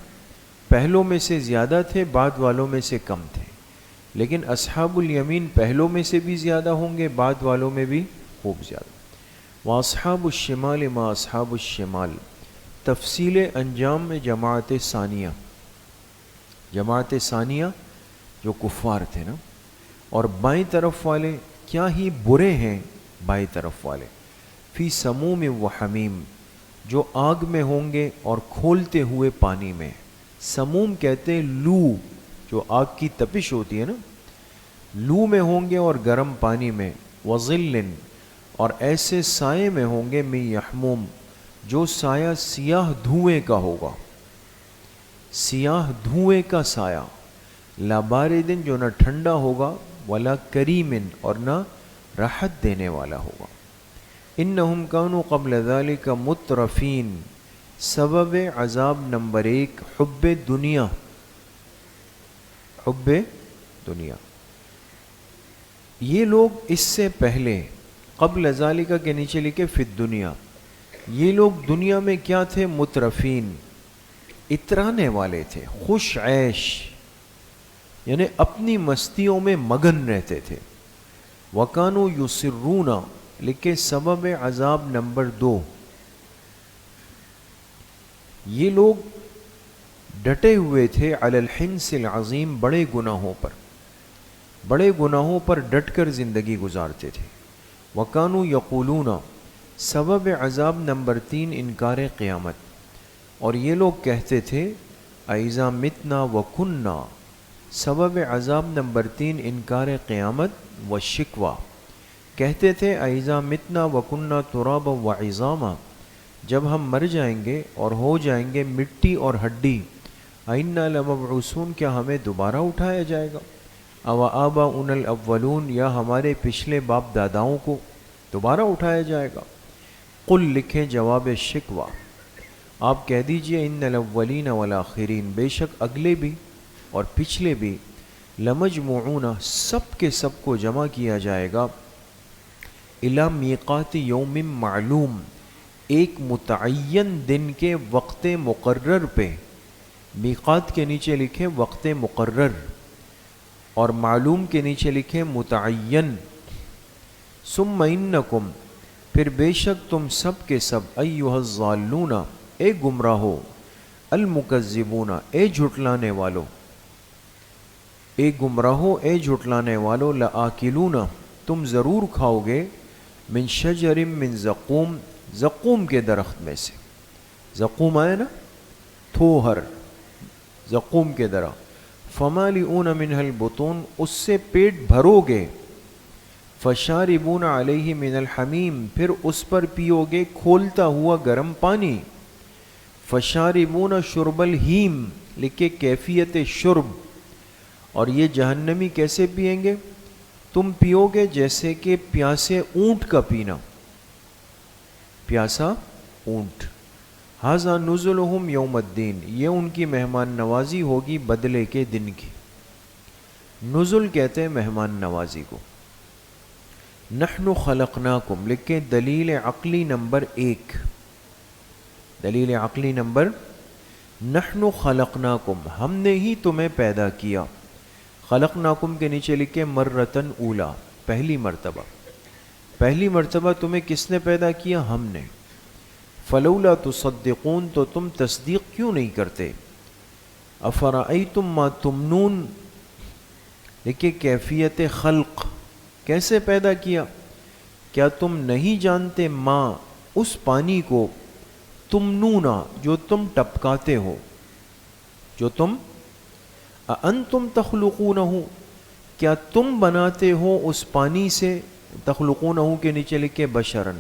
پہلوں میں سے زیادہ تھے، بعد والوں میں سے کم تھے، لیکن اصحاب الیمین پہلوں میں سے بھی زیادہ ہوں گے، بعد والوں میں بھی خوب زیادہ۔ واصحاب الشمال ما اصحاب الشمال، تفصیل انجام میں جماعت ثانیہ۔ جماعت ثانیہ جو کفار تھے نا، اور بائیں طرف والے کیا ہی برے ہیں، بائیں طرف والے۔ فی سموم و حمیم، جو آگ میں ہوں گے اور کھولتے ہوئے پانی میں۔ سموم کہتے ہیں لو، جو آگ کی تپش ہوتی ہے نا، لو میں ہوں گے اور گرم پانی میں۔ وظلن، اور ایسے سائے میں ہوں گے، من یحموم، جو سایہ سیاہ دھوئیں کا ہوگا، سیاہ دھوئیں کا سایہ۔ لا باردن، جو نہ ٹھنڈا ہوگا، ولا کریمن، اور نہ راحت دینے والا ہوگا۔ انہم کانوا قبل ذلک مترفین، سبب عذاب نمبر 1، حب دنیا۔ حب دنیا، یہ لوگ اس سے پہلے، قبل ذالک کے نیچے لکھے فی الدنیا، یہ لوگ دنیا میں کیا تھے؟ مترفین، اترانے والے تھے، خوش عیش، یعنی اپنی مستیوں میں مگن رہتے تھے۔ وَكَانُوا يُصِرُّونَ، لکھے سبب عذاب نمبر 2، یہ لوگ ڈٹے ہوئے تھے علی الحنس العظیم، بڑے گناہوں پر، بڑے گناہوں پر ڈٹ کر زندگی گزارتے تھے۔ وَكَانُوا يَقُولُونَ، سبب عذاب نمبر 3، انکار قیامت، اور یہ لوگ کہتے تھے اَإِذَا مِتْنَا وَكُنَّا، سبب عذاب نمبر 3 انکار قیامت و شکوہ. کہتے تھے اَإِذَا مِتْنَا وَكُنَّا تُرَابًا وَعِظَامًا، جب ہم مر جائیں گے اور ہو جائیں گے مٹی اور ہڈی، أَإِنَّا لَمَبْعُوثُونَ، کیا ہمیں دوبارہ اٹھایا جائے گا؟ أَوَ آبَاؤُنَا الْأَوَّلُونَ، یا ہمارے پچھلے باپ داداؤں کو دوبارہ اٹھایا جائے گا؟ قل، لکھیں جواب شکوہ، آپ کہہ دیجئے ان الاولین والآخرین، بے شک اگلے بھی اور پچھلے بھی، لمجموعون، سب کے سب کو جمع کیا جائے گا، الی میقات یوم معلوم، ایک متعین دن کے وقت مقرر پہ. میقات کے نیچے لکھیں وقت مقرر، اور معلوم کے نیچے لکھیں متعین. ثم انکم، پھر بے شک تم سب کے سب، ایھا الضالون، اے گمراہو، المکذبون، اے جھٹلانے والو، اے گمراہو اے جھٹلانے والو، لآکلون، تم ضرور کھاؤ گے، من شجر من زقوم، زقوم کے درخت میں سے. زقوم آئے نا، تھوہر، زقوم کے درخت. فمالئون منہ البطون، اس سے پیٹ بھرو گے. فشاربون علیہ من الحمیم، پھر اس پر پیو گے کھولتا ہوا گرم پانی. فشاربون شرب الہیم، لکھے کیفیت شرب. اور یہ جہنمی کیسے پئیں گے؟ تم پیو گے جیسے کہ پیاسے اونٹ کا پینا، پیاسا اونٹ. ھذا نزلہم یوم الدین، یہ ان کی مہمان نوازی ہوگی بدلے کے دن کی. نزل کہتے ہیں مہمان نوازی کو. نحن خلقناکم، لکھیں دلیل عقلی نمبر 1، دلیل عقلی نمبر، نحن خلقناکم، ہم نے ہی تمہیں پیدا کیا. خلقناکم کے نیچے لکھیں مرتن اولا، پہلی مرتبہ، پہلی مرتبہ تمہیں کس نے پیدا کیا؟ ہم نے. فلولا تصدقون، تو تم تصدیق کیوں نہیں کرتے؟ افرأیتم ما تمنون، دیکھیے کیفیت خلق، کیسے پیدا کیا؟ کیا تم نہیں جانتے ماں، اس پانی کو، تمنونا، جو تم ٹپکاتے ہو، جو تم، اَأَنْتُمْ تَخْلُقُونَهُ، کیا تم بناتے ہو اس پانی سے؟ تخلقونہ کے نیچے لکھے بشرن.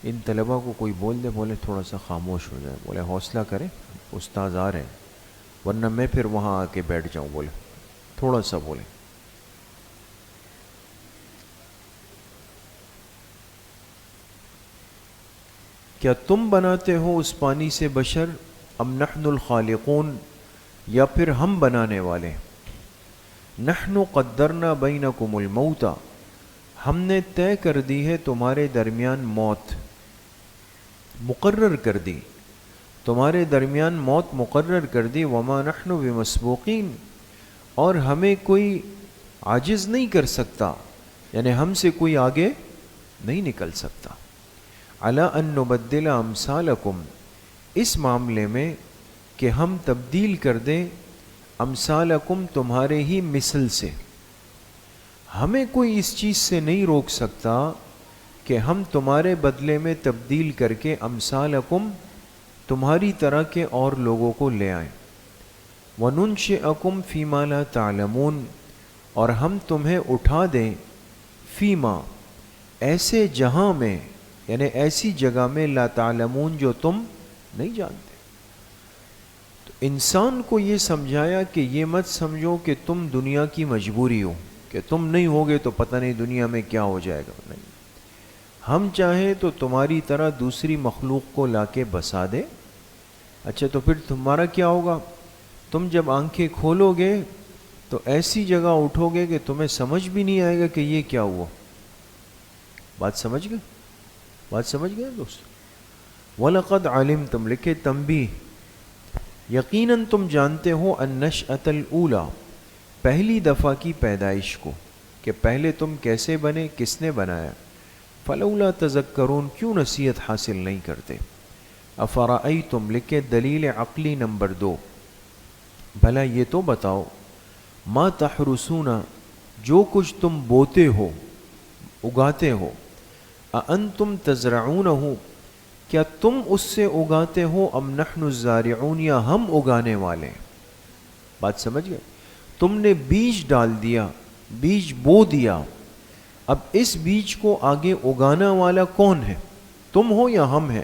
ان طلبہ کو کوئی بول دے، بولے تھوڑا سا خاموش ہو جائے، بولے حوصلہ کریں، استاذ آ رہے ہیں، ورنہ میں پھر وہاں آ کے بیٹھ جاؤں. بولے تھوڑا سا بولے. کیا تم بناتے ہو اس پانی سے بشر؟ ام نحن الخالقون، یا پھر ہم بنانے والے. نحن قدرنا بینکم الموت، ہم نے طے کر دی ہے تمہارے درمیان موت، مقرر کر دی، تمہارے درمیان موت مقرر کر دی. وما نحن بمسبوقین، اور ہمیں کوئی عاجز نہیں کر سکتا، یعنی ہم سے کوئی آگے نہیں نکل سکتا. علی ان نبدل امثالکم، اس معاملے میں کہ ہم تبدیل کر دیں امثالکم، تمہارے ہی مثل سے. ہمیں کوئی اس چیز سے نہیں روک سکتا کہ ہم تمہارے بدلے میں تبدیل کر کے امثالکم، تمہاری طرح کے اور لوگوں کو لے آئیں. وَنُنْشِئَكُمْ فِي مَا لَا تَعْلَمُونَ، اور ہم تمہیں اٹھا دیں فیما، ایسے جہاں میں، یعنی ایسی جگہ میں، لا تعلمون، جو تم نہیں جانتے. تو انسان کو یہ سمجھایا کہ یہ مت سمجھو کہ تم دنیا کی مجبوری ہو، کہ تم نہیں ہوگے تو پتہ نہیں دنیا میں کیا ہو جائے گا. نہیں، ہم چاہیں تو تمہاری طرح دوسری مخلوق کو لا کے بسا دے. اچھا تو پھر تمہارا کیا ہوگا؟ تم جب آنکھیں کھولو گے تو ایسی جگہ اٹھو گے کہ تمہیں سمجھ بھی نہیں آئے گا کہ یہ کیا ہوا. بات سمجھ گئے؟ بات سمجھ گئے دوست؟ وَلَقَدْ عَلِمْتُمْ، لکھے تنبیہ، یقیناً تم جانتے ہو، النشأۃ الاولیٰ، پہلی دفعہ کی پیدائش کو، کہ پہلے تم کیسے بنے، کس نے بنایا. فلولا تذکرون، کیوں نصیحت حاصل نہیں کرتے. افرأیتم، لکھے دلیل عقلی نمبر 2، بھلا یہ تو بتاؤ، ما تحرسون، جو کچھ تم بوتے ہو، اگاتے ہو، اَأَنْتُمْ تزرعونہ، کیا تم اس سے اگاتے ہو، ام نحن الزارعون، یا ہم اگانے والے. بات سمجھ گئے؟ تم نے بیج ڈال دیا، بیج بو دیا، اب اس بیج کو آگے اگانا والا کون ہے؟ تم ہو یا ہم ہیں؟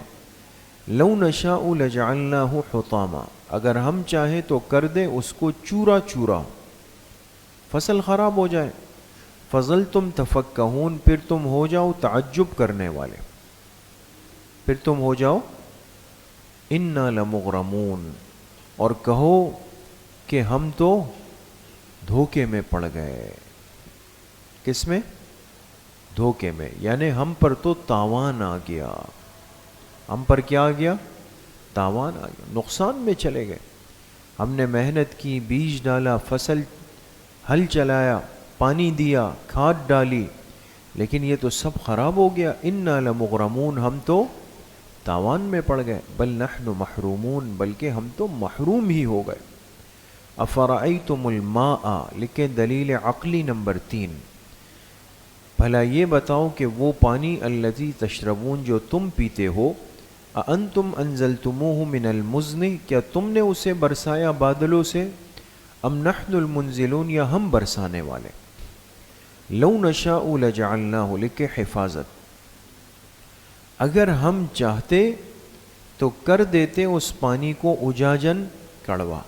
لو نشاء لجعلناہ حطاما، اگر ہم چاہیں تو کر دیں اس کو چورا چورا، فصل خراب ہو جائے۔ فظلتم تفکہون، پھر تم ہو جاؤ تعجب کرنے والے، پھر تم ہو جاؤ انا لمغرمون، اور کہو کہ ہم تو دھوکے میں پڑ گئے۔ کس میں؟ دھوکے میں، یعنی ہم پر تو تاوان آ گیا۔ ہم پر کیا آ گیا؟ تاوان آ گیا، نقصان میں چلے گئے۔ ہم نے محنت کی، بیج ڈالا، فصل ہل چلایا، پانی دیا، کھاد ڈالی، لیکن یہ تو سب خراب ہو گیا۔ انا لمغرمون، ہم تو تاوان میں پڑ گئے۔ بل نحن محرومون، بلکہ ہم تو محروم ہی ہو گئے۔ افرأیتم الماء، لکھیں دلیل عقلی نمبر 3، بھلا یہ بتاؤ کہ وہ پانی الذی تشربون، جو تم پیتے ہو، اانتم انزلتموہ من المزن، کیا تم نے اسے برسایا بادلوں سے، ام نحن المنزلون، یا ہم برسانے والے۔ لو نشاء لجعلناہ، لکھیں حفاظت، اگر ہم چاہتے تو کر دیتے اس پانی کو اجاجن، کڑوا۔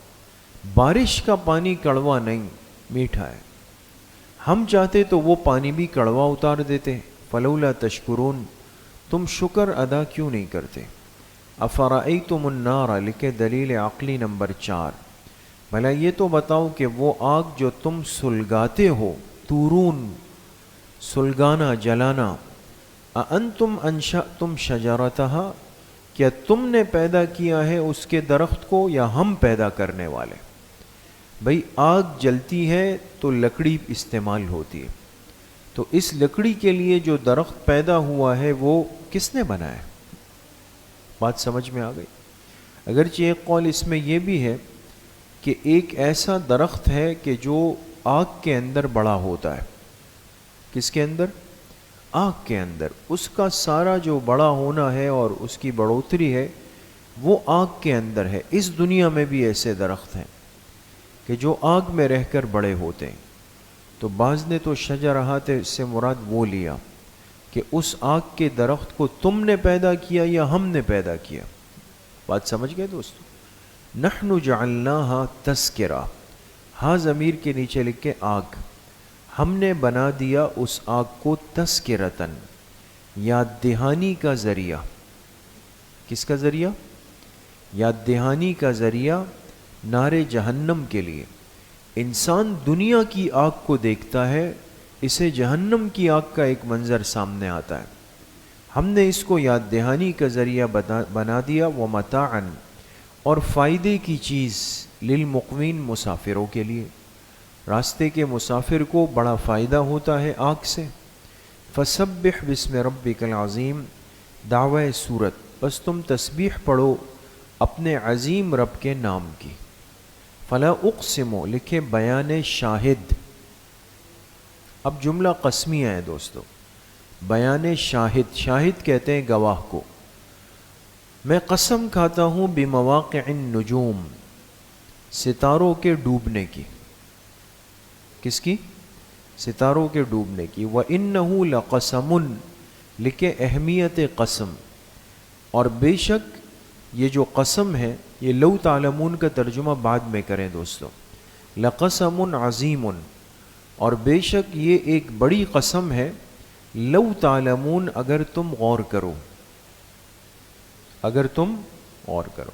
بارش کا پانی کڑوا نہیں، میٹھا ہے، ہم چاہتے تو وہ پانی بھی کڑوا اتار دیتے۔ فلولا تشکرون، تم شکر ادا کیوں نہیں کرتے۔ افرأیتم النار، لکھے دلیل عقلی نمبر 4، بھلا یہ تو بتاؤ کہ وہ آگ جو تم سلگاتے ہو، تورون، سلگانا، جلانا، اانتم انشأتم شجرتہا، کیا تم نے پیدا کیا ہے اس کے درخت کو، یا ہم پیدا کرنے والے؟ بھئی آگ جلتی ہے تو لکڑی استعمال ہوتی ہے، تو اس لکڑی کے لیے جو درخت پیدا ہوا ہے وہ کس نے بنایا؟ بات سمجھ میں آ گئی؟ اگرچہ ایک قول اس میں یہ بھی ہے کہ ایک ایسا درخت ہے کہ جو آگ کے اندر بڑا ہوتا ہے۔ کس کے اندر؟ آگ کے اندر۔ اس کا سارا جو بڑا ہونا ہے اور اس کی بڑھوتری ہے وہ آگ کے اندر ہے۔ اس دنیا میں بھی ایسے درخت ہیں کہ جو آگ میں رہ کر بڑے ہوتے ہیں۔ تو بعض نے تو شجرہات سے مراد وہ لیا کہ اس آگ کے درخت کو تم نے پیدا کیا یا ہم نے پیدا کیا۔ بات سمجھ گئے دوستو؟ نحن جعلناہا تذکرہ، ہاں ضمیر کے نیچے لکھے آگ، ہم نے بنا دیا اس آگ کو تذکرتاً، یاد دہانی کا ذریعہ۔ کس کا ذریعہ؟ یاد دہانی کا ذریعہ نار جہنم کے لیے۔ انسان دنیا کی آگ کو دیکھتا ہے، اسے جہنم کی آگ کا ایک منظر سامنے آتا ہے۔ ہم نے اس کو یاد دہانی کا ذریعہ بنا دیا، ومتاعاً، اور فائدے کی چیز، للمقوین، مسافروں کے لیے۔ راستے کے مسافر کو بڑا فائدہ ہوتا ہے آگ سے۔ فسبح بسم ربک العظیم، دعوی سورت، بس تم تسبیح پڑھو اپنے عظیم رب کے نام کی۔ فلا اقسم، لکھے بیان شاہد، اب جملہ قسمیہ ہے دوستو، بیان شاہد، شاہد کہتے ہیں گواہ کو۔ میں قسم کھاتا ہوں بمواقع النجوم، ستاروں کے ڈوبنے کی۔ کس کی؟ ستاروں کے ڈوبنے کی۔ وَإِنَّهُ لَقَسَمٌ، لکھے اہمیت قسم، اور بے شک یہ جو قسم ہے، یہ لو تعلمون کا ترجمہ بعد میں کریں دوستو۔ لقسم عظیم، اور بے شک یہ ایک بڑی قسم ہے، لو تعلمون، اگر تم غور کرو، اگر تم غور کرو۔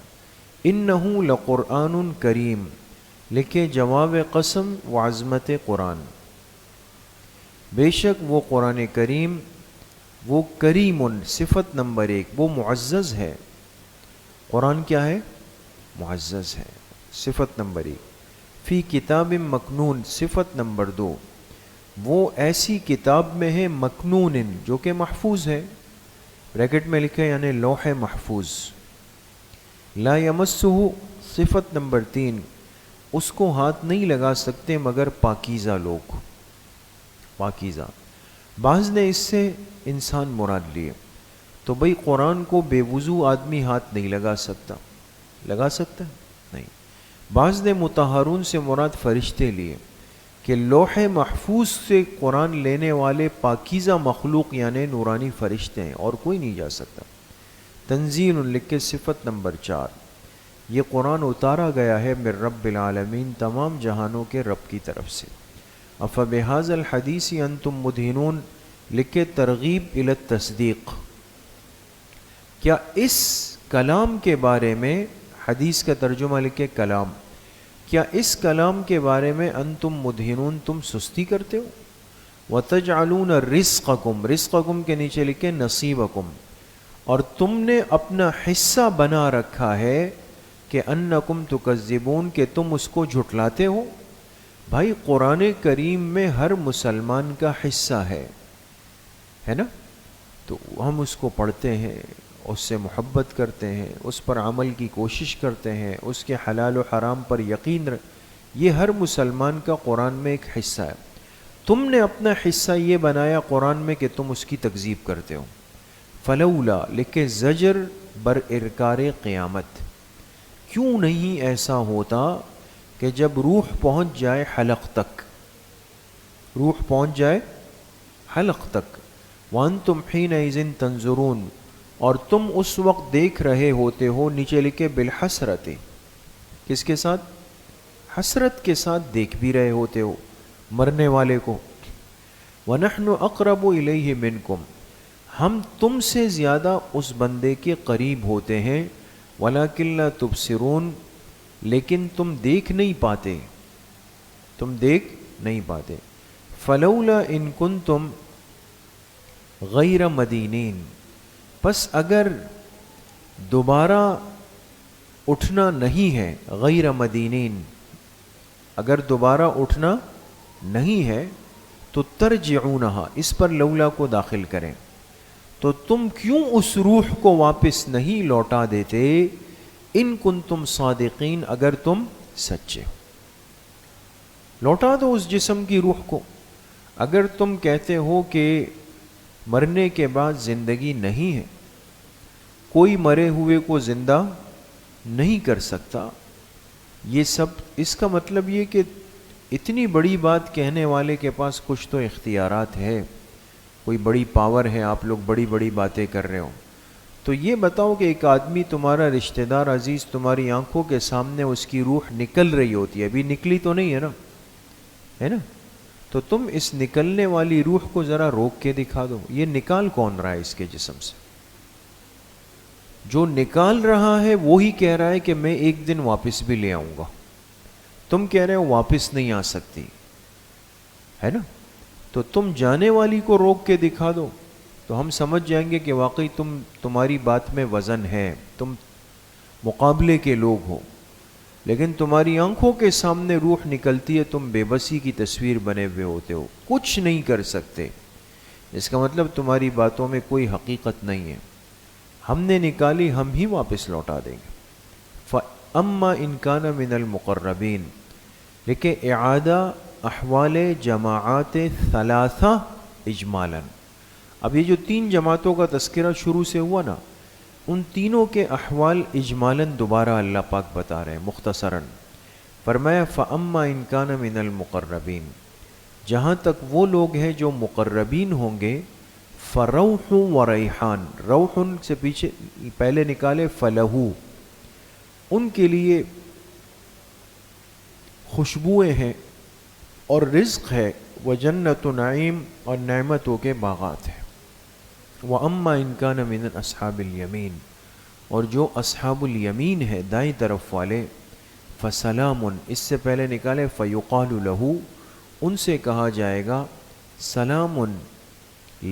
انہ لقرآن کریم، لکھے جواب قسم و عظمت قرآن، بے شک وہ قرآن کریم، وہ کریم، صفت نمبر 1، وہ معزز ہے۔ قرآن کیا ہے؟ معزز ہے، صفت نمبر 1۔ فی کتاب مکنون، صفت نمبر 2، وہ ایسی کتاب میں ہے، مکنون، جو کہ محفوظ ہے، بریکٹ میں لکھے یعنی لوح محفوظ۔ لا یمسہ، صفت نمبر 3، اس کو ہاتھ نہیں لگا سکتے مگر پاکیزہ لوگ، پاکیزہ۔ بعض نے اس سے انسان مراد لیے، تو بھئی قرآن کو بے وضو آدمی ہاتھ نہیں لگا سکتا، لگا سکتا ہے؟ نہیں۔ بعض نے مطہرون سے مراد فرشتے لیے کہ لوح محفوظ سے قرآن لینے والے پاکیزہ مخلوق یعنی نورانی فرشتے ہیں اور کوئی نہیں جا سکتا۔ تنزیل لکھ کے صفت نمبر 4، یہ قرآن اتارا گیا ہے من رب العالمین، تمام جہانوں کے رب کی طرف سے۔ افبہذا الحدیث انتم مدہنون لکھ کے ترغیب الی التصدیق، کیا اس کلام کے بارے میں، حدیث کا ترجمہ لکھے کلام، کیا اس کلام کے بارے میں انتم مدہنون تم سستی کرتے ہو؟ وتجعلون رزقکم، رزقکم کے نیچے لکھے نصیبکم، اور تم نے اپنا حصہ بنا رکھا ہے کہ انکم تکذبون، کہ تم اس کو جھٹلاتے ہو۔ بھائی قرآن کریم میں ہر مسلمان کا حصہ ہے نا، تو ہم اس کو پڑھتے ہیں، اس سے محبت کرتے ہیں، اس پر عمل کی کوشش کرتے ہیں، اس کے حلال و حرام پر یقین یہ ہر مسلمان کا قرآن میں ایک حصہ ہے۔ تم نے اپنا حصہ یہ بنایا قرآن میں کہ تم اس کی تکذیب کرتے ہو۔ فلولا لکھے زجر بر ارکار قیامت، کیوں نہیں ایسا ہوتا کہ جب روح پہنچ جائے حلق تک، روح پہنچ جائے حلق تک، وانتم حینئذ تنظرون، اور تم اس وقت دیکھ رہے ہوتے ہو، نیچے لکھے بالحسرت، کس کے ساتھ؟ حسرت کے ساتھ دیکھ بھی رہے ہوتے ہو مرنے والے کو۔ وَنَحْنُ أَقْرَبُ إِلَيْهِ مِنْكُمْ، ہم تم سے زیادہ اس بندے کے قریب ہوتے ہیں، وَلَكِنْ لَا تُبْصِرُونَ، لیکن تم دیکھ نہیں پاتے، تم دیکھ نہیں پاتے۔ فَلَوْلَا إِن كُنْتُمْ غَيْرَ مَدِينِينَ، پس اگر دوبارہ اٹھنا نہیں ہے، غیر مدینین، اگر دوبارہ اٹھنا نہیں ہے تو ترجعونہا، اس پر لولا کو داخل کریں، تو تم کیوں اس روح کو واپس نہیں لوٹا دیتے؟ ان کنتم صادقین، اگر تم سچے ہو، لوٹا دو اس جسم کی روح کو۔ اگر تم کہتے ہو کہ مرنے کے بعد زندگی نہیں ہے، کوئی مرے ہوئے کو زندہ نہیں کر سکتا، یہ سب، اس کا مطلب یہ کہ اتنی بڑی بات کہنے والے کے پاس کچھ تو اختیارات ہے، کوئی بڑی پاور ہے، آپ لوگ بڑی بڑی باتیں کر رہے ہو۔ تو یہ بتاؤ کہ ایک آدمی تمہارا رشتہ دار عزیز تمہاری آنکھوں کے سامنے اس کی روح نکل رہی ہوتی ہے، ابھی نکلی تو نہیں ہے نا، تو تم اس نکلنے والی روح کو ذرا روک کے دکھا دو، یہ نکال کون رہا ہے اس کے جسم سے؟ جو نکال رہا ہے وہی کہہ رہا ہے کہ میں ایک دن واپس بھی لے آؤں گا، تم کہہ رہے ہو واپس نہیں آ سکتی، ہے نا، تو تم جانے والی کو روک کے دکھا دو تو ہم سمجھ جائیں گے کہ واقعی تمہاری بات میں وزن ہے، تم مقابلے کے لوگ ہو۔ لیکن تمہاری آنکھوں کے سامنے روح نکلتی ہے، تم بے بسی کی تصویر بنے ہوئے ہوتے ہو، کچھ نہیں کر سکتے، اس کا مطلب تمہاری باتوں میں کوئی حقیقت نہیں ہے۔ ہم نے نکالی، ہم ہی واپس لوٹا دیں گے۔ فَأَمَّا إِن كَانَ مِنَ الْمُقَرَّبِينَ، لیکن اعادہ احوال جماعات ثلاثہ اجمالاً، اب یہ جو 3 جماعتوں کا تذکرہ شروع سے ہوا نا، ان تینوں کے احوال اجمالاً دوبارہ اللہ پاک بتا رہے ہیں مختصراً۔ فرمایا فَأَمَّا إِن كَانَ مِنَ الْمُقَرَّبِينَ، جہاں تک وہ لوگ ہیں جو مقربین ہوں گے، فَرَوْحٌ وَرَيْحَانٌ، روح سے پیچھے پہلے نکالے فَلَہُ، ان کے لیے خوشبوئیں ہیں اور رزق ہے، وَجَنَّةُ نعیم، اور نعمتوں کے باغات ہیں۔ وَأَمَّا إِن كَانَ مِنَ أَصْحَابِ الْيَمِينَ، اور جو اصحاب الیمین ہے دائیں طرف والے، فَسَلَامٌ، اس سے پہلے نکالے فَيُقَالُ لَهُ، ان سے کہا جائے گا سلام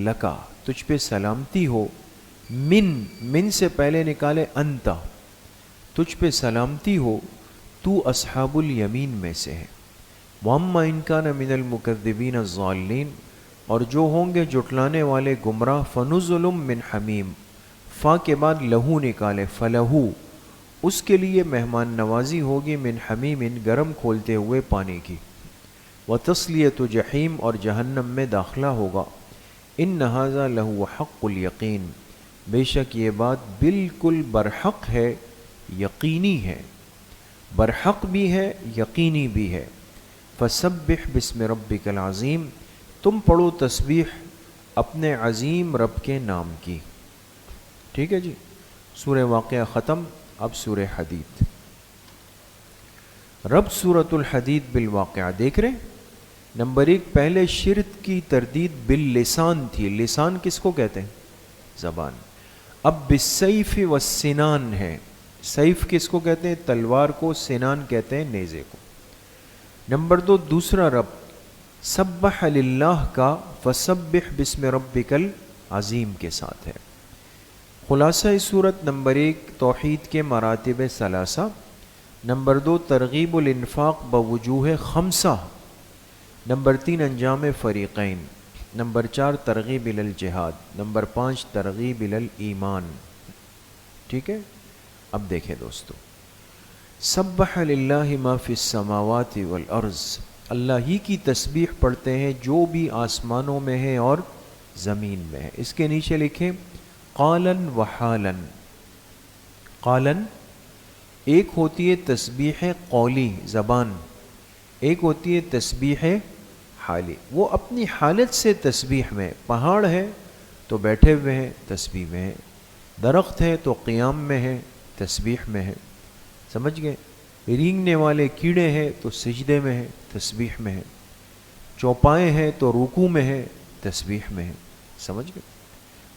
لکا، تجھ پہ سلامتی ہو، من سے پہلے نکالے انتا، تجھ پہ سلامتی ہو، تو اصحاب الیمین میں سے ہے۔ وَأَمَّا إِن كَانَ مِنَ الْمُكَذِّبِينَ الضَّالِّينَ، اور جو ہوں گے جٹلانے والے گمراہ، فَنُزُلٌ مِّنْ حَمِيمٍ، فا کے بعد لہو نکالے، فلہو، اس کے لیے مہمان نوازی ہوگی، من حمیم، گرم کھولتے ہوئے پانی کی، وتصلیۃ جحیم، اور جہنم میں داخلہ ہوگا۔ ان ھذا لہو حق الیقین، بے شک یہ بات بالکل برحق ہے، یقینی ہے۔ برحق بھی ہے یقینی بھی ہے. فسبح بسم ربک العظیم، تم پڑھو تسبیح اپنے عظیم رب کے نام کی. ٹھیک ہے جی، سورہ واقعہ ختم. اب سورہ حدید. رب سورۃ الحدید بالواقعہ دیکھ رہے ہیں. نمبر 1 پہلے شرک کی تردید باللسان تھی. لسان کس کو کہتے ہیں؟ زبان. اب بالسیف والسنان ہے. سیف کس کو کہتے ہیں؟ تلوار کو. سنان کہتے ہیں نیزے کو. نمبر 2 دوسرا رب سبح للہ کا فسبح بسم ربک العظیم کے ساتھ ہے. خلاصہ صورت نمبر 1 توحید کے مراتب ثلاثہ. نمبر 2 ترغیب الانفاق بوجوہ خمسہ. نمبر 3 انجام فریقین. نمبر 4 ترغیب الی الجہاد. نمبر 5 ترغیب الی الایمان. ٹھیک ہے. اب دیکھیں دوستو، سبح للہ ما فی السماوات والارض، اللہ ہی کی تسبیح پڑھتے ہیں جو بھی آسمانوں میں ہے اور زمین میں ہے. اس کے نیچے لکھیں قالا وحالا. قالا ایک ہوتی ہے تسبیح قولی زبان، ایک ہوتی ہے تسبیح حالی. وہ اپنی حالت سے تسبیح میں. پہاڑ ہے تو بیٹھے ہوئے ہیں تسبیح میں ہے، درخت ہے تو قیام میں ہے تسبیح میں ہے. سمجھ گئے؟ رینگنے والے کیڑے ہیں تو سجدے میں ہے تسبیح میں ہے. چوپائے ہیں تو رکوع میں ہے تسبیح میں ہے. سمجھ گئے؟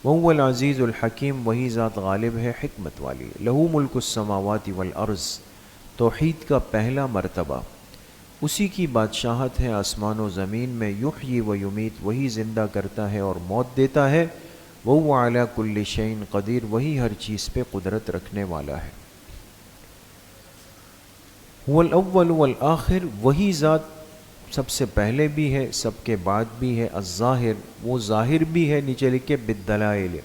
وَهُوَ الْعَزِيزُ الْحَكِيمُ، وہی ذات غالب ہے حکمت والی. لَهُ مُلْكُ السَّمَاوَاتِ وَالْأَرْضِ، توحید کا پہلا مرتبہ. اسی کی بادشاہت ہے آسمان و زمین میں. یحیی و یمیت، وہی زندہ کرتا ہے اور موت دیتا ہے. وَهُوَ عَلَى كُلِّ شَيْءٍ قدیر، وہی ہر چیز پہ قدرت رکھنے والا ہے. هو الاول والآخر، وہی ذات سب سے پہلے بھی ہے سب کے بعد بھی ہے. الظاہر، وہ ظاہر بھی ہے. نیچے لکھے بالدلائل،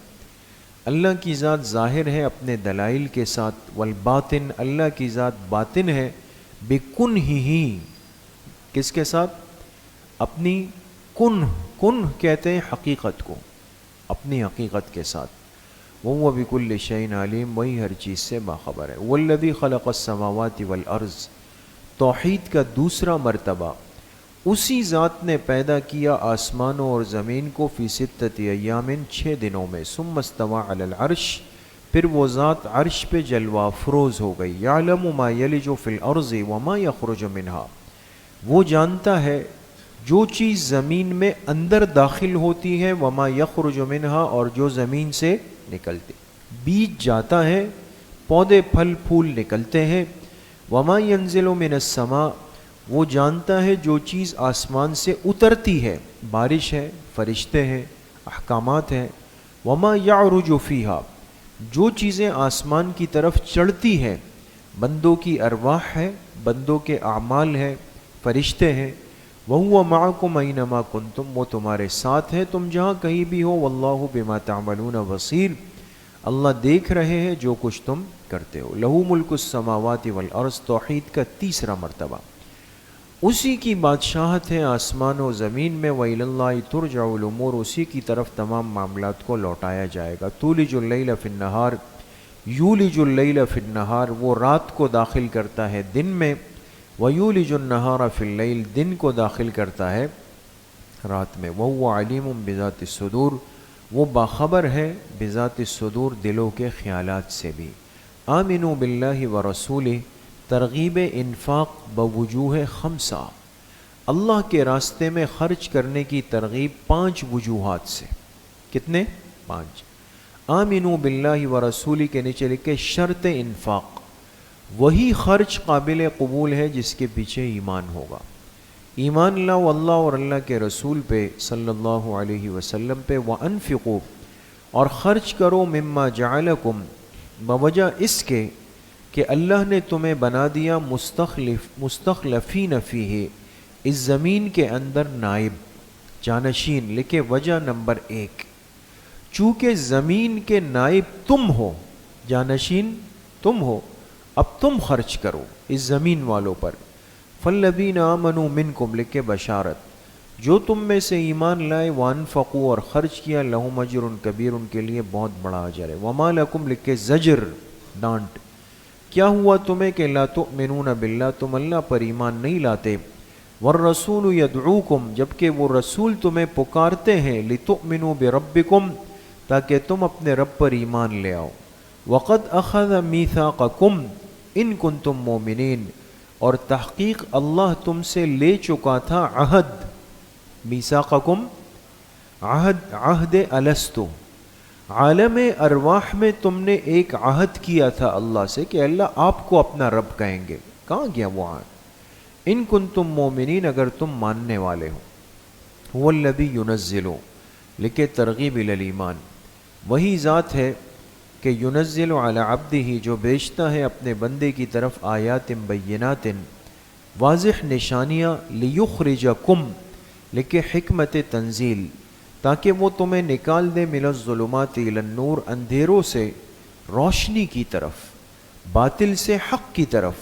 اللہ کی ذات ظاہر ہے اپنے دلائل کے ساتھ. والباطن، اللہ کی ذات باطن ہے. بکن ہی، کس کے ساتھ؟ اپنی کن. کن کہتے ہیں حقیقت کو، اپنی حقیقت کے ساتھ. وَهُوَ بِكُلِّ شَيْءٍ عَلِيمٌ، وہی ہر چیز سے باخبر ہے. وَالَّذِي خَلَقَ السَّمَاوَاتِ وَالْأَرْضِ، توحید کا دوسرا مرتبہ. اسی ذات نے پیدا کیا آسمانوں اور زمین کو. فی ستۃ ایام، 6 دنوں میں. ثم استوى علی العرش، پھر وہ ذات عرش پہ جلوہ افروز ہو گئی. یعلم ما یلج فی الارض وما یخرج منہا، وہ جانتا ہے جو چیز زمین میں اندر داخل ہوتی ہے. وما یخرج منہا، اور جو زمین سے نکلتی. بیج جاتا ہے، پودے پھل پھول نکلتے ہیں. وما ینزل من السماء، وہ جانتا ہے جو چیز آسمان سے اترتی ہے. بارش ہے، فرشتے ہیں، احکامات ہیں. وما یعرج فیہا، جو چیزیں آسمان کی طرف چڑھتی ہیں، بندوں کی ارواح ہے، بندوں کے اعمال ہیں، فرشتے ہیں. وَهُوَ مَعَكُمْ أَيْنَمَا كُنْتُمْ، وہ تمہارے ساتھ ہے تم جہاں کہیں بھی ہو. وَاللَّهُ بِمَا تَعْمَلُونَ بَصِيرٌ، اللہ دیکھ رہے ہیں جو کچھ تم کرتے ہو. لَهُ مُلْكُ السَّمَاوَاتِ وَالْأَرْضِ، توحید کا تیسرا مرتبہ. اسی کی بادشاہت ہے آسمان و زمین میں. وَإِلَى اللَّهِ تُرْجَعُ الْأُمُورُ، اسی کی طرف تمام معاملات کو لوٹایا جائے گا. تولج اللیل فی النہار، یولج اللیل فی النہار، وہ رات کو داخل کرتا ہے دن میں. وَيُولِجُ النَّهَارَ فِي اللَّيْلِ، دن کو داخل کرتا ہے رات میں. وَهُوَ عَلِيمٌ بِذَاتِ الصُّدُورِ، وہ باخبر ہے بذات الصدور، دلوں کے خیالات سے بھی. آمنوا باللہ ورسولہ، ترغیب انفاق بوجوہ خمسہ، اللہ کے راستے میں خرچ کرنے کی ترغیب 5 وجوہات سے. کتنے؟ 5. آمنوا باللہ ورسولہ کے نیچے لکھے شرط انفاق، وہی خرچ قابل قبول ہے جس کے پیچھے ایمان ہوگا. ایمان لاؤ اللہ اور اللہ کے رسول پہ صلی اللہ علیہ وسلم پہ. وَأَنفِقُوا، اور خرچ کرو. مما جعلکم، بوجہ اس کے کہ اللہ نے تمہیں بنا دیا مستخلفین فیہ، اس زمین کے اندر نائب جانشین. لکھے وجہ نمبر 1، چونکہ زمین کے نائب تم ہو، جانشین تم ہو، اب تم خرچ کرو اس زمین والوں پر. فالذین آمنوا منکم، لکھے بشارت، جو تم میں سے ایمان لائے. وانفقوا، اور خرچ کیا. لہم اجر کبیر، ان کے لیے بہت بڑا اجر ہے. وما لکم، لکھے زجر ڈانٹ، کیا ہوا تمہیں کہ لا تؤمنون باللہ تم اللہ پر ایمان نہیں لاتے، والرسول یدعوکم جبکہ وہ رسول تمہیں پکارتے ہیں، لتؤمنوا بربکم تاکہ تم اپنے رب پر ایمان لے آؤ، وقد اخذ میثاقکم ان کنتم مومنین اور تحقیق اللہ تم سے لے چکا تھا عہد، میثاقکم عہد الستو، عالم ارواح میں تم نے ایک عہد کیا تھا اللہ سے کہ اللہ آپ کو اپنا رب کہیں گے، کہاں گیا وہ عہد؟ ان کنتم مومنین اگر تم ماننے والے ہو، هو الذی ینزل لکھے ترغیب الی الایمان، وہی ذات ہے کہ ینزل علی عبدہ جو بیچتا ہے اپنے بندے کی طرف آیات بینات واضح نشانیاں، لیخرجکم لکھے حکمت تنزیل تاکہ وہ تمہیں نکال دے من الظلمات الی النور اندھیروں سے روشنی کی طرف، باطل سے حق کی طرف،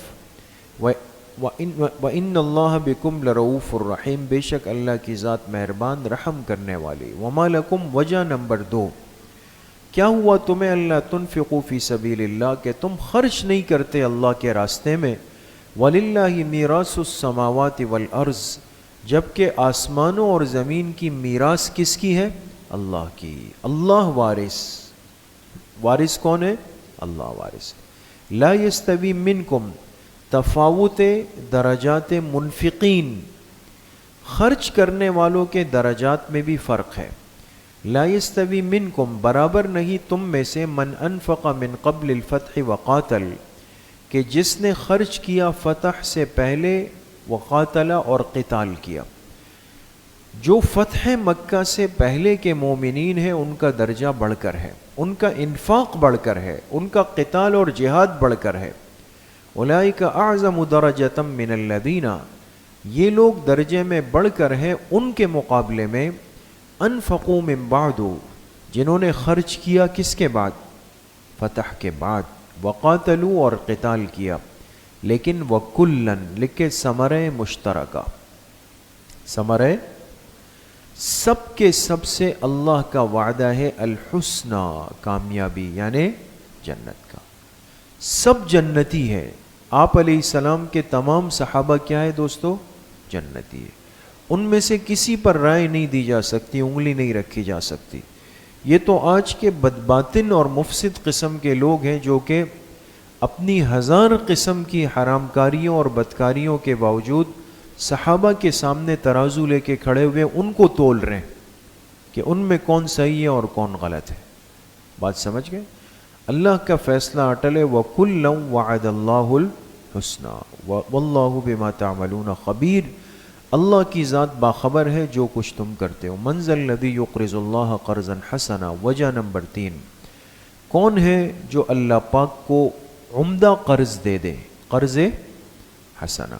وَإِنَّ اللَّهَ بِكُمْ لَرَؤُوفٌ الرحیم بے شک اللہ کی ذات مہربان رحم کرنے والی، وَمَا لَكُمْ وجہ نمبر 2 کیا ہوا تمہیں اللہ تنفقوا فی سبیل اللہ کہ تم خرچ نہیں کرتے اللہ کے راستے میں، وَلِلَّهِ مِيرَاثُ السَّمَاوَاتِ وَالْأَرْضِ جبکہ آسمانوں اور زمین کی میراث کس کی ہے؟ اللہ کی، اللہ وارث، وارث کون ہے؟ اللہ وارث۔ لا یستوی منکم تفاوت درجات منفقین، خرچ کرنے والوں کے درجات میں بھی فرق ہے، لا یستوی منکم برابر نہیں تم میں سے، من انفق من قبل الفتح وقاتل کہ جس نے خرچ کیا فتح سے پہلے، وقاتل اور قتال کیا، جو فتح مکہ سے پہلے کے مومنین ہیں ان کا درجہ بڑھ کر ہے، ان کا انفاق بڑھ کر ہے، ان کا قتال اور جہاد بڑھ کر ہے، اولئک اعظم درجۃ من الذین یہ لوگ درجے میں بڑھ کر ہیں ان کے مقابلے میں، انفقوا من بعد جنہوں نے خرچ کیا کس کے بعد؟ فتح کے بعد، وقاتلوا اور قتال کیا، لیکن وکلن لکھے ثمرہ مشترکہ، ثمرہ سب کے سب سے اللہ کا وعدہ ہے الحسنہ کامیابی یعنی جنت کا، سب جنتی ہے، آپ علیہ السلام کے تمام صحابہ کیا ہے دوستو؟ جنتی ہے، ان میں سے کسی پر رائے نہیں دی جا سکتی، انگلی نہیں رکھی جا سکتی۔ یہ تو آج کے بدباطن اور مفسد قسم کے لوگ ہیں جو کہ اپنی ہزار قسم کی حرام کاریوں اور بدکاریوں کے باوجود صحابہ کے سامنے ترازو لے کے کھڑے ہوئے ان کو تول رہے ہیں کہ ان میں کون صحیح ہے اور کون غلط ہے۔ بات سمجھ گئے؟ اللہ کا فیصلہ اٹل ہے، وَكُلًّا وَعَدَ اللَّهُ الْحُسْنَى وَاللَّهُ بِمَا تَعْمَلُونَ خَبِيرٌ اللہ کی ذات باخبر ہے جو کچھ تم کرتے ہو۔ مَنْ ذَا الَّذِي يُقْرِضُ اللَّهَ قَرْضًا حَسَنًا وجہ نمبر 3 کون ہے جو اللہ پاک کو عمدہ قرض دے دے، قرض حسنہ،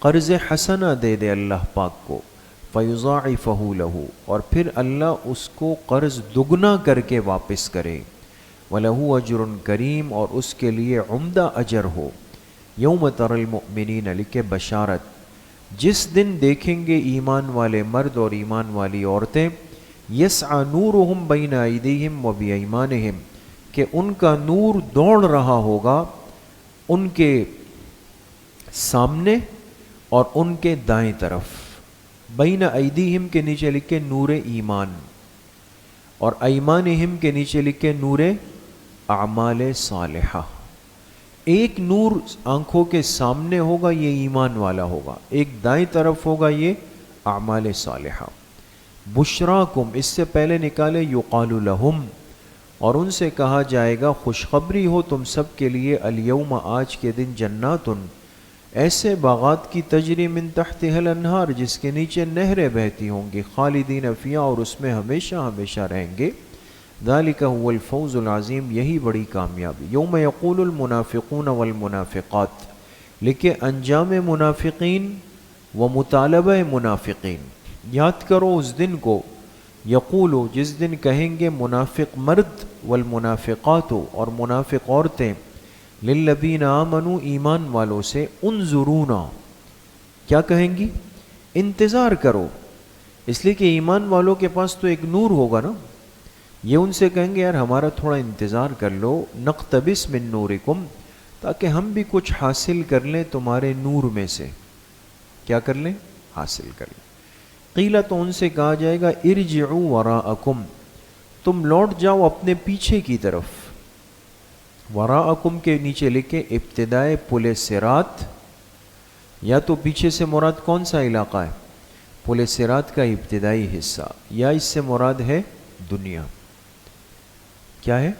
قرض حسنہ دے دے اللہ پاک کو، فَيُضَاعِفَهُ لَهُ اور پھر اللہ اس کو قرض دگنا کر کے واپس کرے، وَلَهُ أَجْرٌ کریم اور اس کے لیے عمدہ اجر ہو۔ یوم تر المؤمنین لکھے بشارت جس دن دیکھیں گے ایمان والے مرد اور ایمان والی عورتیں، یسعى نورہم بین ایدیہم وبایمانہم کہ ان کا نور دوڑ رہا ہوگا ان کے سامنے اور ان کے دائیں طرف، بین ایدیہم کے نیچے لکھے نور ایمان اور ایمانہم کے نیچے لکھے نور اعمال صالحہ۔ ایک نور آنکھوں کے سامنے ہوگا یہ ایمان والا ہوگا، ایک دائیں طرف ہوگا یہ اعمال صالحہ۔ بشراکم اس سے پہلے نکالے یقال لہم اور ان سے کہا جائے گا خوشخبری ہو تم سب کے لیے، الیوم آج کے دن جناتن ایسے باغات کی تجری من تحتها الانہار جس کے نیچے نہریں بہتی ہوں گی، خالدین فیہا اور اس میں ہمیشہ ہمیشہ رہیں گے، ذالک هو الفوز العظیم یہی بڑی کامیابی۔ یوم یقول المنافقون والمنافقات لکھے انجام منافقین و مطالبہ منافقین، یاد کرو اس دن کو، یقولو جس دن کہیں گے منافق مرد والمنافقات اور منافق عورتیں، للذین آمنوا ایمان والوں سے، انظرونا کیا کہیں گی؟ انتظار کرو، اس لیے کہ ایمان والوں کے پاس تو ایک نور ہوگا نا، یہ ان سے کہیں گے یار ہمارا تھوڑا انتظار کر لو، نقتبس من نورکم تاکہ ہم بھی کچھ حاصل کر لیں تمہارے نور میں سے. کیا کر لیں؟ حاصل کر لیں. قیل تو ان سے کہا جائے گا ارجعوا وراءکم، تم لوٹ جاؤ اپنے پیچھے کی طرف. وراءکم کے نیچے لکھے ابتدائے پل صراط، یا تو پیچھے سے مراد کون سا علاقہ ہے؟ پل صراط کا ابتدائی حصہ، یا اس سے مراد ہے دنیا. کیا ہے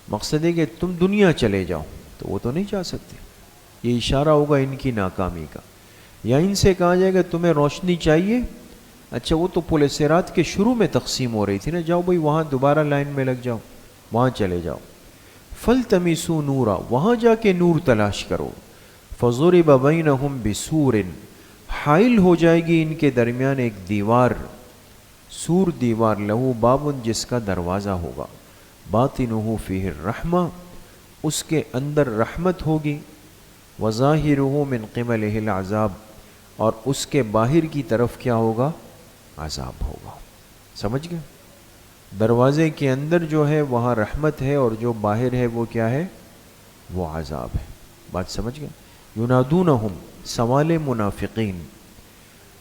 مقصد؟ ہے کہ تم دنیا چلے جاؤ، تو وہ تو نہیں جا سکتے، یہ اشارہ ہوگا ان کی ناکامی کا. یا ان سے کہا جائے گا تمہیں روشنی چاہیے، اچھا وہ تو پل صراط کے شروع میں تقسیم ہو رہی تھی نا، جاؤ بھائی وہاں دوبارہ لائن میں لگ جاؤ، وہاں چلے جاؤ. فَالْتَمِسُوا نُورًا، وہاں جا کے نور تلاش کرو. فَضُرِبَ بَيْنَهُمْ بِسُورٍ، حائل ہو جائے گی ان کے درمیان ایک دیوار، سور دیوار، لہو بابن جس کا دروازہ ہوگا، باطنہ فیہ الرحمہ اس کے اندر رحمت ہوگی، وظاہرہ من قبلہ العذاب اور اس کے باہر کی طرف کیا ہوگا؟ عذاب ہوگا. سمجھ گئے؟ دروازے کے اندر جو ہے وہاں رحمت ہے، اور جو باہر ہے وہ کیا ہے؟ وہ عذاب ہے. بات سمجھ گئے؟ ینادونہم، سوال منافقین.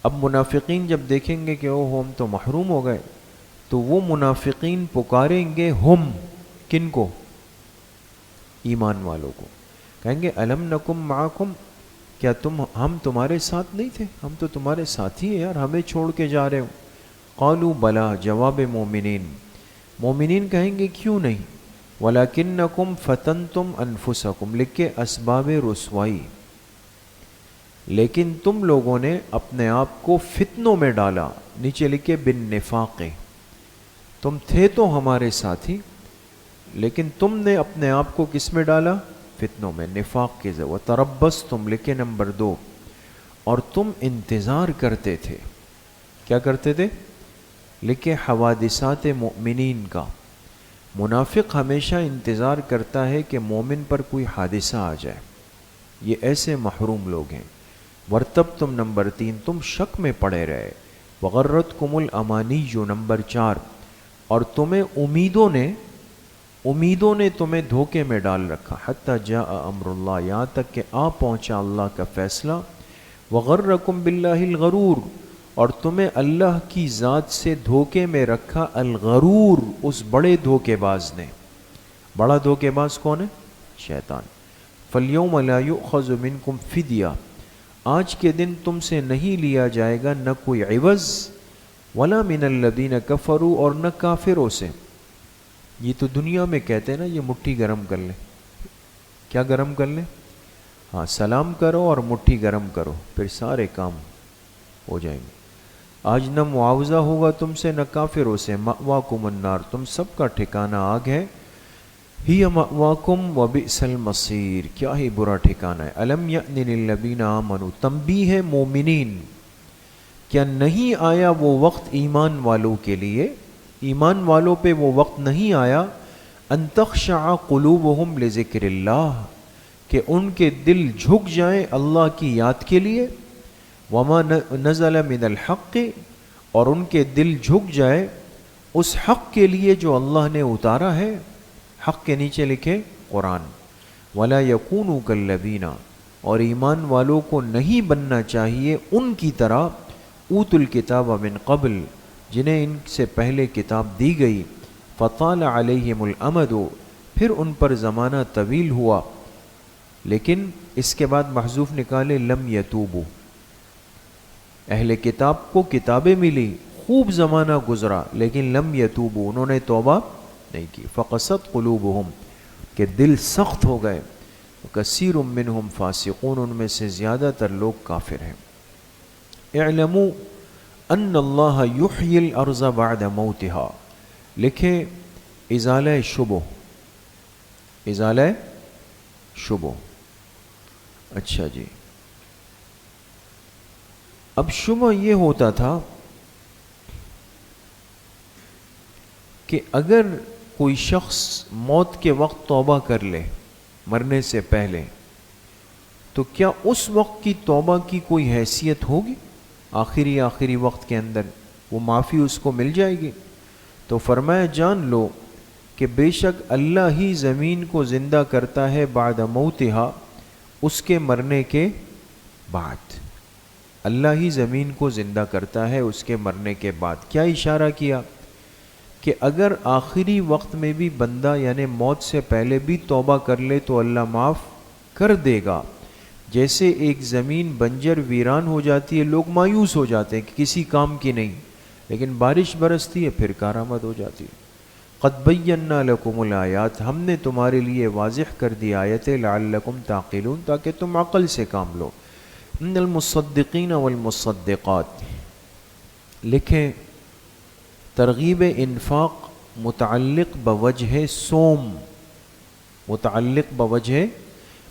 اب منافقین جب دیکھیں گے کہ او ہم تو محروم ہو گئے، تو وہ منافقین پکاریں گے ہم، کن کو؟ ایمان والوں کو. کہیں گے الم نکم معکم، کیا ہم تمہارے ساتھ نہیں تھے؟ ہم تو تمہارے ساتھی ہیں یار، ہمیں چھوڑ کے جا رہے ہو. قالوا بلا، جواب مومنین. مومنین کہیں گے کیوں نہیں؟ ولکنکم فتنتم انفسکم، لکھے اسباب رسوائی، لیکن تم لوگوں نے اپنے آپ کو فتنوں میں ڈالا. نیچے لکھے بالنفاق، تم تھے تو ہمارے ساتھی، لیکن تم نے اپنے آپ کو کس میں ڈالا؟ فتنوں میں، نفاق کے ذریعے. وتربصتم، لکھے نمبر 2، اور تم انتظار کرتے تھے. کیا کرتے تھے؟ لکھے حوادثات مؤمنین کا. منافق ہمیشہ انتظار کرتا ہے کہ مومن پر کوئی حادثہ آ جائے. یہ ایسے محروم لوگ ہیں. ورتبتم نمبر 3، تم شک میں پڑے رہے. وغرتکم الامانی نمبر 4، اور تمہیں امیدوں نے تمہیں دھوکے میں ڈال رکھا. حتی جاء امر اللہ، یہاں تک کہ آ پہنچا اللہ کا فیصلہ. وغرکم باللہ الغرور، اور تمہیں اللہ کی ذات سے دھوکے میں رکھا الغرور، اس بڑے دھوکے باز نے. بڑا دھوکے باز کون ہے؟ شیطان. فالیوم لا یؤخذ منکم فدیہ، آج کے دن تم سے نہیں لیا جائے گا نہ کوئی عوض، ولا من الذین کفروا، اور نہ کافروں سے. یہ تو دنیا میں کہتے ہیں نا یہ مٹھی گرم کر لیں. کیا گرم کر لیں؟ ہاں، سلام کرو اور مٹھی گرم کرو، پھر سارے کام ہو جائیں گے. آج نہ معاوضہ ہوگا تم سے نہ کافروں سے. مأواکم النار، تم سب کا ٹھکانہ آگ ہے. ہی مأواکم وبئس المصیر، کیا ہی برا ٹھکانہ ہے. الم یأن للذین آمنوا، تنبیہ ہے مومنین، کیا نہیں آیا وہ وقت ایمان والوں کے لیے، ایمان والوں پہ وہ وقت نہیں آیا، ان تخشع قلوبہم لذکر اللہ، کہ ان کے دل جھک جائیں اللہ کی یاد کے لیے. وما نزل من الحق، اور ان کے دل جھک جائے اس حق کے لیے جو اللہ نے اتارا ہے. حق کے نیچے لکھے قرآن. ولا یکونوا کالذین، اور ایمان والوں کو نہیں بننا چاہیے ان کی طرح اوتوا الکتاب من قبل، جنہیں ان سے پہلے کتاب دی گئی. فطال علیہم الامد، پھر ان پر زمانہ طویل ہوا. لیکن اس کے بعد محذوف نکالے لم یتوبوا، اہل کتاب کو کتابیں ملی، خوب زمانہ گزرا، لیکن لم یتوبوا، انہوں نے توبہ نہیں کی. فقست قلوبہم، کہ دل سخت ہو گئے. کثیر منہم فاسقون، ان میں سے زیادہ تر لوگ کافر ہیں. اعلموا ان اللہ یحیی الارض بعد موتها، لکھے ازالہ شبہ، ازالہ شبہ. اچھا جی، اب شبہ یہ ہوتا تھا کہ اگر کوئی شخص موت کے وقت توبہ کر لے، مرنے سے پہلے، تو کیا اس وقت کی توبہ کی کوئی حیثیت ہوگی؟ آخری وقت کے اندر وہ معافی اس کو مل جائے گی؟ تو فرمایا جان لو کہ بے شک اللہ ہی زمین کو زندہ کرتا ہے بعد موتہا، اس کے مرنے کے بعد۔ اللہ ہی زمین کو زندہ کرتا ہے اس کے مرنے کے بعد۔ کیا اشارہ کیا کہ اگر آخری وقت میں بھی بندہ یعنی موت سے پہلے بھی توبہ کر لے تو اللہ معاف کر دے گا۔ جیسے ایک زمین بنجر ویران ہو جاتی ہے، لوگ مایوس ہو جاتے ہیں کہ کسی کام کی نہیں، لیکن بارش برستی ہے پھر کارآمد ہو جاتی ہے۔ قد بینا لکم الآیات، ہم نے تمہارے لیے واضح کر دی آیتیں، لعلکم تعقلون، تاکہ تم عقل سے کام لو۔ ان المصدقین والمصدقات، لکھیں ترغیب انفاق متعلق بوجہ صوم، متعلق بوجہ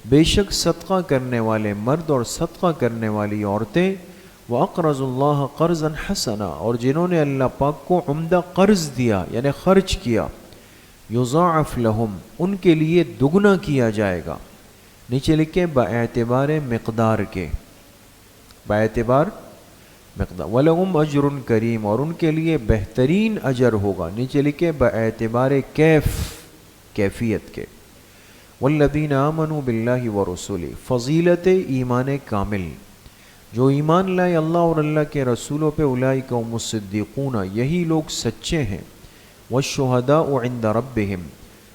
بے شک صدقہ کرنے والے مرد اور صدقہ کرنے والی عورتیں، وَأَقْرَضُوا اللَّهَ قَرْضًا حَسَنًا، اور جنہوں نے اللہ پاک کو عمدہ قرض دیا یعنی خرچ کیا، یضاعف لہم، ان کے لیے دگنا کیا جائے گا۔ نیچے لکھیں باعتبار مقدار کے، باعتبار مقدار، وَلَهُمْ أَجْرٌ کریم، اور ان کے لیے بہترین اجر ہوگا۔ نیچے لکھیں باعتبار کیفیت کے۔ والذین آمنوا باللہ ورسولہ، فضیلت ایمان کامل، جو ایمان لائے اللہ اور اللہ کے رسولوں پہ، اولئک هم الصدیقون، یہی لوگ سچے ہیں، والشہداء عند ربہم،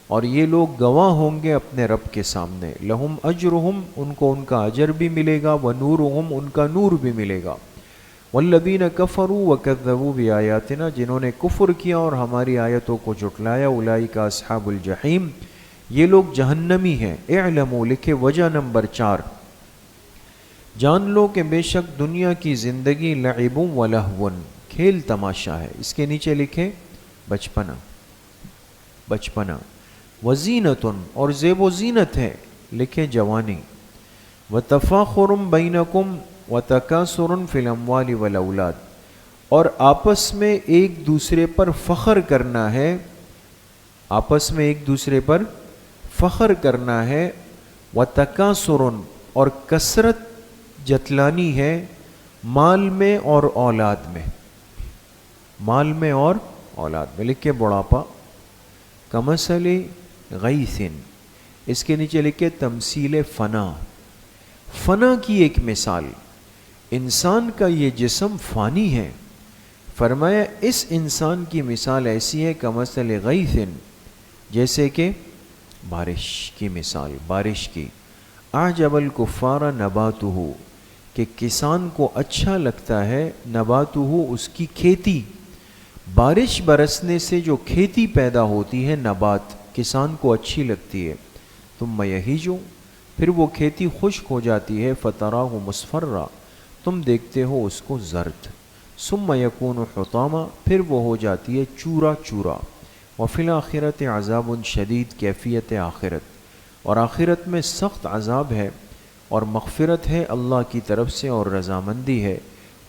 اور یہ لوگ گواہ ہوں گے اپنے رب کے سامنے، لہم اجرہم، ان کو ان کا اجر بھی ملے گا، ونورہم، ان کا نور بھی ملے گا۔ والذین کفروا وکذبوا بآیاتنا، جنہوں نے کفر کیا اور ہماری آیتوں کو جھٹلایا، اولئک اصحاب الجحیم، یہ لوگ جہنمی ہیں۔ اعلموا، لکھے وجہ نمبر 4، جان لو کہ بے شک دنیا کی زندگی لعب و لہو، کھیل تماشا ہے۔ اس کے نیچے لکھے بچپنا، بچپنا، وزینت، اور زیب و زینت ہے، لکھے جوانی، وتفاخر بینکم وتکاثر فی الاموال والاولاد، اور آپس میں ایک دوسرے پر فخر کرنا ہے، آپس میں ایک دوسرے پر فخر کرنا ہے، وتکاثر، اور کثرت جتلانی ہے، مال میں اور اولاد میں، مال میں اور اولاد میں، لکھے بڑھاپا، کمثل غیث، اس کے نیچے لکھے تمثیل فنا، فنا کی ایک مثال، انسان کا یہ جسم فانی ہے، فرمایا اس انسان کی مثال ایسی ہے کمثل غیث، جیسے کہ بارش کی مثال، بارش کی، اعجب الکفار نباتہ، کہ کسان کو اچھا لگتا ہے، نباتہ، اس کی کھیتی، بارش برسنے سے جو کھیتی پیدا ہوتی ہے، نبات کسان کو اچھی لگتی ہے، ثم یہیج، پھر وہ کھیتی خشک ہو جاتی ہے، فتراہ مصفرا، تم دیکھتے ہو اس کو زرد، ثم یکون حطاما، پھر وہ ہو جاتی ہے چورا چورا، وفی الآخرۃ عذاب شدید، کیفیت آخرت، اور آخرت میں سخت عذاب ہے اور مغفرت ہے اللہ کی طرف سے اور رضامندی ہے۔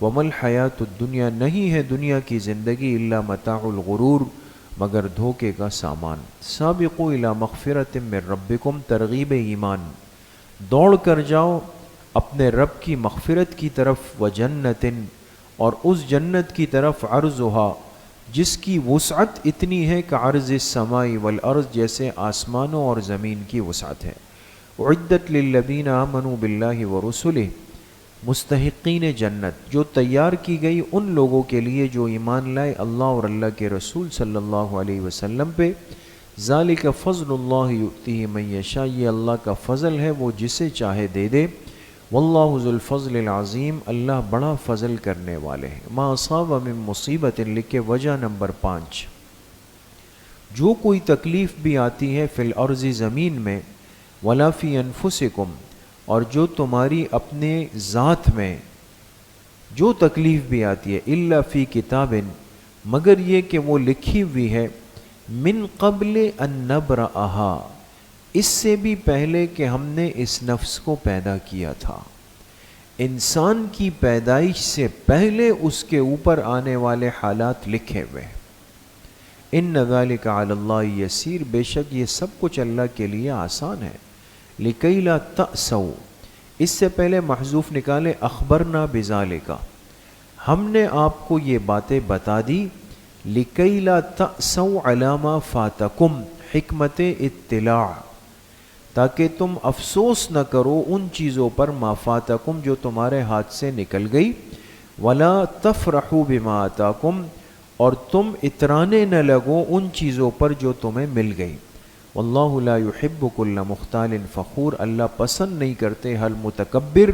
وَمَا الْحَيَاةُ الدُّنْيَا، نہیں ہے دنیا کی زندگی، إِلَّا مَتَاعُ الْغُرُورِ، مگر دھوکے کا سامان۔ سابقوا إِلَى مَغْفِرَةٍ مِّن رَبِّكُمْ، ترغیب ایمان، دوڑ کر جاؤ اپنے رب کی مغفرت کی طرف، وَجَنَّةٍ، اور اس جنت کی طرف، عرضها، جس کی وسعت اتنی ہے کہ عرض السماء والارض، جیسے آسمانوں اور زمین کی وسعت ہے۔ اعدت للذین آمنوا باللہ ورسلہ، مستحقین جنت، جو تیار کی گئی ان لوگوں کے لیے جو ایمان لائے اللہ اور اللہ کے رسول صلی اللہ علیہ وسلم پہ۔ ذالک فضل اللہ یؤتیہ من یشاء، یہ اللہ کا فضل ہے، وہ جسے چاہے دے دے۔ واللہ ذو الفضل العظیم، اللہ بڑا فضل کرنے والے ہیں۔ ما اصاب من مصیبت، لکھے وجہ نمبر 5، جو کوئی تکلیف بھی آتی ہے فی الارض، زمین میں، ولا فی انفسکم، اور جو تمہاری اپنے ذات میں جو تکلیف بھی آتی ہے، الا فی کتاب، مگر یہ کہ وہ لکھی ہوئی ہے، من قبل ان نبرأہا، اس سے بھی پہلے کہ ہم نے اس نفس کو پیدا کیا تھا۔ انسان کی پیدائش سے پہلے اس کے اوپر آنے والے حالات لکھے ہوئے۔ ان ذالک علی اللہ یسیر، بے شک یہ سب کچھ اللہ کے لیے آسان ہے۔ لکی لا تأسوا، اس سے پہلے محذوف نکالے، اخبرنا بذالک، ہم نے آپ کو یہ باتیں بتا دی، لِكَيْ لَا تَأْسَوْا عَلَى مَا فَاتَكُمْ، حکمت اطلاع، تاکہ تم افسوس نہ کرو ان چیزوں پر ما فاتکم جو تمہارے ہاتھ سے نکل گئی، وَلَا تَفْرَحُوا بِمَا آتَاكُمْ، اور تم اترانے نہ لگو ان چیزوں پر جو تمہیں مل گئی۔ واللہ لا يحب كل مختال فخور، اللہ پسند نہیں کرتے ہر متکبر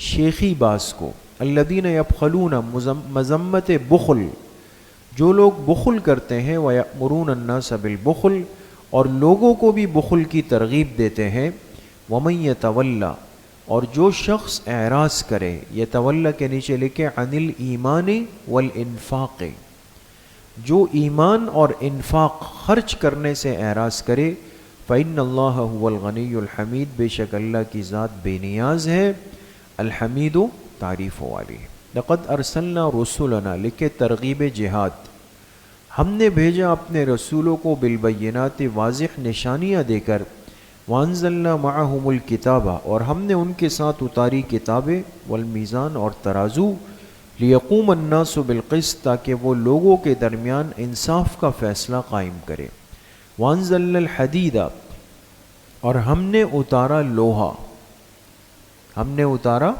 شیخی باز کو۔ الذین یبخلون، مذمت بخل، جو لوگ بخل کرتے ہیں، ویأمرون الناس بالبخل، اور لوگوں کو بھی بخل کی ترغیب دیتے ہیں۔ ومن یتولی، اور جو شخص اعراض کرے، یتولی کے نیچے لکھے عن الایمان والانفاق، جو ایمان اور انفاق خرچ کرنے سے اعراض کرے، فإن اللہ هو الغنی الحمید، بے شک اللہ کی ذات بے نیاز ہے، الحمید تعریف والی۔ لقد ارسلنا رسولنا، لکھے ترغیب جہاد، ہم نے بھیجا اپنے رسولوں کو بالبینات، واضح نشانیاں دے کر، وانزلنا معہم الکتاب، اور ہم نے ان کے ساتھ اتاری کتابیں، والمیزان، اور ترازو، لیقوم الناس بالقسط، تاکہ وہ لوگوں کے درمیان انصاف کا فیصلہ قائم کرے۔ وانزلنا الحدید، اور ہم نے اتارا لوہا، ہم نے اتارا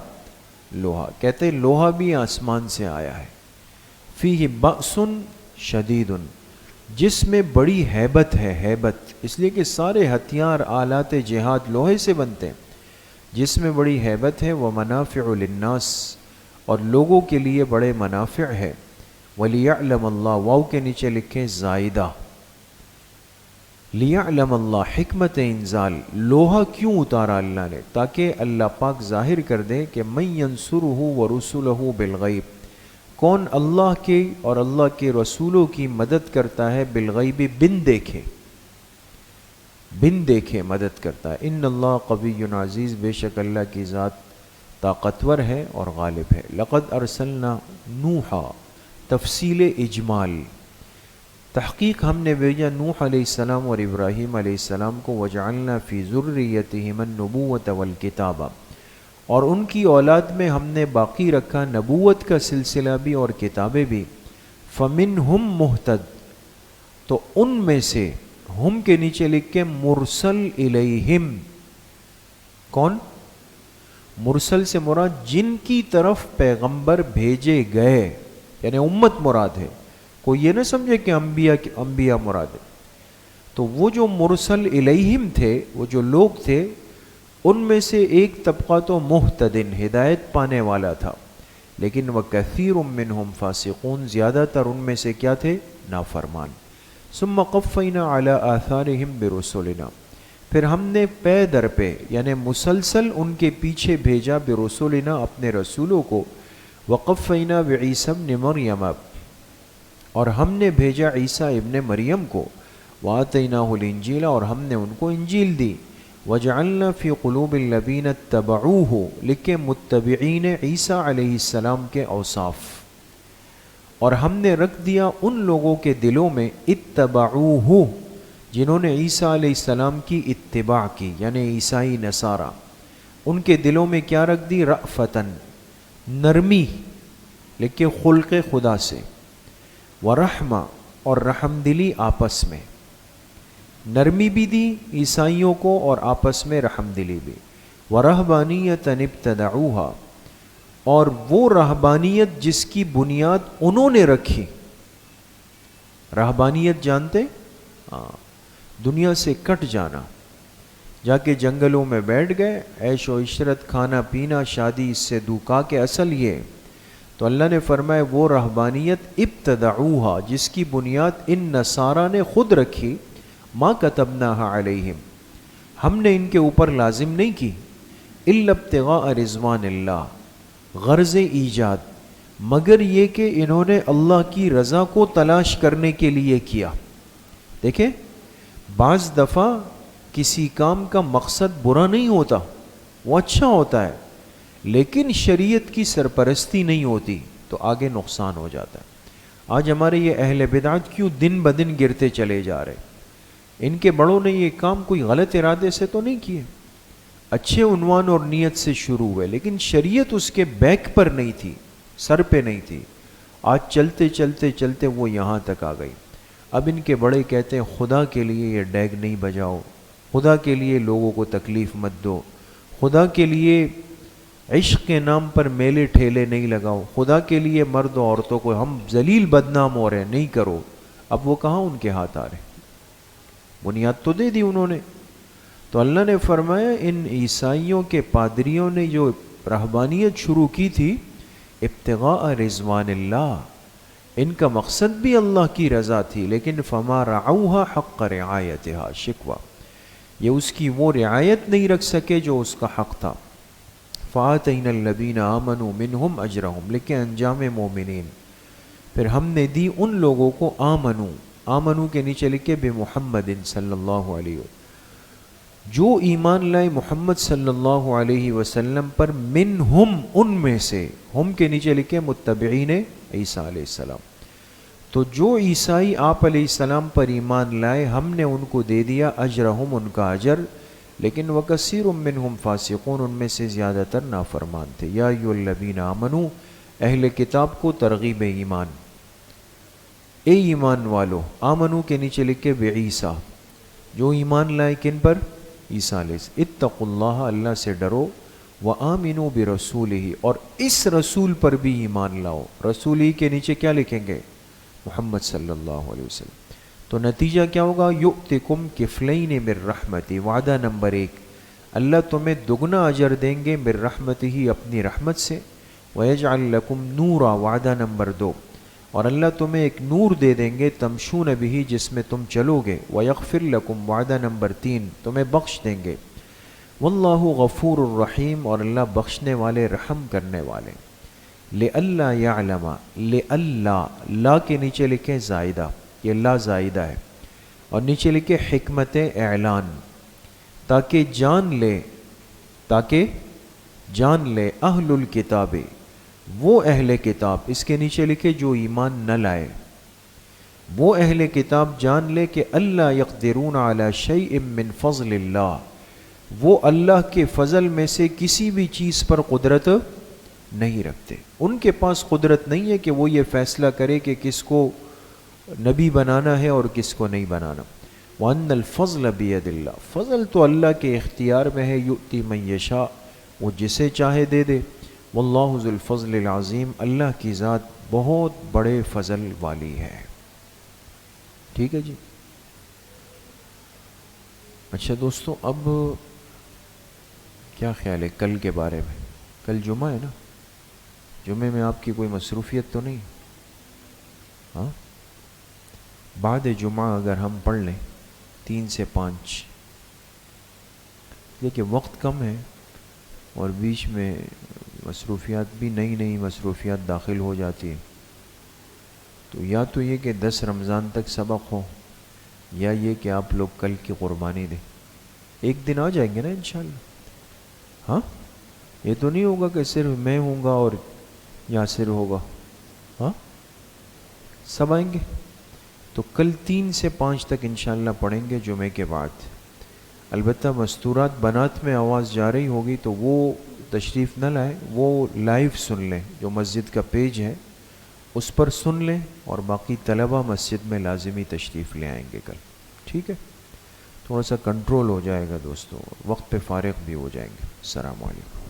لوہا، کہتے ہیں لوہا بھی آسمان سے آیا ہے۔ فیہ بأس شدید، جس میں بڑی ہیبت ہے، ہیبت اس لیے کہ سارے ہتھیار آلات جہاد لوہے سے بنتے ہیں، جس میں بڑی ہیبت ہے، ومنافع للناس، اور لوگوں کے لیے بڑے منافع ہے۔ ولیعلم اللہ، واو کے نیچے لکھیں زائدہ، لیعلم اللہ، حکمت انزال، لوہا کیوں اتارا اللہ نے؟ تاکہ اللہ پاک ظاہر کر دے کہ من ینصرہ ورسلہ بالغیب، کون اللہ کے اور اللہ کے رسولوں کی مدد کرتا ہے، بالغیب، بن دیکھے، بن دیکھے مدد کرتا ہے۔ ان اللہ قوی عزیز، بے شک اللہ کی ذات طاقتور ہے اور غالب ہے۔ لقد ارسلنا نوحا، تفصیل اجمال، تحقیق ہم نے بھیجا نوح علیہ السلام اور ابراہیم علیہ السلام کو، وجعلنا فی ذریتہم النبوۃ والکتاب، اور ان کی اولاد میں ہم نے باقی رکھا نبوت کا سلسلہ بھی اور کتابیں بھی۔ فمنہم مہتد، تو ان میں سے، ہم کے نیچے لکھ کے مرسل الیہم، کون؟ مرسل سے مراد جن کی طرف پیغمبر بھیجے گئے، یعنی امت مراد ہے، کوئی یہ نہ سمجھے کہ انبیاء مراد ہے۔ تو وہ جو مرسل الیہم تھے، وہ جو لوگ تھے، ان میں سے ایک طبقہ تو مہتدن، ہدایت پانے والا تھا، لیکن وَكَثِيرٌ مِّنْهُمْ فَاسِقُونَ، زیادہ تر ان میں سے کیا تھے؟ نافرمان۔ ثُمَّ قَفَّيْنَا عَلَىٰ آثَارِهِمْ بِرُسُلِنَا، پھر ہم نے پے در پہ، یعنی مسلسل ان کے پیچھے بھیجا، برسولنا، اپنے رسولوں کو، وقفینا بعیسی ابن مریم، اور ہم نے بھیجا عیسیٰ ابن مریم کو، وآتیناہ الانجیل، اور ہم نے ان کو انجیل دی، وجعلنا فی قلوب الذین اتبعوہ، لکھے متبعین عیسیٰ علیہ السلام کے اوصاف، اور ہم نے رکھ دیا ان لوگوں کے دلوں میں، اتبعوہ، جنہوں نے عیسیٰ علیہ السلام کی اتباع کی، یعنی عیسائی نصارہ، ان کے دلوں میں کیا رکھ دی؟ رأفتن، نرمی، لکھے خلق خدا سے، ورحمہ، اور رحم دلی آپس میں، نرمی بھی دی عیسائیوں کو اور آپس میں رحم دلی بھی، ورہبانیۃ ابتدعوہا، اور وہ رہبانیت جس کی بنیاد انہوں نے رکھی۔ رہبانیت جانتے؟ دنیا سے کٹ جانا، جا کے جنگلوں میں بیٹھ گئے، عیش و عشرت، کھانا پینا، شادی، اس سے دھوکا کے اصل یہ۔ تو اللہ نے فرمایا وہ رہبانیت ابتدعوہا، جس کی بنیاد ان نصارہ نے خود رکھی، ما کتبناہا علیہم، ہم نے ان کے اوپر لازم نہیں کی، الا ابتغاء رضوان اللہ، غرض ایجاد، مگر یہ کہ انہوں نے اللہ کی رضا کو تلاش کرنے کے لیے کیا۔ دیکھیں، بعض دفعہ کسی کام کا مقصد برا نہیں ہوتا، وہ اچھا ہوتا ہے، لیکن شریعت کی سرپرستی نہیں ہوتی تو آگے نقصان ہو جاتا ہے۔ آج ہمارے یہ اہل بدعت کیوں دن بدن گرتے چلے جا رہے؟ ان کے بڑوں نے یہ کام کوئی غلط ارادے سے تو نہیں کیے، اچھے عنوان اور نیت سے شروع ہوئے، لیکن شریعت اس کے بیک پر نہیں تھی، سر پہ نہیں تھی، آج چلتے چلتے چلتے وہ یہاں تک آ گئی. اب ان کے بڑے کہتے ہیں خدا کے لیے یہ ڈیگ نہیں بجاؤ، خدا کے لیے لوگوں کو تکلیف مت دو، خدا کے لیے عشق کے نام پر میلے ٹھیلے نہیں لگاؤ، خدا کے لیے مرد و عورتوں کو ہم ذلیل بدنام ہو رہے ہیں نہیں کرو. اب وہ کہاں ان کے ہاتھ آ رہے، بنیاد تو دے دی انہوں نے. تو اللہ نے فرمایا ان عیسائیوں کے پادریوں نے جو رہبانیت شروع کی تھی ابتغاء رضوان اللہ، ان کا مقصد بھی اللہ کی رضا تھی، لیکن فما رعوها حق رعایتها، شکوہ یہ اس کی وہ رعایت نہیں رکھ سکے جو اس کا حق تھا. فآتینا الذین آمنوا منہم اجرہم، لیکن انجام مومنین پھر ہم نے دی ان لوگوں کو آمنو کے نیچے لکھے بمحمد صلی اللہ علیہ وسلم، جو ایمان لائے محمد صلی اللہ علیہ وسلم پر، منہم ان میں سے، ہم کے نیچے لکھے متبعین عیسیٰ علیہ السلام. تو جو عیسائی آپ علیہ السلام پر ایمان لائے ہم نے ان کو دے دیا اجرہم، ان کا اجر. لیکن وکثیر منہم فاسقون، ان میں سے زیادہ تر نافرمان تھے. یا ایھا الذین آمنو، اہل کتاب کو ترغیب ایمان، اے ایمان والو، آمنو کے نیچے لکھے بعیسیٰ، جو ایمان لائے کن پر؟ عیسیٰ علیہ السلام. اتقوا اللہ، اللہ سے ڈرو، وآمنوا برسولہ، اور اس رسول پر بھی ایمان لاؤ. رسول ہی کے نیچے کیا لکھیں گے؟ محمد صلی اللہ علیہ وسلم. تو نتیجہ کیا ہوگا؟ یؤتکم کفلین من رحمتی، وعدہ نمبر 1، اللہ تمہیں دگنا اجر دیں گے من رحمتہ، اپنی رحمت سے. ویجعل لکم نورا، وعدہ نمبر 2، اور اللہ تمہیں ایک نور دے دیں گے تمشون بہ، جس میں تم چلو گے. ویغفر لکم، وعدہ نمبر 3، تمہیں بخش دیں گے. واللہ غفور الرحیم، اور اللہ بخشنے والے رحم کرنے والے. لئلا یعلم، لئلا، لا کے نیچے لکھیں زائدہ، یہ لا زائدہ ہے، اور نیچے لکھے حکمت اعلان، تاکہ جان لے اہل الکتاب، وہ اہل کتاب، اس کے نیچے لکھے جو ایمان نہ لائے، وہ اہل کتاب جان لے کہ اللہ یقدرون علی شیء من فضل اللہ، وہ اللہ کے فضل میں سے کسی بھی چیز پر قدرت نہیں رکھتے. ان کے پاس قدرت نہیں ہے کہ وہ یہ فیصلہ کرے کہ کس کو نبی بنانا ہے اور کس کو نہیں بنانا. وَأَنَّ الْفَضْلَ بِيَدِ اللَّهِ، فضل تو اللہ کے اختیار میں ہے. یؤتی من یشاء، وہ جسے چاہے دے دے. واللہ ذو الفضل العظیم، اللہ کی ذات بہت بڑے فضل والی ہے. ٹھیک ہے جی. اچھا دوستو، اب کیا خیال ہے کل کے بارے میں؟ کل جمعہ ہے نا، جمعے میں آپ کی کوئی مصروفیت تو نہیں؟ ہاں، بعد جمعہ اگر ہم پڑھ لیں 3 سے 5، دیکھیں وقت کم ہے اور بیچ میں مصروفیات بھی نئی مصروفیات داخل ہو جاتی ہیں. تو یا تو یہ کہ 10 رمضان تک سبق ہو، یا یہ کہ آپ لوگ کل کی قربانی دیں. ایک دن آ جائیں گے نا انشاءاللہ. ہاں، یہ تو نہیں ہوگا کہ صرف میں ہوں گا اور یاسر ہوگا. ہاں، سب آئیں گے. تو کل 3 سے 5 تک انشاءاللہ پڑھیں گے جمعے کے بعد. البتہ مستورات بنات میں آواز جا رہی ہوگی تو وہ تشریف نہ لائیں، وہ لائیو سن لیں، جو مسجد کا پیج ہے اس پر سن لیں، اور باقی طلبہ مسجد میں لازمی تشریف لے آئیں گے کل. ٹھیک ہے، تھوڑا سا کنٹرول ہو جائے گا دوستو، وقت پہ فارغ بھی ہو جائیں گے. السلام علیکم.